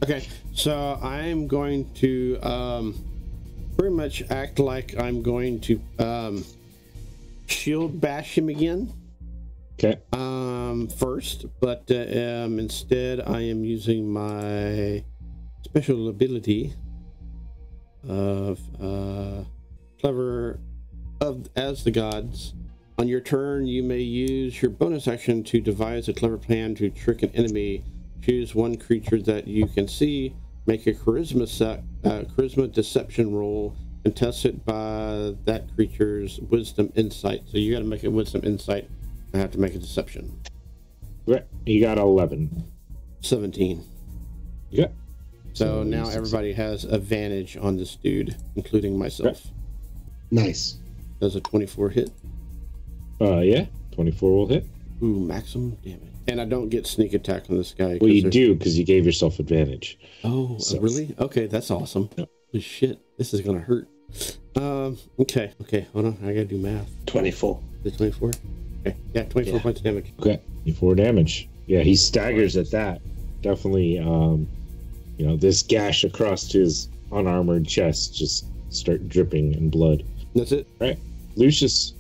Okay, so I'm going to pretty much act like I'm going to shield bash him again. Okay. First, but instead I am using my special ability of clever as the gods. On your turn, you may use your bonus action to devise a clever plan to trick an enemy. Choose 1 creature that you can see, make a charisma deception roll, and test it by that creature's wisdom insight. So you got to make a wisdom insight. I have to make a deception. Right. You got 11. 17. Yeah. So now everybody has advantage on this dude, including myself. Nice. Does a 24 hit? Yeah. 24 will hit. Ooh, maximum damage. And I don't get sneak attack on this guy. Well, you do because you gave yourself advantage. Oh, really? Okay, that's awesome. Yep. Holy shit, this is gonna hurt. Okay, hold on. I gotta do math. 24. The 24? Okay, yeah, 24 points of damage. Okay. 24 damage. Yeah, he staggers at that. Definitely, this gash across his unarmored chest just start dripping in blood. That's it? Right. Lucius,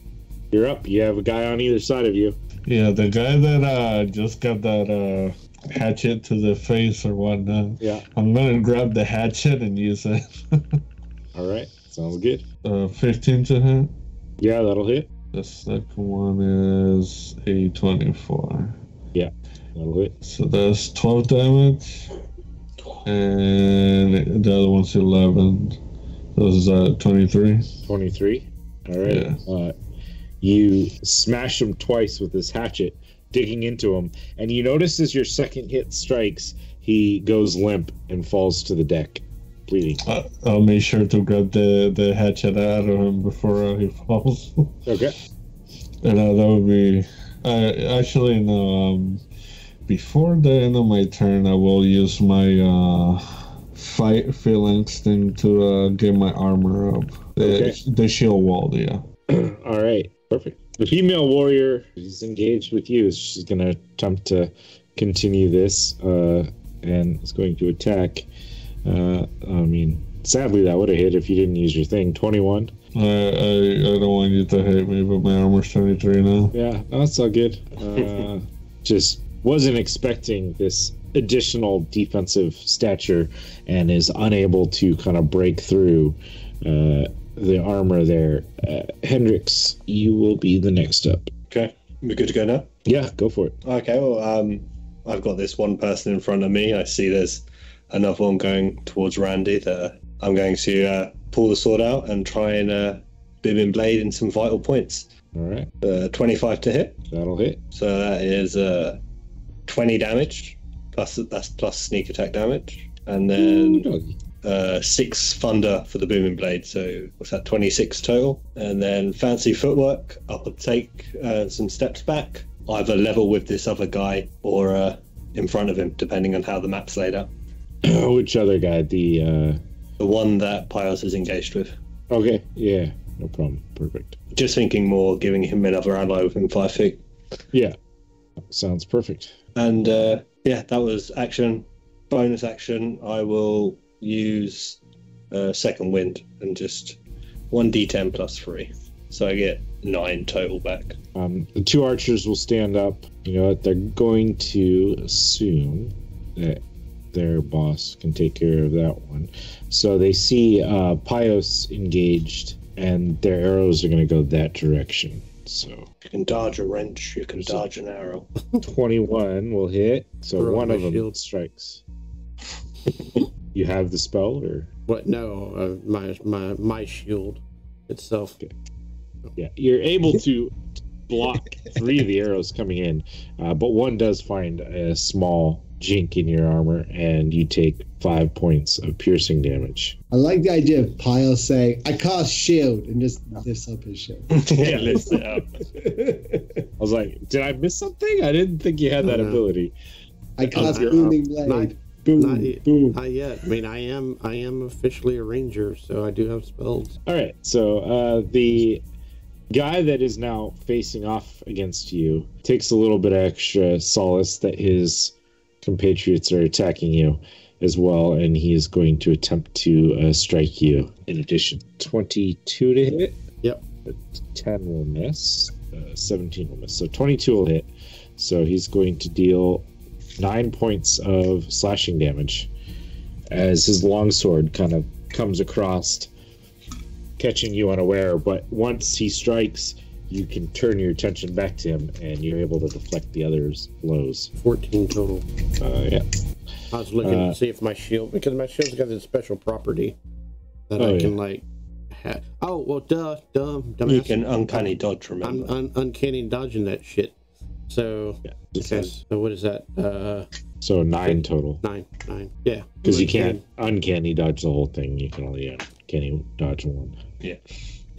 you're up. You have a guy on either side of you. Yeah, the guy that just got that hatchet to the face or whatnot. Yeah. I'm gonna grab the hatchet and use it. All right. Sounds good. 15 to hit. Yeah, that'll hit. The second one is a 24. Yeah, that'll hit. So that's 12 damage. And the other one's 11. Was 23? 23. All right. Yeah. You smash him twice with this hatchet, digging into him, and you notice as your second hit strikes, he goes limp and falls to the deck, bleeding. I'll make sure to grab the hatchet out of him before he falls. Okay. And that would be... actually, no. Before the end of my turn, I will use my feel instinct to get my armor up. The shield wall, yeah. All right. Perfect. The female warrior is engaged with you. She's going to attempt to continue this and is going to attack. Sadly, that would have hit if you didn't use your thing. 21. I don't want you to hit me, but my armor's 23 now. Yeah, that's all good. Just wasn't expecting this additional defensive stature and is unable to kind of break through the armor there. Hendrix, you will be the next up. Okay, we're good to go now? Yeah, go for it. Okay, well, I've got this one person in front of me. I see there's another one going towards Randy that I'm going to pull the sword out and try and Bibbing Blade in some vital points. All right. 25 to hit. That'll hit. So that is 20 damage, plus sneak attack damage. And then 6 thunder for the Booming Blade. So what's that, 26 total? And then fancy footwork. I'll take some steps back, either level with this other guy or in front of him, depending on how the map's laid out. Which other guy? The one that Pios is engaged with. Okay, yeah, no problem. Perfect. Just thinking more, giving him another ally within 5 feet. Yeah, sounds perfect. And yeah, that was action. Bonus action, I will use second wind and just 1d10 plus 3. So I get 9 total back. The 2 archers will stand up. You know what? They're going to assume that their boss can take care of that one. So they see Pios engaged, and their arrows are going to go that direction. So you can dodge a wrench, you can dodge an arrow. 21 will hit. So one of them shield strikes. You have the spell, or what? No, my shield itself. Okay. Yeah, you're able to block 3 of the arrows coming in, but one does find a small jink in your armor, and you take 5 points of piercing damage. I like the idea of Pios saying, "I cast shield," and just lifts up his shield. Yeah, lifts it up. I was like, did I miss something? I didn't think you had that ability. I cast Booming Blade. Boom, boom. Not yet. I mean, I am officially a ranger, so I do have spells. All right, so the guy that is now facing off against you takes a little bit of extra solace that his compatriots are attacking you as well, and he is going to attempt to strike you. In addition, 22 to hit. Yep. 10 will miss. 17 will miss. So 22 will hit. So he's going to deal 9 points of slashing damage as his longsword kind of comes across, catching you unaware. But once he strikes, you can turn your attention back to him, and you're able to deflect the other's blows. 14 total. Yeah. I was looking to see if my shield, because my shield's got this special property that I can like. Oh well, dumbass. You can uncanny dodge. Remember, I'm uncanny dodging that shit. So yeah, okay. So what is that? So 9 total. 9. Yeah. Because you can't uncanny dodge the whole thing. You can only uncanny dodge 1. Yeah.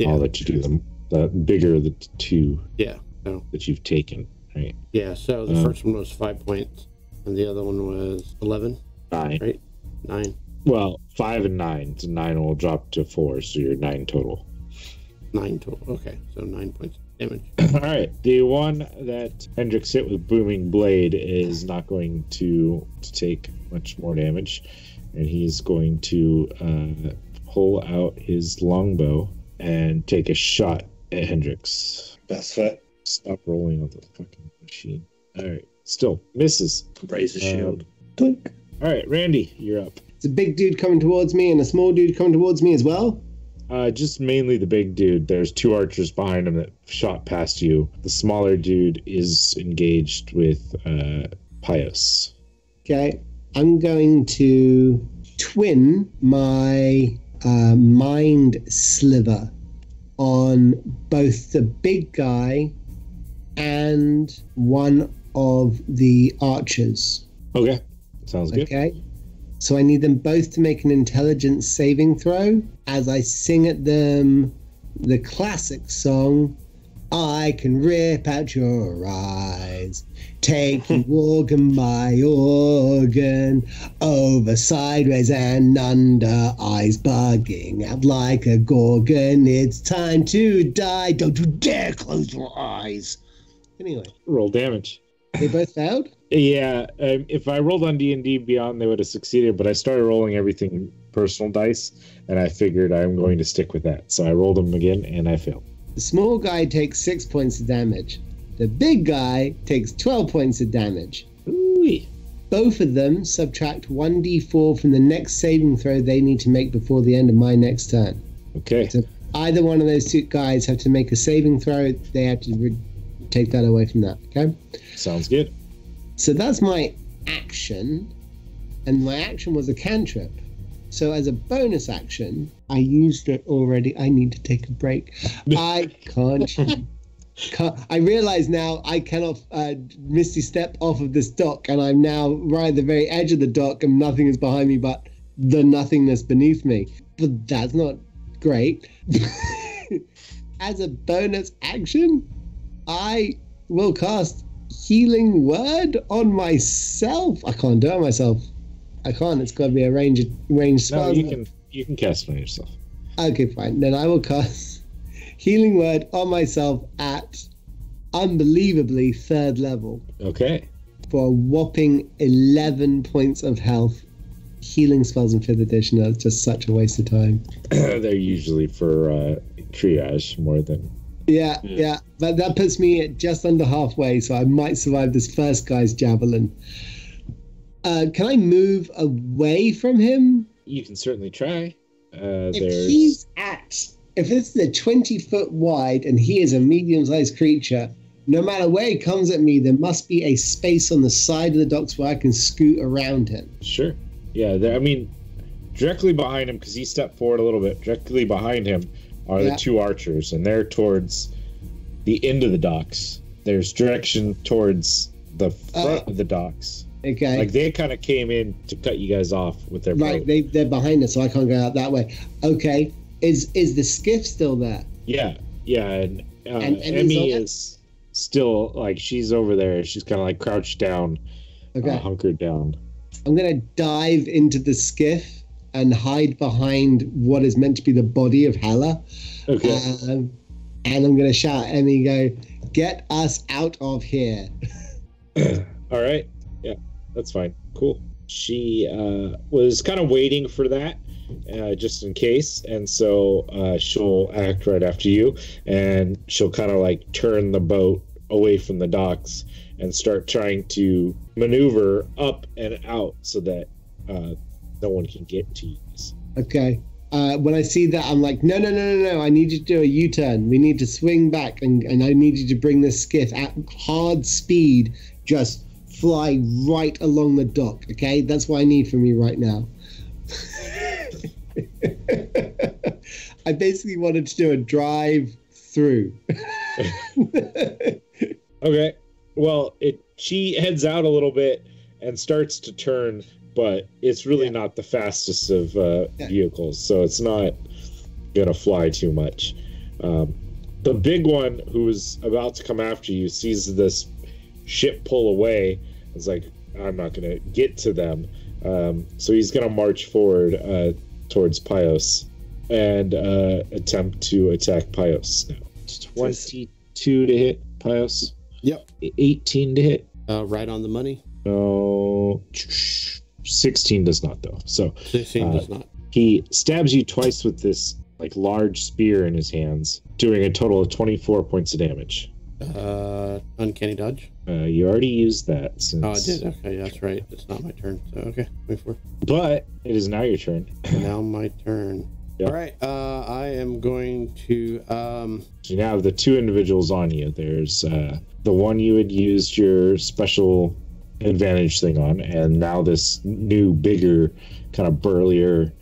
I'll let you do them. The bigger the 2. Yeah. No. That you've taken, right? Yeah. So the first one was 5 points, and the other one was 11. 9. Right. 9. Well, 5 and 9. So 9 will drop to 4, so you're 9 total. 9 total. Okay. So 9 points damage. All right. The one that Hendrix hit with Booming Blade is not going to take much more damage, and he's going to pull out his longbow and take a shot at Hendrix. That's fair. Stop rolling on the fucking machine. All right. Still misses. Raise the shield. Doink. All right, Randy, you're up. It's a big dude coming towards me and a small dude coming towards me as well. Just mainly the big dude. There's 2 archers behind him that shot past you. The smaller dude is engaged with Pios. Okay. I'm going to twin my mind sliver on both the big guy and one of the archers. Okay. Sounds good. Okay. So I need them both to make an intelligence saving throw as I sing at them the classic song, I can rip out your eyes, take you organ by organ, over, sideways, and under, eyes bugging out like a gorgon. It's time to die. Don't you dare close your eyes. Anyway. Roll damage. They both failed? Yeah. If I rolled on D&D Beyond, they would have succeeded, but I started rolling everything personal dice, and I figured I'm going to stick with that. So I rolled them again, and I failed. The small guy takes 6 points of damage. The big guy takes 12 points of damage. Ooh. Both of them subtract 1d4 from the next saving throw they need to make before the end of my next turn. Okay. So either one of those two guys have to make a saving throw. They have to take that away from that. Okay? Sounds good. So that's my action. And my action was a cantrip. So as a bonus action, I used it already. I need to take a break. I can't. I realize now I cannot misty step off of this dock, and I'm now right at the very edge of the dock, and nothing is behind me but the nothingness beneath me. But that's not great. As a bonus action, I will cast Healing Word on myself. I can't do it myself. I can't. It's got to be a ranged spell. No, you can cast it on yourself. Okay, fine. Then I will cast Healing Word on myself at unbelievably 3rd level. Okay. For a whopping 11 points of health. Healing spells in 5th edition are just such a waste of time. They're usually for triage more than... Yeah. But that puts me at just under halfway, so I might survive this first guy's javelin. Can I move away from him? You can certainly try. If it's a 20-foot wide and he is a medium-sized creature, no matter where he comes at me, there must be a space on the side of the docks where I can scoot around him. Sure. Yeah, directly behind him, because he stepped forward a little bit, directly behind him are the two archers, and they're towards the end of the docks. There's direction towards the front of the docks. Okay. Like they kind of came in to cut you guys off with their boat. They're behind us, so I can't go out that way. Okay. Is the skiff still there? Yeah, and Emmy is still like she's over there. She's kind of like crouched down, hunkered down. I'm gonna dive into the skiff and hide behind what is meant to be the body of Helle. Okay. And I'm gonna shout at Emmy, go, "Get us out of here!" All right. Yeah, that's fine. Cool. She was kind of waiting for that. Just in case, and so she'll act right after you, and she'll kind of like turn the boat away from the docks and start trying to maneuver up and out so that no one can get to you. Okay. When I see that, I'm like, no, I need you to do a U-turn. We need to swing back, and I need you to bring this skiff at hard speed, just fly right along the dock, okay? That's what I need from you right now. I basically wanted to do a drive through. Okay. Well, she heads out a little bit and starts to turn, but it's really not the fastest of vehicles, so it's not gonna fly too much. The big one who is about to come after you sees this ship pull away. It's like, I'm not gonna get to them. So he's gonna march forward towards Pios and attempt to attack Pios now. 22 to hit Pios. Yep. 18 to hit. Right on the money. Oh, 16 does not though. So 16 does not. He stabs you twice with this like large spear in his hands, doing a total of 24 points of damage. Uncanny dodge. You already used that. Since... Oh, I did. Okay, that's right. It's not my turn. So okay, 24. But it is now your turn. Now my turn. Yep. All right. I am going to. So you now have the two individuals on you. There's the one you had used your special advantage thing on, and now this new, bigger, kind of burlier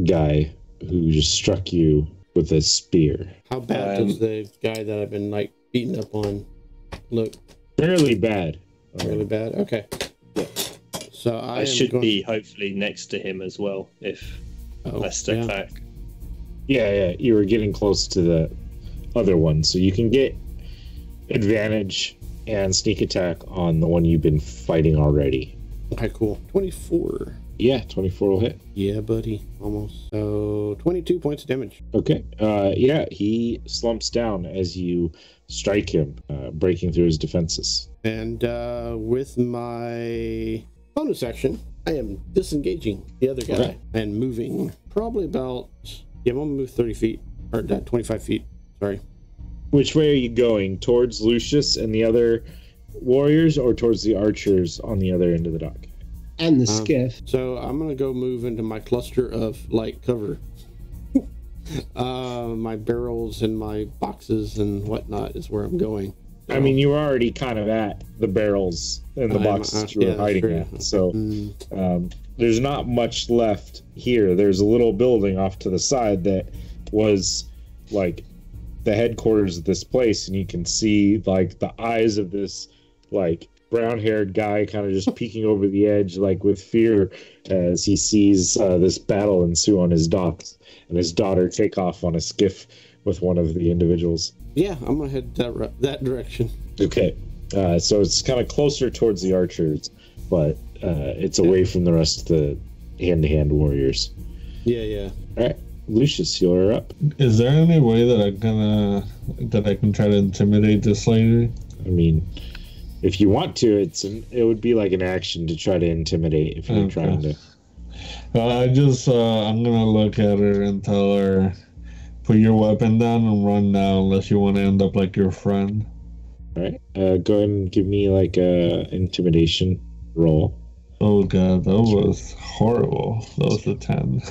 guy who just struck you with a spear. How bad does the guy that I've been like beating up on look? Fairly bad. Really bad? Okay. Yeah. So I should be hopefully next to him as well if I step back. Yeah, you were getting close to the other one, so you can get advantage and sneak attack on the one you've been fighting already. Okay, cool. 24. Yeah, 24 will hit. Yeah, buddy. Almost. So 22 points of damage. Okay. Yeah, he slumps down as you strike him, breaking through his defenses. And with my bonus action, I am disengaging the other guy and moving probably about, I'm going to move 30 feet, or 25 feet, sorry. Which way are you going? Towards Lucius and the other warriors, or towards the archers on the other end of the dock? And the skiff. So I'm going to go move into my cluster of light cover. My barrels and my boxes and whatnot is where I'm going. So, I mean, you were already kind of at the barrels and the boxes you were hiding at. So there's not much left here. There's a little building off to the side that was like the headquarters of this place, and you can see like the eyes of this like brown-haired guy kind of just peeking over the edge like with fear as he sees this battle ensue on his docks and his daughter take off on a skiff with one of the individuals. Yeah, I'm gonna head that direction. Okay, so it's kind of closer towards the archers, but it's away from the rest of the hand-to-hand warriors. Yeah. All right, Lucius, you're up. Is there any way that I can try to intimidate this lady? I mean, if you want to, it would be like an action to try to intimidate if you're trying to. I'm gonna look at her and tell her, put your weapon down and run now, unless you want to end up like your friend. All right, go ahead and give me like a intimidation roll. Oh god, that was horrible. That was a 10.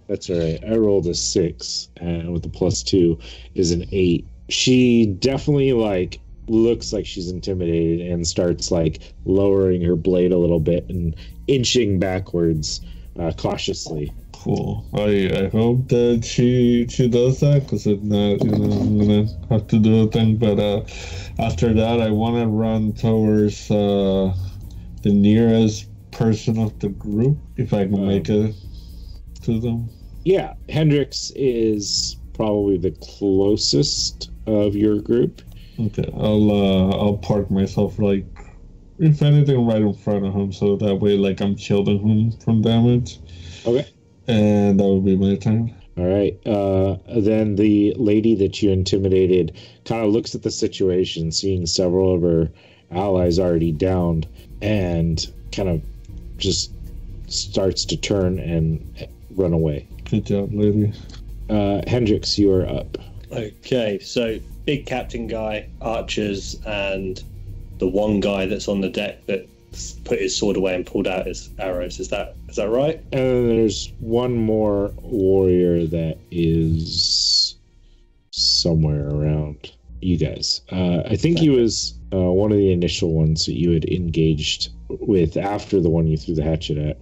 That's all right. I rolled a 6, and with the +2 is an 8. She definitely like looks like she's intimidated and starts like lowering her blade a little bit and inching backwards cautiously. Cool. I hope that she does that, because if not, I'm gonna have to do a thing. But after that, I want to run towards the nearest person of the group, if I can make it to them. Yeah, Hendrix is probably the closest of your group. Okay, I'll park myself like, if anything, right in front of him, so that way like I'm shielding him from damage. Okay. And that would be my turn. All right. Then the lady that you intimidated kind of looks at the situation, seeing several of her allies already downed, and kind of just starts to turn and run away. Good job, lady. Hendrix, you are up. Okay, so big captain guy, archers, and the one guy that's on the deck that put his sword away and pulled out his arrows. Is that right? And then there's one more warrior that is somewhere around you guys. I think he was one of the initial ones that you had engaged with after the one you threw the hatchet at.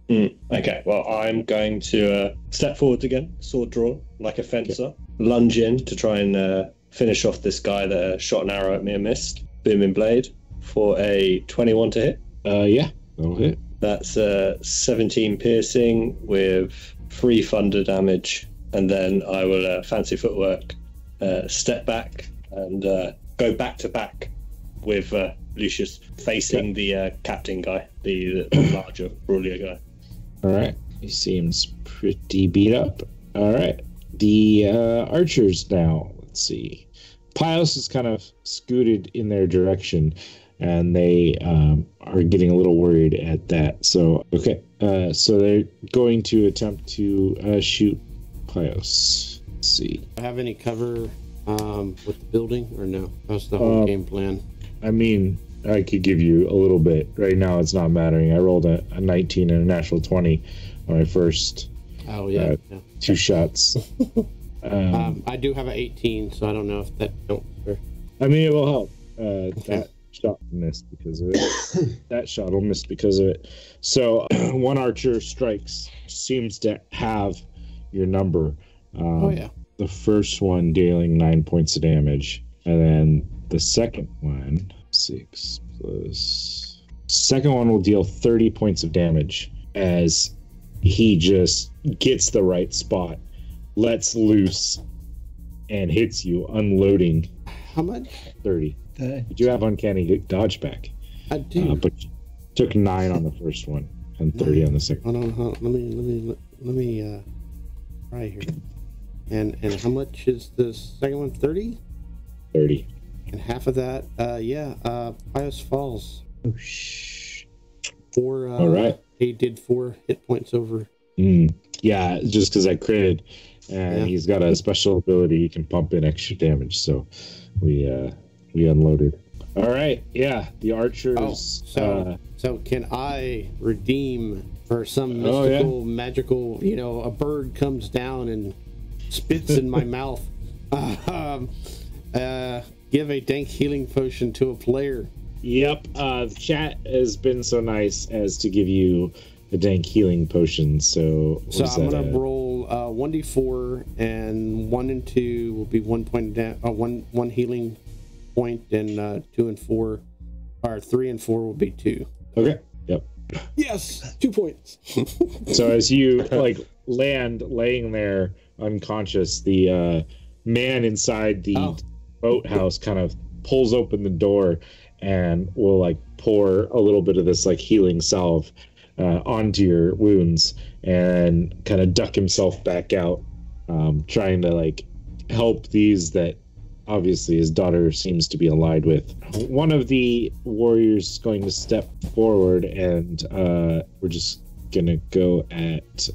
Okay, well, I'm going to step forward again, sword drawn, like a fencer, lunge in to try and finish off this guy that shot an arrow at me and missed. Booming blade for a 21 to hit. Yeah, that'll hit. That's 17 piercing with 3 thunder damage, and then I will fancy footwork, step back and go back to back with Lucius facing the captain guy, the larger, brawlier guy. All right, he seems pretty beat up. All right, the archers now. Let's see. Pios is kind of scooted in their direction, and they are getting a little worried at that. So, okay. So they're going to attempt to shoot Pios. Let's see. Do I have any cover with the building, or no? That's the whole game plan. I mean, I could give you a little bit. Right now, it's not mattering. I rolled a 19 and a natural 20 on my first 2 shots. I do have an 18, so I don't know if that counts. I mean, it will help. That shot missed because of it. That shot will miss because of it. So one archer strikes, seems to have your number. Oh yeah. The first one dealing 9 points of damage, and then the second one 6 plus. Second one will deal 30 points of damage as he just gets the right spot, lets loose, and hits you, unloading. How much? 30. You do have uncanny dodge back. I do. But you took 9 on the first one and 30 on the second. Hold on. Let me try here. And how much is the second one? 30? 30. And half of that, Pious Falls. Oh, shh. All right. He did 4 hit points over. Yeah, just because I critted, and he's got a special ability, he can pump in extra damage. So we unloaded. All right, yeah, the archers. So can I redeem for some mystical, magical? A bird comes down and spits in my mouth. Give a dank healing potion to a player. Yep, the chat has been so nice as to give you the dank healing potion. So I'm gonna roll 1d4, and 1 and 2 will be 1 point one healing point, and 2 and 4, or 3 and 4 will be 2. Okay. Yep. Yes, 2 points. So as you land laying there unconscious, the man inside the boathouse kind of pulls open the door and will pour a little bit of this healing salve onto your wounds and kind of duck himself back out, trying to help these that obviously his daughter seems to be allied with. One of the warriors is going to step forward, and we're just gonna go at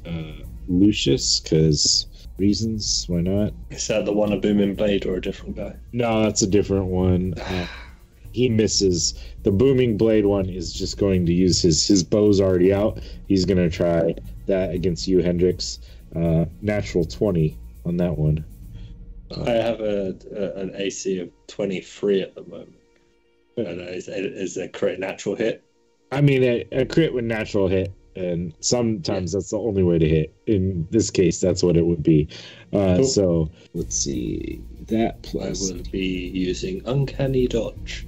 Lucius because reasons. Why not? Is that the one, a booming blade, or a different guy? No, that's a different one. He misses. The booming blade one is just going to use his bow's already out. He's going to try that against you, Hendrix. Natural 20 on that one. I have an AC of 23 at the moment. Is a crit natural hit? I mean, a crit with natural hit, and sometimes that's the only way to hit. In this case, that's what it would be. Cool. So let's see. That plus I will be using uncanny dodge.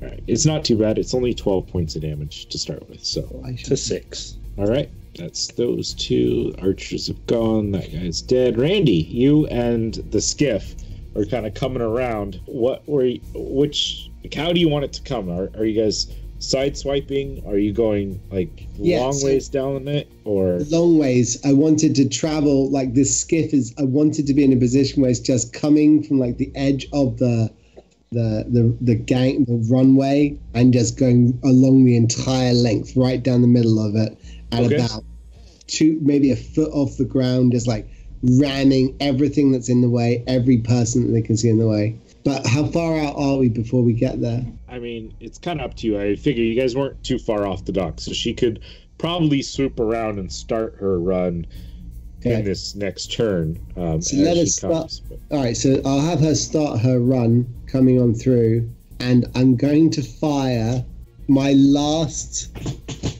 All right. It's not too bad. It's only 12 points of damage to start with. So to 6. All right. That's those 2. Archers have gone. That guy's dead. Randy, you and the skiff are kind of coming around. How do you want it to come? Are you guys side swiping? Are you going long ways down it, or long ways? I wanted to travel this skiff is. I wanted to be in a position where it's just coming from the edge of the runway, and just going along the entire length, right down the middle of it, at about maybe a foot off the ground, just ramming everything that's in the way, every person that they can see in the way. But how far out are we before we get there? I mean, it's kind of up to you. I figure you guys weren't too far off the dock, so she could probably swoop around and start her run in this next turn. So let us start. All right, so I'll have her start her run coming on through, and I'm going to fire my last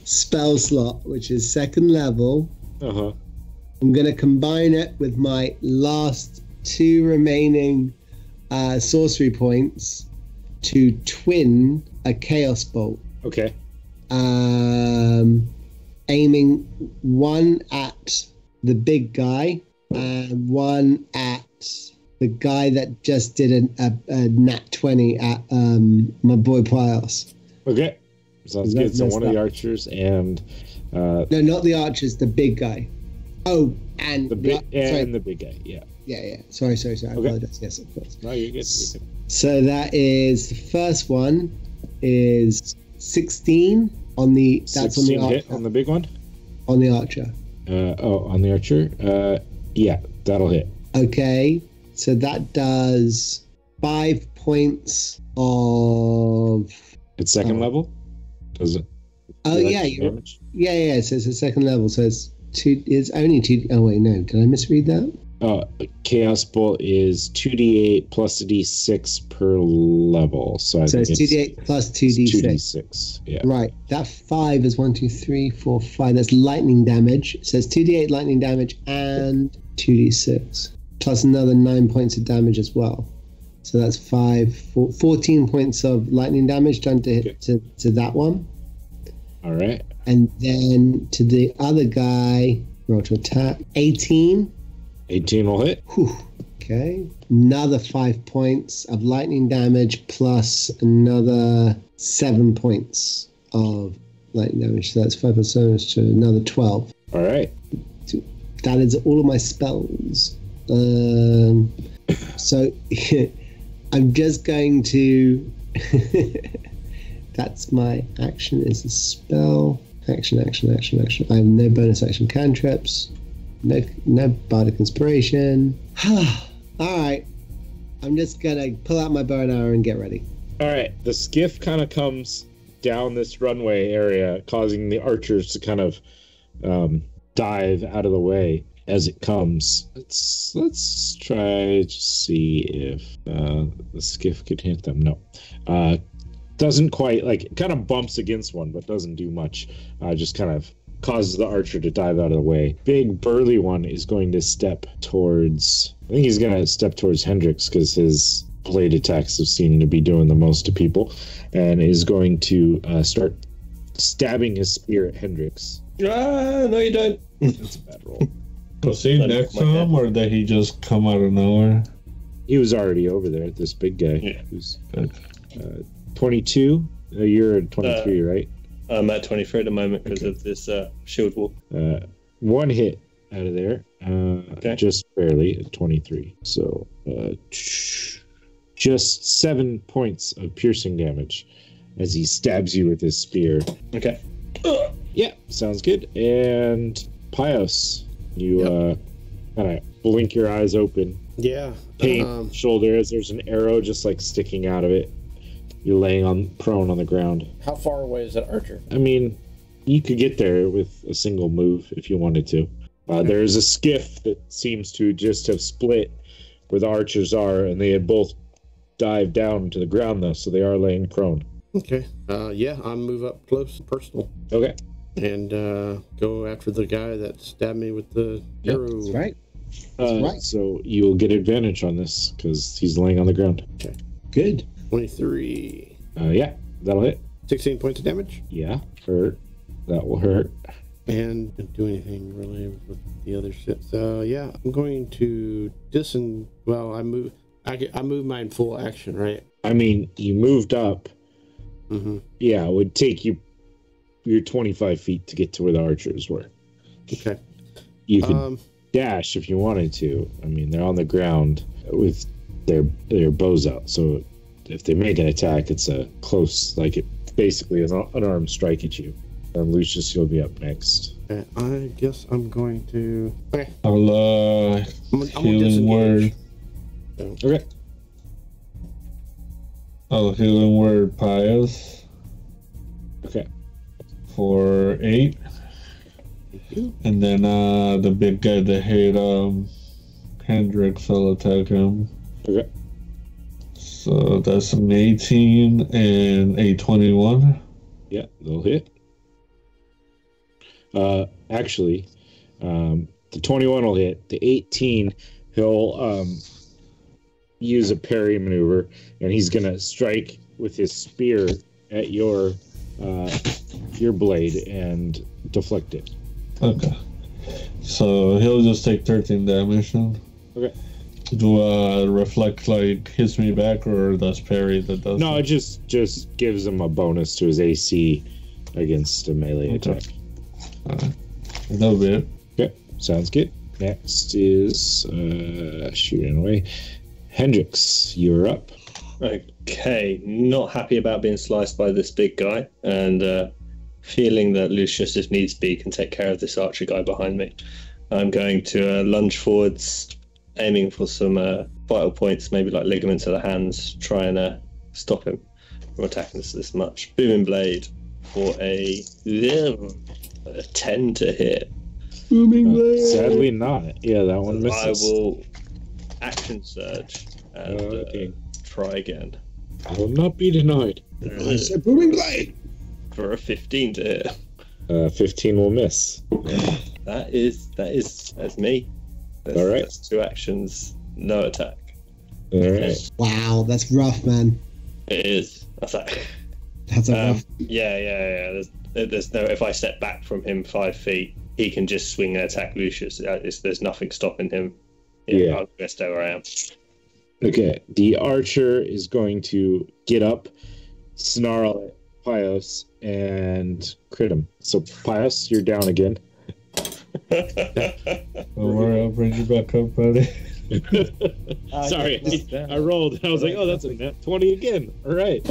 spell slot, which is 2nd level. I'm going to combine it with my last 2 remaining sorcery points to twin a chaos bolt. Okay. Aiming one at the big guy and one at the guy that just did a nat 20 at my boy Pios. Okay. Sounds good. So one of the archers and no, not the archers, the big guy. Oh, and the big the big guy. Yeah. Yeah. Sorry. I apologize. Yes, of course. No, you're good. So that is the first one is 16 on the. That's on the archer. Hit on the big one. On the archer. On the archer. Yeah, that'll hit. Okay, so that does 5 points of. It's 2nd level. Does it? Oh yeah, yeah. So it's a 2nd level. So it's 2. It's only 2. Oh wait, no. Did I misread that? Chaos Bolt is 2d8 plus a d6 per level. So it's 2d8 plus 2d6. 2d6. Yeah. Right. That 5 is 1, 2, 3, 4, 5. That's lightning damage. It says 2d8 lightning damage and 2d6 plus another 9 points of damage as well. So that's 14 points of lightning damage done to that one. All right. And then to the other guy, roll to attack. 18. 18 will hit. Whew. Okay. Another 5 points of lightning damage plus another 7 points of lightning damage. So that's 5 plus 7 to another 12. All right. That is all of my spells. So I'm just going to... That's my action is a spell. Action. I have no bonus action cantrips. No bardic inspiration. All right. I'm just going to pull out my bow and arrow and get ready. All right. The skiff kind of comes down this runway area, causing the archers to kind of dive out of the way as it comes. Let's try to see if the skiff could hit them. No. Doesn't quite, like, kind of bumps against one, but doesn't do much. Just kind of causes the archer to dive out of the way. Big burly one is going to step towards... I think he's going to step towards Hendrix because his blade attacks have seemed to be doing the most to people, and is going to start stabbing his spear at Hendrix. No, you don't. That's a bad roll. Was he next to him, or did he just come out of nowhere? He was already over there, this big guy. Yeah. Who's 22? You're at 23, right? I'm at 23 at the moment because of this shield wall. One hit out of there. Just barely at 23. So just 7 points of piercing damage as he stabs you with his spear. Okay. Yeah, sounds good. And Pios, you kind of blink your eyes open. Yeah. Pain shoulder as there's an arrow just like sticking out of it. You're laying prone on the ground. How far away is that archer? I mean, you could get there with a single move if you wanted to. There's a skiff that seems to just have split where the archers are, and they had both dived down to the ground, though, so they are laying prone. Okay. Yeah, I'll move up close, personal. Okay. And go after the guy that stabbed me with the arrow. That's right. That's right. So you'll get advantage on this because he's laying on the ground. Okay. Good. 23. Yeah, that'll hit. 16 points of damage. Yeah, hurt. That will hurt. And didn't do anything really with the other shit. So yeah, I'm going to I move mine full action, right? I mean, you moved up. Mm-hmm. Yeah, it would take you your 25 feet to get to where the archers were. Okay. You could dash if you wanted to. I mean, they're on the ground with their bows out, so if they make an attack, it's a close, like it basically is an unarmed strike at you. And Lucius, you'll be up next. Okay, I guess I'm going to. Okay. I'll healing word. Okay. I'll healing word Pius. Okay. For 8. And then the big guy that hit Hendrix, I'll attack him. Okay. So that's an 18 and a 21. Yeah, they'll hit. Actually, the 21 will hit. The 18, he'll use a parry maneuver, and he's gonna strike with his spear at your blade and deflect it. Okay. So he'll just take 13 damage then. Okay. Do reflect like hits me back, or does parry that does? No, it just gives him a bonus to his AC against a melee attack. That'll be it. Okay, sounds good. Next is shooting away. Hendrix, you're up. Okay, not happy about being sliced by this big guy, and feeling that Lucius, if needs be, can take care of this archer guy behind me. I'm going to lunge forwards, aiming for some vital points, maybe like ligaments of the hands, try and stop him from attacking us this much. Booming blade for a 10 to hit. Booming blade. Sadly not. Yeah, that one I misses. will action surge and Okay. try again. I will not be denied. I said booming blade. For a 15 to hit. 15 will miss. That's me. That's, All right. That's 2 actions, no attack. All right. Wow, that's rough, man. It is. That's like, That's a rough. yeah. There's no. If I step back from him 5 feet, he can just swing and attack Lucius. There's nothing stopping him. Yeah. I'll just stay where I am. Okay. The archer is going to get up, snarl at Pios, and crit him. So, Pios, you're down again. Don't worry, I'll bring you back up, buddy. Sorry, I rolled. I was like, oh, that's a net 20 again. All right.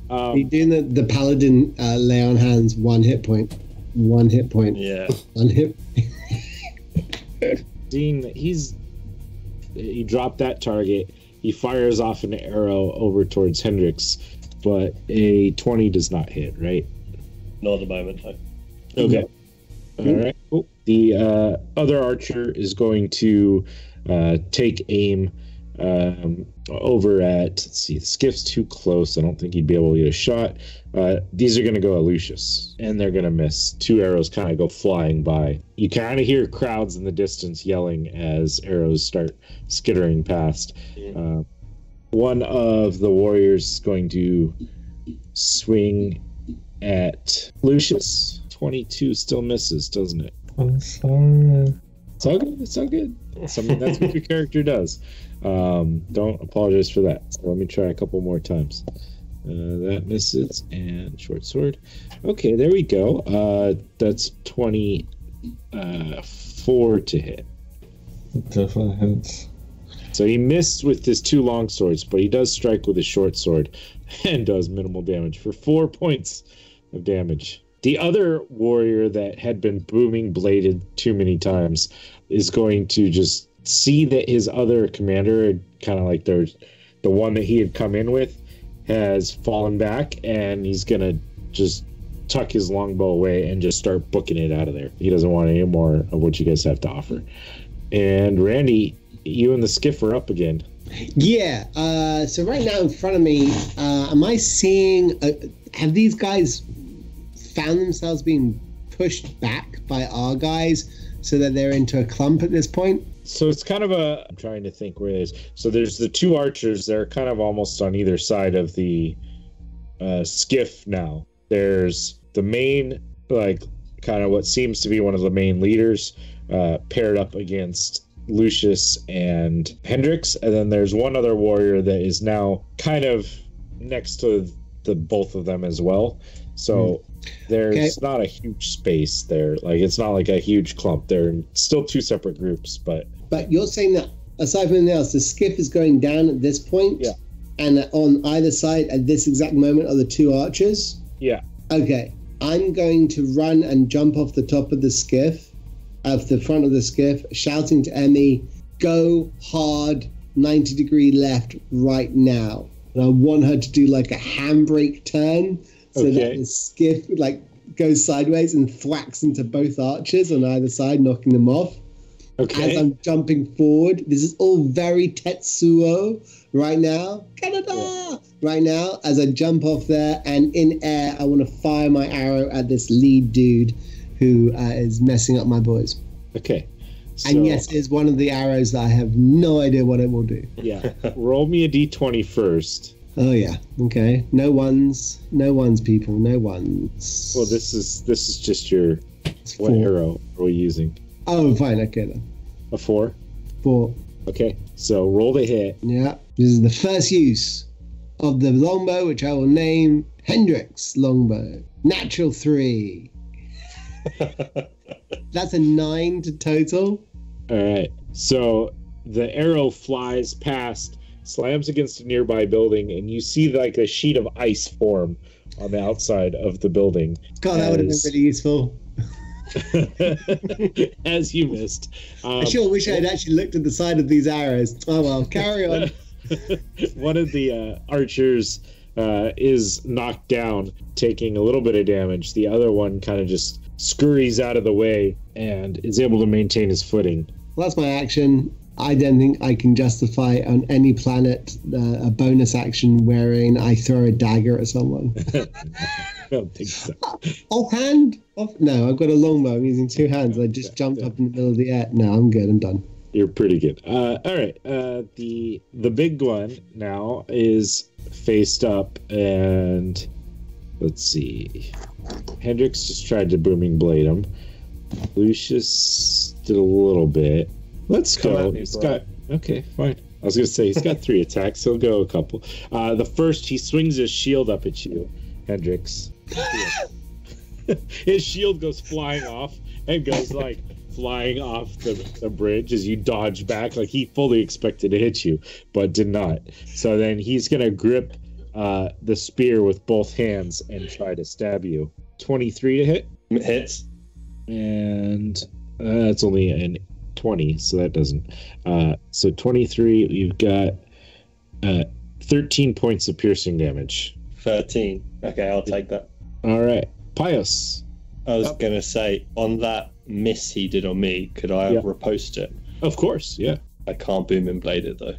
You're doing the paladin lay on hands, 1 hit point. 1 hit point. Yeah. 1 hit. Seeing that he dropped that target, he fires off an arrow over towards Hendrix, but a 20 does not hit, right? Not at the moment. No. Okay. All right. Cool. The other archer is going to take aim over at, let's see, the skiff's too close. I don't think he'd be able to get a shot. These are going to go at Lucius, and they're going to miss. 2 arrows kind of go flying by. You kind of hear crowds in the distance yelling as arrows start skittering past. One of the warriors is going to swing at Lucius. 22 still misses, doesn't it? I'm sorry. It's all good. It's all good. That's what your character does. Don't apologize for that. So let me try a couple more times. That misses, and short sword. Okay, there we go. That's 24 to hit. Definitely hits. So he missed with his 2 long swords, but he does strike with his short sword and does minimal damage for 4 points of damage. The other warrior that had been booming bladed too many times is going to just see that his other commander, kind of like the one that he had come in with, has fallen back, and he's going to just tuck his longbow away and just start booking it out of there. He doesn't want any more of what you guys have to offer. And Randy, you and the skiff are up again. Yeah. So right now in front of me, am I seeing? Have these guys found themselves being pushed back by our guys, so that they're into a clump at this point? So it's kind of I'm trying to think where it is. So there's the 2 archers. They're kind of almost on either side of the skiff now. There's the main, like, kind of what seems to be one of the main leaders, paired up against Lucius and Hendrix. And then there's one other warrior that is now kind of next to the both of them as well. So there's not a huge space there. Like, it's not like a huge clump. They're still 2 separate groups, but you're saying that aside from anything else, the skiff is going down at this point? Yeah. And on either side at this exact moment are the 2 archers? yeah. Okay. I'm going to run and jump off the top of the skiff, of the front of the skiff, shouting to Emmy, go hard, 90-degree left right now. And I want her to do like a handbrake turn, so that the skiff like goes sideways and thwacks into both archers on either side, knocking them off. Okay. As I'm jumping forward, this is all very Tetsuo right now. Canada! Yeah. Right now, as I jump off there, and in air, I want to fire my arrow at this lead dude who is messing up my boys. Okay. So, and yes, it is one of the arrows that I have no idea what it will do. Yeah. Roll me a d20 first. Oh yeah. Okay. No ones, people. No ones. Well, this is just your what arrow are we using? Oh, fine. Okay then. A 4. 4. Okay. So roll the hit. Yeah. This is the first use of the longbow, which I will name Hendrix longbow. Natural 3. That's a 9 to total. All right. So the arrow flies past, slams against a nearby building, and you see like a sheet of ice form on the outside of the building. God, that would have been really useful. As you missed. I sure wish I had actually looked at the side of these arrows. Oh well, carry on. One of the archers is knocked down, taking a little bit of damage. The other one kind of just scurries out of the way and is able to maintain his footing. Well, that's my action. I don't think I can justify on any planet a bonus action wherein I throw a dagger at someone. I don't think so. Offhand? No, I've got a longbow. I'm using 2 hands. I just jumped up in the middle of the air. No, I'm good. I'm done. You're pretty good. All right. The big one now is faced up, and let's see. Hendrix just tried to booming blade him. Lucius did a little bit. Let's go. He's got okay, fine. I was gonna say he's got 3 attacks. He'll go a couple. The first, he swings his shield up at you, Hendrix. His shield goes flying off and goes like flying off the bridge as you dodge back. Like he fully expected to hit you, but did not. So then he's gonna grip the spear with both hands and try to stab you. 23 to hit. Hits. And it's only an 20, so that doesn't. So 23, you've got 13 points of piercing damage. 13. Okay, I'll take that. All right. Pius. I was going to say, on that miss he did on me, could I have riposte it? Of course, yeah. I can't boom and blade it, though.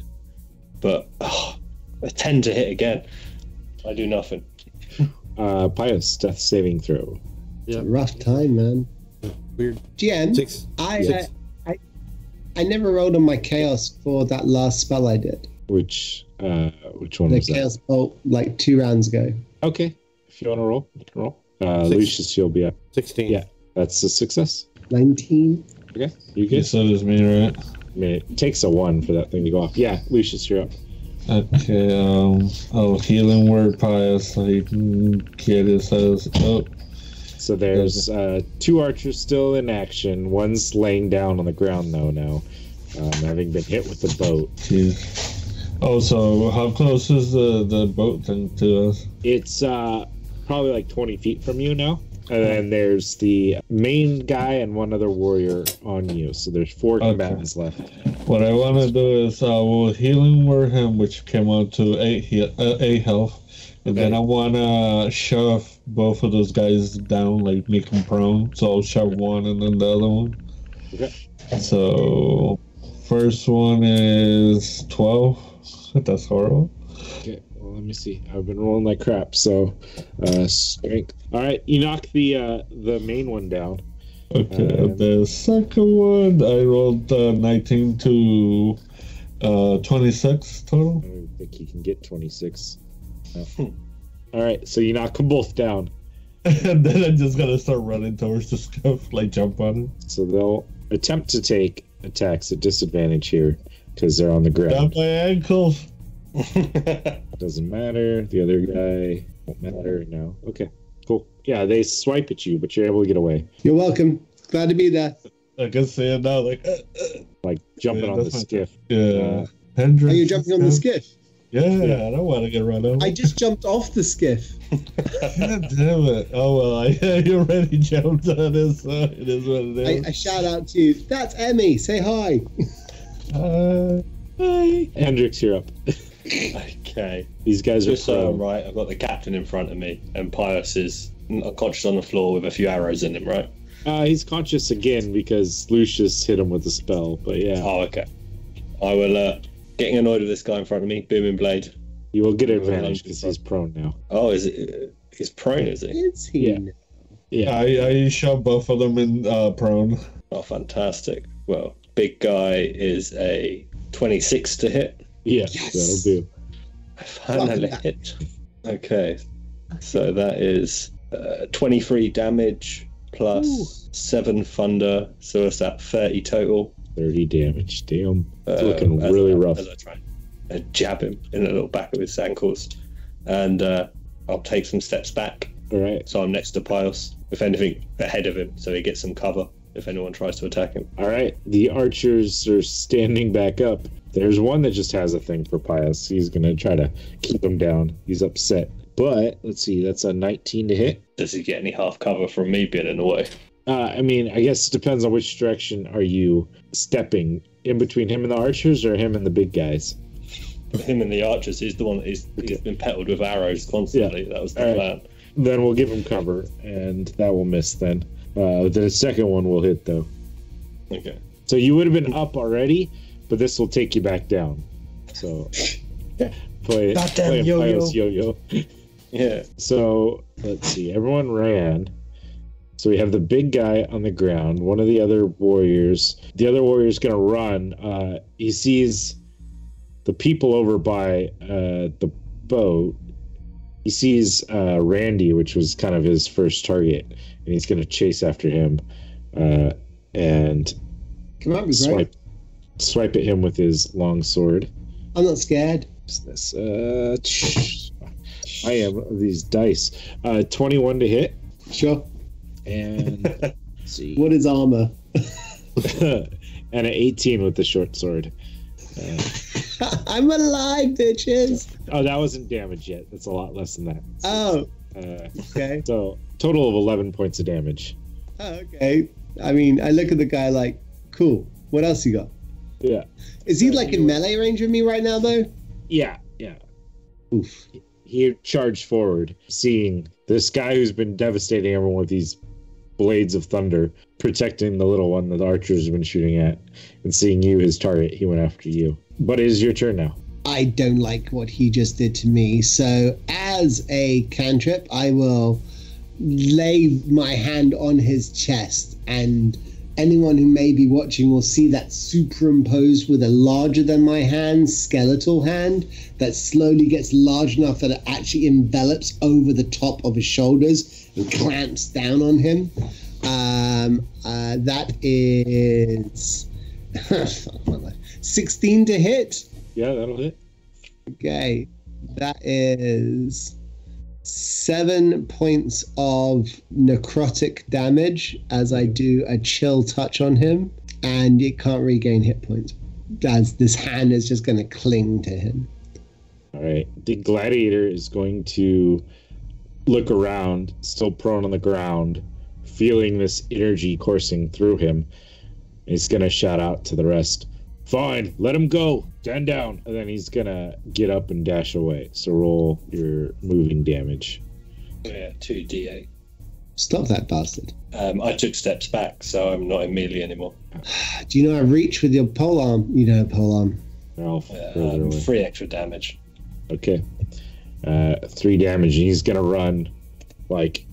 But, a 10 to hit again. I do nothing. Pius, death saving throw. It's a rough time, man. Weird. GM, 6. I never rolled on my chaos for that last spell I did. Which one the was chaos bolt, like 2 rounds ago. Okay. If you want to roll, you can roll. Lucius, you'll be up. 16. Yeah, that's a success. 19. Okay, you You good? said it's me, right? I mean, it takes a 1 for that thing to go off. Yeah, Lucius, you're up. Okay, I'll healing word Pius so he can get his says. Oh, So there's 2 archers still in action. One's laying down on the ground, though, now, having been hit with the boat. jeez. Oh, so how close is the boat thing to us? It's probably like 20 feet from you now. And then there's the main guy and 1 other warrior on you. So there's 4 combatants left. What I want to do is we'll healing word him, which came on to 8 health. And then I want to shove both of those guys down, like make them prone. So I'll shove one and then the other one. Okay. So first one is 12. That's horrible. Okay, well, let me see. I've been rolling like crap, so strength. All right, you knock the main one down. Okay, the second one, I rolled 19 to 26 total. I don't think he can get 26. No. All right, so you knock them both down. And then I'm just gonna start running towards the skiff, like jump on it. So they'll attempt to take attacks at disadvantage here because they're on the Got ground. my ankles. Doesn't matter. The other guy won't matter now. Okay, cool. Yeah, they swipe at you, but you're able to get away. You're welcome. Glad to be there. I can see it now, Like jumping on the skiff. Yeah. Hendrix. Are you jumping on the skiff? Yeah, I don't want to get run over. I just jumped off the skiff. God damn it. Oh, well, you already jumped on it, so it is what it is. I shout out to you. That's Emmy. Say hi. Hi. Hendrix, you're up. Okay. These guys are Just so I'm prone. right, I've got the captain in front of me, and Pius is unconscious on the floor with a few arrows in him, right? He's conscious again because Lucius hit him with a spell, but yeah. Oh, okay. I will, getting annoyed with this guy in front of me, booming blade. You will get advantage because he's prone now. Oh, is it? He's prone, is he? Is he? Yeah. Yeah. I shot both of them in prone. Oh, fantastic. Well, big guy is a 26 to hit. Yeah, Yes. that'll do. I finally hit. Okay, so that is 23 damage plus 7 thunder, so it's at 30 total. 30 damage. Damn. It's looking really rough. As I try and jab him in the little back of his ankles, and I'll take some steps back. All right. So I'm next to Pius, if anything, ahead of him, so he gets some cover if anyone tries to attack him. All right. The archers are standing back up. There's one that just has a thing for Pius. He's going to try to keep him down. He's upset. But let's see. That's a 19 to hit. Does he get any half cover from me being in the way? I mean, I guess it depends on which direction are you stepping. In between him and the archers or him and the big guys? Him and the archers, he's the one that he's been petted with arrows constantly. Yeah. That was the All plan. right. Then we'll give him cover, and that will miss then. The second one will hit though. Okay. So you would have been up already, but this will take you back down. So play Goddamn yo-yo. Yeah. So let's see. Everyone ran. So we have the big guy on the ground. One of the other warriors. The other warrior's gonna run. He sees the people over by the boat. He sees Randy, which was kind of his first target, and he's gonna chase after him and Come on, swipe at him with his long sword. I'm not scared. What's this? I am these dice. 21 to hit. Sure. And let's see. What is armor? And an 18 with the short sword. I'm alive, bitches. Oh, that wasn't damage yet. That's a lot less than that. Oh. Okay. So total of 11 points of damage. Oh, okay. I mean, I look at the guy like, cool. What else you got? Yeah. Is he like in melee range with me right now, though? Yeah. Oof. He charged forward, seeing this guy who's been devastating everyone with these blades of thunder, protecting the little one that the archers have been shooting at, and seeing you his target, he went after you. But it is your turn now. I don't like what he just did to me. So as a cantrip, I will lay my hand on his chest, and anyone who may be watching will see that superimposed with a larger than my hand skeletal hand that slowly gets large enough that it actually envelops over the top of his shoulders and clamps down on him. That is 16 to hit. Yeah, that'll hit. Okay, that is 7 points of necrotic damage as I do a chill touch on him, and it can't regain hit points as this hand is just going to cling to him. All right. The gladiator is going to look around, still prone on the ground, feeling this energy coursing through him. He's going to shout out to the rest, "Fine, let him go. Stand down." And then he's going to get up and dash away. So roll your moving damage. Yeah, 2d8. Stop that bastard. I took steps back, so I'm not in melee anymore. Do you know how to reach with your pole arm? You don't have pole arm. They're all further away. 3 extra damage. Okay. 3 damage. And he's going to run, like,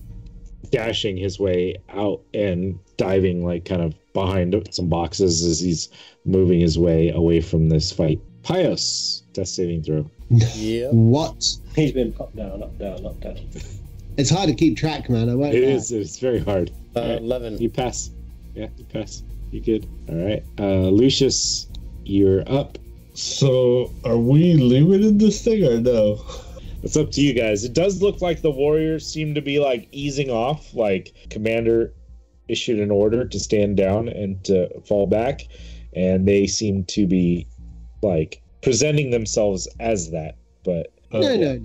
dashing his way out and diving, like, kind of behind some boxes as he's moving his way away from this fight. Pios, death saving throw. Yeah. What? He's been up, down, up, down, up, down. It's hard to keep track, man. I won't. It is. It's very hard. All right. 11. You pass. Yeah, you pass. You good. All right. Lucius, you're up. So, are we limited this thing or no? It's up to you guys. It does look like the warriors seem to be like easing off. Like commander issued an order to stand down and to fall back, and they seem to be like presenting themselves as that. But No.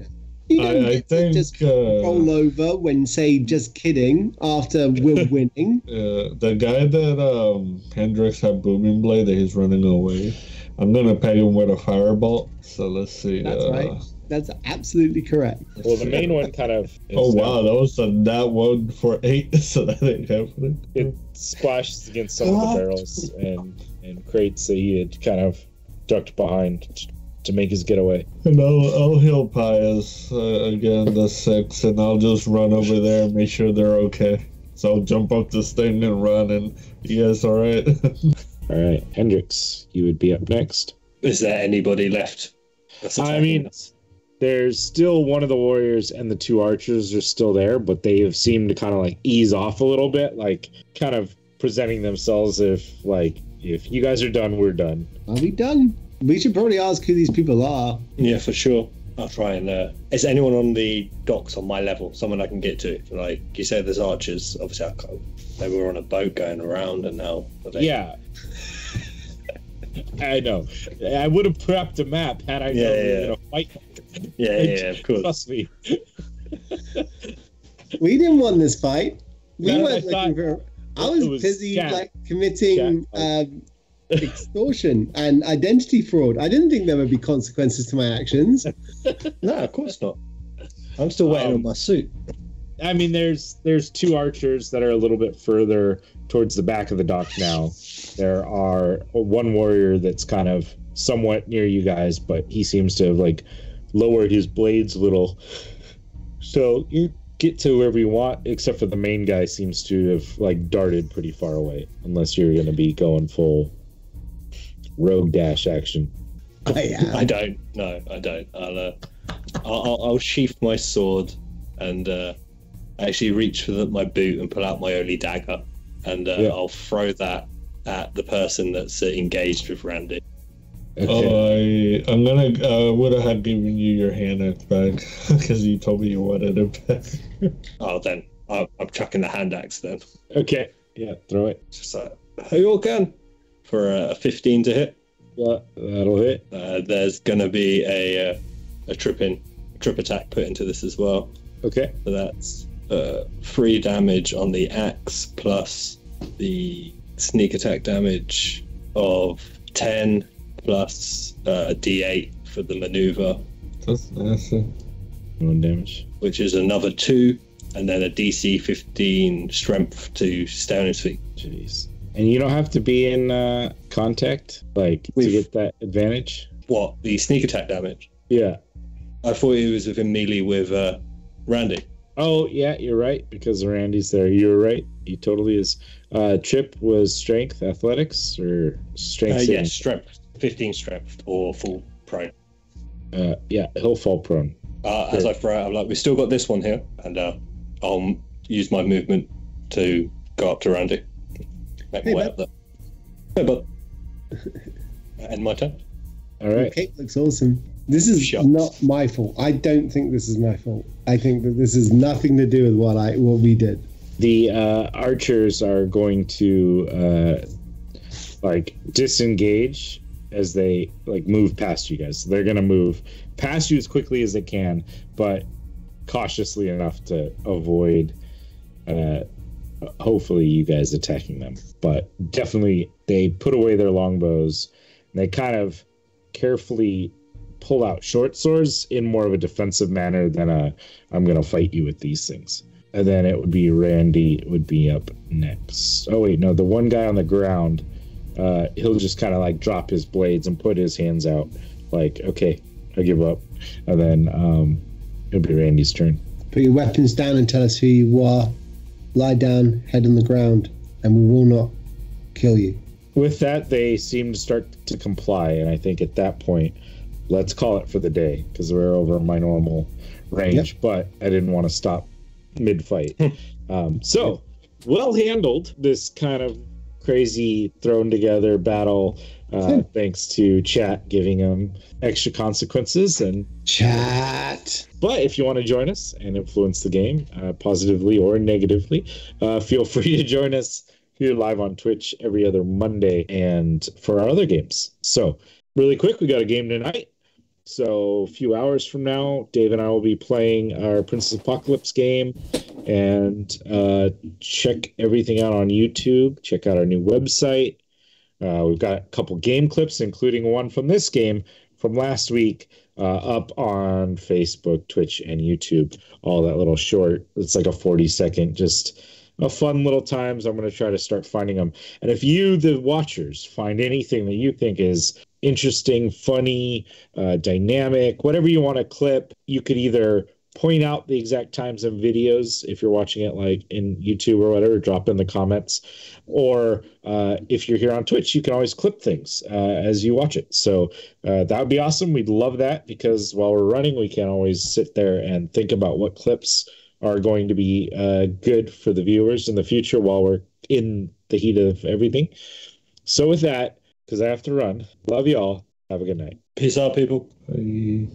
You don't get to just roll over when, say, just kidding after we're winning. The guy that Hendrix had booming blade that he's running away, I'm gonna peg him with a firebolt. So let's see. That's right. That's absolutely correct. Well, the main one kind of. Oh wow, that was a nat 1 for 8, so that ain't happening. It splashes against some of the barrels and crates that he had kind of ducked behind to make his getaway. And I'll heal Pius again, the 6, and I'll just run over there and make sure they're okay. So I'll jump up this thing and run, and you guys all right? All right, Hendrix, you would be up next. Is there anybody left? I mean, there's still one of the warriors and the 2 archers are still there, but they have seemed to kind of like ease off a little bit, like kind of presenting themselves if you guys are done, we're done. Are we done? We should probably ask who these people are. Yeah, for sure. I'll try and... is anyone on the docks on my level? Someone I can get to? Like, you said there's archers. Obviously, I can't... They were on a boat going around, and now... Yeah. I know. I would have prepped a map had I known we were going to fight. Yeah, of course. Trust me. We didn't want this fight. We No, weren't looking for... I was busy, committing... extortion and identity fraud. I didn't think there would be consequences to my actions. No, of course not. I'm still waiting on my suit. I mean, there's two archers that are a little bit further towards the back of the dock now. There are one warrior that's kind of somewhat near you guys, but he seems to have like lowered his blades a little. So you get to wherever you want, except for the main guy seems to have like darted pretty far away, unless you're going to be going full rogue dash action. I don't. No, I don't. I'll sheath my sword and actually reach for my boot and pull out my only dagger, and I'll throw that at the person that's engaged with Randy. Okay. I'm gonna would have given you your hand axe back because you told me you wanted it back. Oh, then I'm chucking the hand axe then. Okay, yeah, throw it. So, who all can for a 15 to hit? Yeah, that'll hit. There's gonna be a trip attack put into this as well. Okay. So that's 3 damage on the axe plus the sneak attack damage of 10 plus a d8 for the maneuver. That's nasty. 1 damage. Which is another 2, and then a DC 15 strength to stay on his feet. Jeez. And you don't have to be in contact, like, to get that advantage? What, the sneak attack damage? Yeah. I thought he was within melee with Randy. Oh, yeah, you're right, because Randy's there. You're right. He totally is. Trip was strength, athletics, or strength? Yes, strength. 15 strength, or full prone. Yeah, he'll fall prone. As I throw it, I'm like, we still got this one here, and I'll use my movement to go up to Randy. Make my way up there. Hey, bud. End my turn. All right. Your cape looks awesome. This is not my fault. I don't think this is my fault. I think that this has nothing to do with what we did. The archers are going to disengage as they move past you guys. So they're going to move past you as quickly as they can, but cautiously enough to avoid hopefully you guys attacking them. But definitely they put away their longbows and they kind of carefully pull out short swords in more of a defensive manner than I'm going to fight you with these things. And then it would be Randy would be up next. Oh wait, no, the one guy on the ground, he'll just kind of drop his blades and put his hands out like, okay, I give up. And then it'll be Randy's turn. Put your weapons down and tell us who you are. Lie down, head on the ground, and we will not kill you. With that, they seem to start to comply, and I think at that point, let's call it for the day, because we're over my normal range, yep. But I didn't want to stop mid-fight. So, well handled, this kind of crazy thrown together battle, thanks to chat giving them extra consequences and chat. But if you want to join us and influence the game positively or negatively, feel free to join us here live on Twitch every other Monday and for our other games. So really quick, we got a game tonight. So a few hours from now, Dave and I will be playing our Princess Apocalypse game, and check everything out on YouTube. Check out our new website. We've got a couple game clips, including one from this game from last week, up on Facebook, Twitch, and YouTube. All that little short. It's like a 40-second, just a fun little times. I'm going to try to start finding them. And if you, the watchers, find anything that you think is interesting, funny, dynamic, whatever you want to clip, you could either point out the exact times of videos if you're watching it in YouTube or whatever, drop in the comments, or if you're here on Twitch, you can always clip things as you watch it. So that would be awesome. We'd love that, because while we're running, we can always sit there and think about what clips are going to be good for the viewers in the future while we're in the heat of everything. So with that, because I have to run, love you all. Have a good night. Peace out, people. Bye.